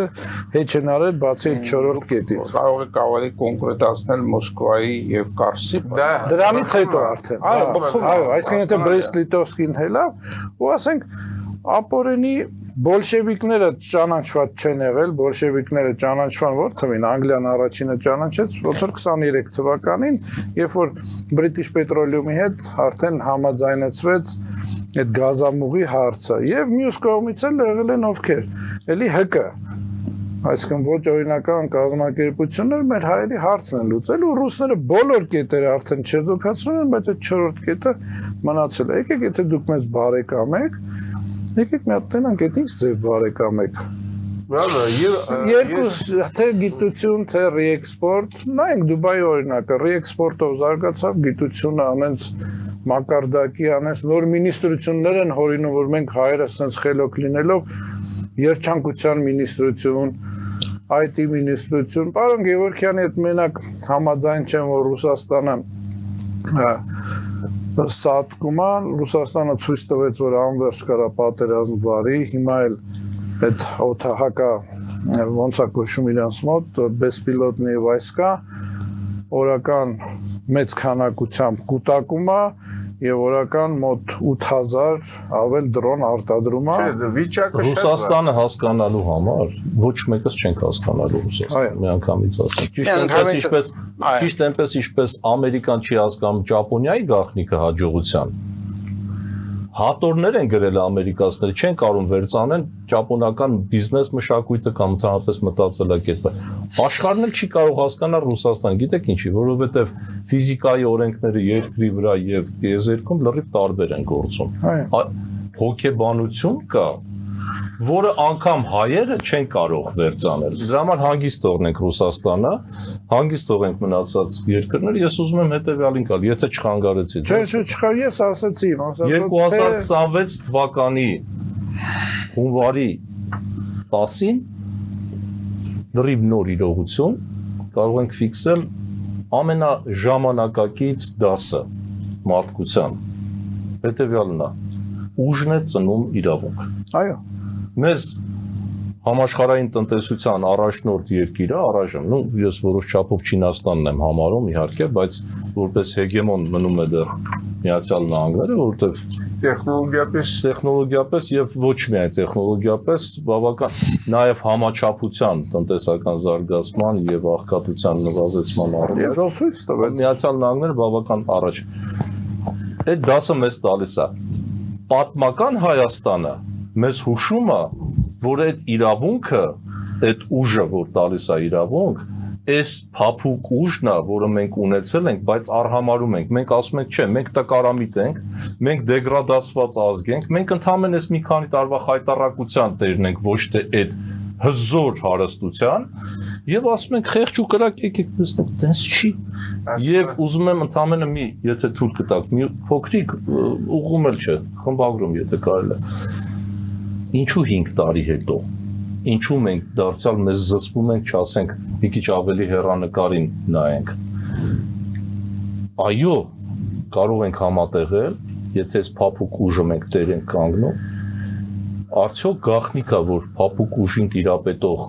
հեչ են արել, բացի 4-րդ կետից։ Կարող եք ավելի կոնկրետացնել Մոսկվայի եւ Կարսի։ Դրանից հետո արդեն։ Այո, այսինքն եթե Բրեստ-Լիտովսկին հելավ, ու ասենք ապորենի բոլշևիկները ճանաչված չեն եղել, բոլշևիկները ճանաչման որ թվին, Անգլիան առաջինը ճանաչեց, ոնց որ 23 թվականին, երբ որ British Petroleum-ի հետ արդեն համաձայնեցվեց այդ գազամուղի հարցը, եւ մյուս կողմից էլ եղել են ովքեր, էլի ՀԿ, այսինքն ոչ օրինական կազմակերպություններ մեր հայերի հարցն են լուծել ու ռուսները բոլոր կետերը արդեն չեզոքացրել են, բայց այդ 4-րդ կետը մնացել է։ Եկեք, եթե դուք մեզ բարեկամ եք, եկեք մի հատ տենանք, այդ ինչ ձեր բարեկամ եք։ Երկու թե գիտություն, թե ռիեքսպորտ, նայենք Դուբայի օրինակը, ռիեքսպորտով զարգացավ գիտությունը անենց մակարդակի, անենց նոր մինիստրություններ են հորինում, որ մենք հայերը սենց խելոք լինելով երջանկության մինիստրություն, IT մինիստրություն, պարոն Գևորգյանի հետ մենակ համաձայն չեմ, որ Ռուսաստանը սատկուման, Ռուսաստանը ցույց տվեց, որ անվերջ կարա պատերազմ վարի, հիմա էլ այդ օթահակա ոնց է կոչվում իրանց մոտ, բեսպիլոտնի վայսկա, օրական մեծ քանակությամբ կուտակում է եւ օրական մոտ 8000 ավել դրոն արտադրում է։ Ռուսաստանը հասկանալու համար ոչ մեկս չենք հասկանալու Ռուսաստանը, միանգամից ասեմ։ Ճիշտ այնպես ինչպես Ամերիկան չի հասկանում Ճապոնիայի գաղտնիքը հաջողության։ Հատորներ են գրել ամերիկացիները, չեն կարող վերցանեն ճապոնական բիզնես մշակույթը կամ ընդհանրապես մտածելակերպը։ Աշխարհն էլ չի կարող հասկանալ Ռուսաստանը, գիտեք ինչի, որովհետև ֆիզիկայի օրենքները երկրի վրա եւ տիեզերքում լրիվ տարբեր են գործում։ Հոգեբանություն կա, որը անգամ հայերը չեն կարող վերցանել։ Դրա համար հանգիստ թողնենք Ռուսաստանը, հանգիստ թողենք մնացած երկրները, ես ուզում եմ հետեւյալին կալ, եթե չխանգարեցի։ Չէ, ես ասացի, 2026 թվականի հունվարի 10-ին լրիվ նոր իրողություն կարող ենք ֆիքսել ամենաժամանակակից դասը մարդկության։ Հետևյալն է, ուժն է ծնում իրավունք։ Այո։ Մեզ համաշխարհային տնտեսության առաջնորդ երկիրը, առայժմ, ես որոշ չափով Չինաստանն եմ համարում իհարկե, բայց որպես հեգեմոն մնում է դեռ Միացյալ Նահանգները, որովհետև տեխնոլոգիապես եւ ոչ միայն տեխնոլոգիապես բավական նաեւ համաչափության տնտեսական զարգացման եւ աղքատության նվազեցման առումով Միացյալ Նահանգները բավական առաջ։ Այդ դասը մեզ տալիս է պատմական Հայաստանը մեզ հուշում է, որ այդ իրավունքը, այդ ուժը, որ տալիս է իրավունք, այս փափուկ ուժն է, որը մենք ունեցել ենք, բայց արհամարում ենք։ Մենք ասում ենք, չէ, մենք տկարամիտ ենք, մենք դեգրադացված ազգ ենք, մենք ընդհանրապես մի քանի տարվա խայտառակության տերն ենք, ոչ թե այդ հզոր հարստության, եւ ասում ենք խեղճ ու կրակ եկեք տեսնենք, դες չի։ Եվ ուզում եմ ընդհանրապես մի, եթե թույլ կտաք, մի փոքրիկ ուղղում էլ չէ, խմբագրում, եթե կարելի է։ Ինչու 5 տարի հետո, ինչու մենք դարձյալ մեզ զսպում ենք, չասենք, մի քիչ ավելի հեռանկարին նայենք։ այո, կարող ենք համատեղել, եթե այս փափուկ ուժը մենք տեր ենք կանգնում, արդյոք գաղտնիք է, որ փափուկ ուժին տիրապետող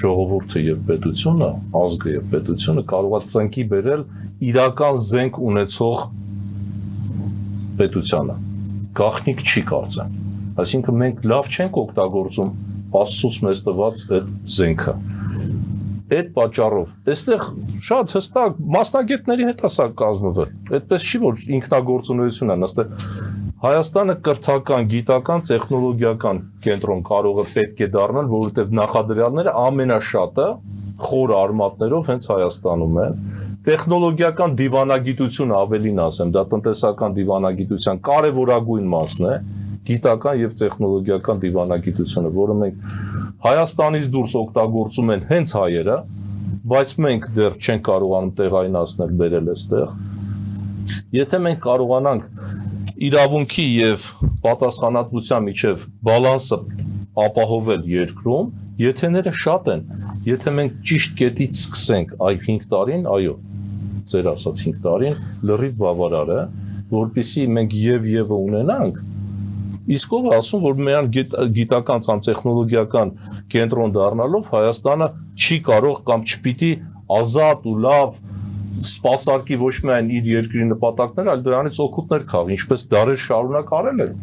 ժողովուրդը եւ պետությունը, ազգը եւ պետությունը կարող է ծնկի բերել իրական զենք ունեցող պետությանը։ Գաղտնիք չի կարծեմ։ Այսինքն մենք լավ չենք օգտագործում Աստծուց մեզ տված այդ զենքը։ Այդ պատճառով այստեղ շատ հստակ մասնագետների հետ է սա կազմվել։ Այդպես չի, որ ինքնագործունեություն է նստել։ Հայաստանը կրթական, գիտական, տեխնոլոգիական կենտրոն կարող է պետք է դառնալ, որովհետև նախադրյալները ամենաշատը խոր արմատներով հենց Հայաստանում են։ Տեխնոլոգիական դիվանագիտությունը ավելին ասեմ, դա տնտեսական դիվանագիտության կարևորագույն մասն է, գիտական եւ տեխնոլոգիական դիվանագիտությունը, որը մենք Հայաստանից դուրս օգտագործում են հենց հայերը, բայց մենք դեռ չենք կարողանում տեղայնացնել բերել այստեղ։ Եթե մենք կարողանանք իրավունքի եւ պատասխանատվության միջև բալանսը ապահովել երկրում, եթեները շատ են, եթե մենք ճիշտ կետից սկսենք այ 5 տարին, այո, ձեր ասած 5 տարին լրիվ բավարար է, որպեսզի մենք եւ ունենանք, իսկ ով է ասում, որ միան գիտական կամ տեխնոլոգիական կենտրոն դառնալով Հայաստանը չի կարող կամ չպիտի ազատ ու լավ սպասարկի ոչ միայն իր երկրի նպատակներ, այլ դրանից օգուտներ քաղի, ինչպես դարեր շարունակ արել են։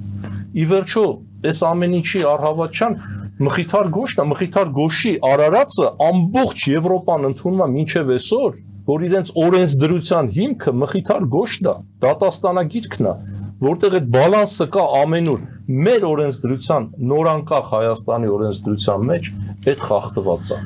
Ի վերջո, այս ամեն ինչի առհավատչան Մխիթար Գոշն է, Մխիթար Գոշի արարածը ամբողջ Եվրոպան ընդունում է մինչև այսօր, որ իրենց օրենսդրության հիմքը Մխիթար Գոշն է, դատաստանագիրքն է, որտեղ այդ բալանսը կա ամենուր, մեր օրենսդրության նորանկախ Հայաստանի օրենսդրության մեջ այդ խախտված է։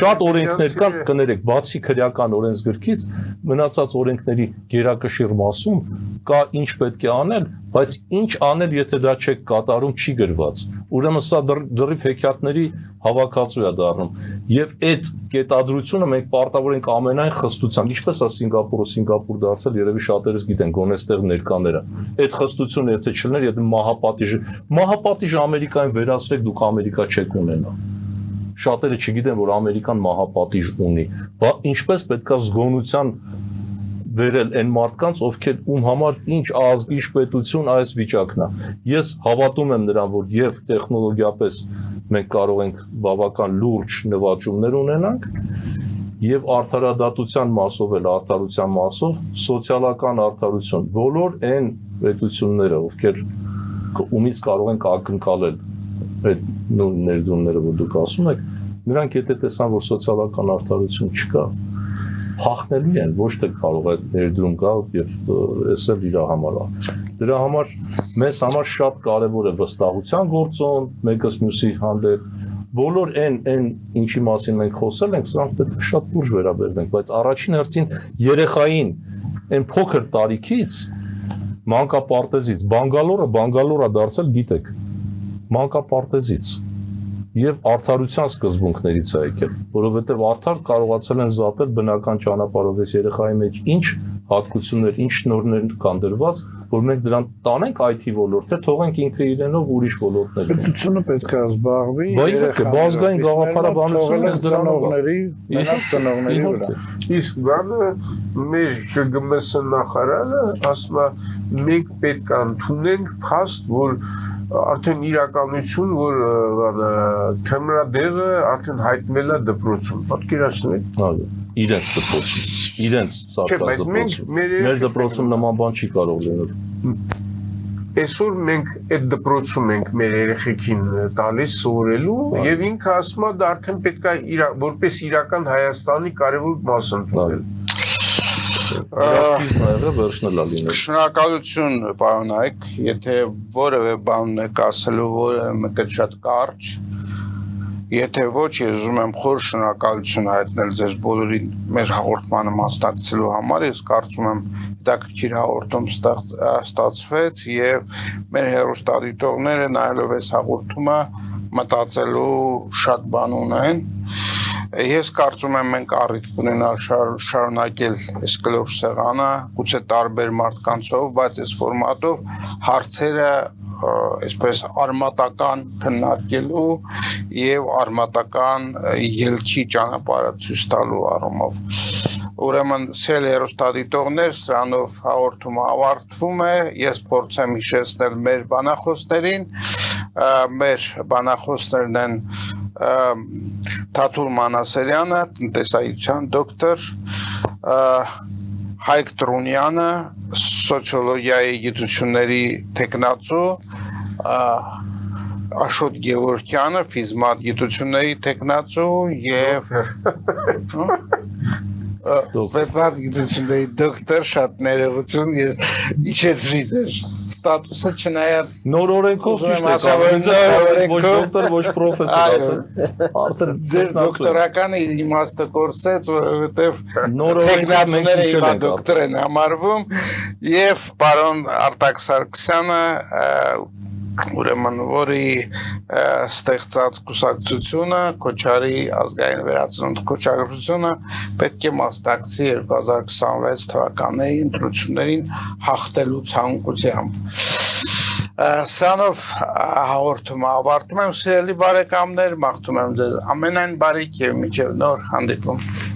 Շատ օրենքներ կան, կներեք, բացի քրեական օրենսգրքից, մնացած օրենքների գերակշիռ մասում կա ինչ պետք է անել, բայց ինչ անել, եթե դա չեք կատարում, չի գրված։ Ուրեմն սա դրիվ հեքիաթների հավաքածու է դառնում։ Եվ այդ կետադրությունը մենք պարտավոր ենք ամենայն խստությամբ, ինչպես է Սինգապուր դարձել, երևի շատերս գիտեն, գոնեստեղ ներկաները։ Այդ խստությունը եթե չլներ, եթե մահապատիժը Ամերիկային վերացրեք, դուք Ամերիկա չեք ունենա։ Շատերը չգիտեն, որ Ամերիկան մահապատիժ ունի։ Ինչպես պետքա զգոնության վերել այն մարդկանց, ովքեր ում համար ինչ ազգ, ինչ պետություն այս վիճակն է։ Ես հավատում եմ նրան, որ եւ տեխնոլոգիապես մենք կարող ենք բավական լուրջ նվաճումներ ունենանք եւ արդարադատության մասով էլ արդարության մասով սոցիալական արդարություն։ Բոլոր այն պետությունները, ովքեր ումից կարող ենք ակնկալել այդ նույն ներդրումները, որ դուք ասում եք, նրանք եթե տեսան, որ սոցիալական արդարություն չկա, հաղթնելու են, ոչ թե կարող է ներդրում գալ եւ էսել իր համար։ Դրա համար մեզ համար շատ կարեւոր է վստահության գործոն, մեկս մյուսի հանդեպ, բոլոր այն ինչի մասին մենք խոսել ենք, սրանք պետք է շատ լուրջ վերաբերվենք, բայց առաջին հերթին երեխային այն փոքր տարիքից մանկապարտեզից, Բանգալորը դարձել գիտեք, մանկապարտեզից եւ արդարության սկզբունքներից է եկել, որովհետեւ արդար կարողացել են զատել բնական ճանապարհով այս երեխայի մեջ ինչ հատկություններ, ինչ շնորհներ կան դրված, որ մենք դրան տանենք IT ոլորտ, թե թողենք ինքը իրենով ուրիշ ոլորտներ։ Պետությունը պետք է զբաղվի բազգային գաղափարաբանությունը ծնողների, մենակ ծնողների վրա։ Իսկ բանը մեր ԿԳՄՍ նախարարը ասում է մենք պետք է ընդունենք փաստ, որ արդեն իրականություն, որ թմրադեղը արդեն հայտնվել է դպրոցում, պատկերացնեք։ Իրենց դպրոցում, իրենց սարքած դպրոցում, մեր դպրոցում նման բան չի կարող լինել։ Այսօր մենք այդ դպրոցում ենք մեր երեխեքին տալիս սովորելու եւ ինքը ասում է դա արդեն պետք է որպես իրական Հայաստանի կարևոր մաս ընդունել։ Շնորհակալություն, պարոն Այկ, եթե որևէ բան եք ասելու, որը մեկը շատ կարճ, եթե ոչ, ես ուզում եմ խոր շնորհակալություն հայտնել ձեզ բոլորին մեր հաղորդմանը մասնակցելու համար, ես կարծում եմ հետաքրքիր հաղորդում ստացվեց եւ մեր հեռուստադիտողները նայելով այս հաղորդումը մտածելու շատ բան ունեն։ Ես կարծում եմ մենք առիթ կունենալ շարունակել այս գլուխ սեղանը, գուցե տարբեր մարդկանցով, բայց այս ֆորմատով հարցերը այսպես արմատական քննարկելու եւ արմատական ելքի ճանապարհը ցույց տալու առումով։ Ուրեմն սիրելի հեռուստադիտողներ, սրանով հաղորդումը ավարտվում է։ Ես փորձեմ հիշեցնել մեր բանախոսներին։ Մեր բանախոսներն են Թաթուլ Մանասերյանը, տնտեսագիտության դոկտոր, Հայկ Տրունյանը, սոցիոլոգիայի գիտությունների տեխնացու, Աշոտ Գևորգյանը, ֆիզմատ գիտությունների տեխնացու եւ վեբար գիտությունների դոկտոր, շատ ներողություն, ես իջեցրի դեր ստատուսը չնայած նոր օրենքով ճիշտ է, ոչ դոկտոր, ոչ պրոֆեսոր ասել։ Արդեն ձեր դոկտորականը իր իմաստը կորսեց, որովհետեւ նոր օրենքով մենք տեխնացուները հիշել հիմա ենք դոկտոր են համարվում եւ պարոն Արտակ Սարգսյանը ուրեմն որի ստեղծած կուսակցությունը Քոչարի ազգային վերածնունդ կոչագրությունը պետք է մասնակցի 2026 թվականի ընտրություններին հաղթելու ցանկությամբ։ Սրանով հաղորդումը ավարտում եմ, սիրելի բարեկամներ, մաղթում եմ ձեզ ամենայն բարիք եւ մինչեւ նոր հանդիպում։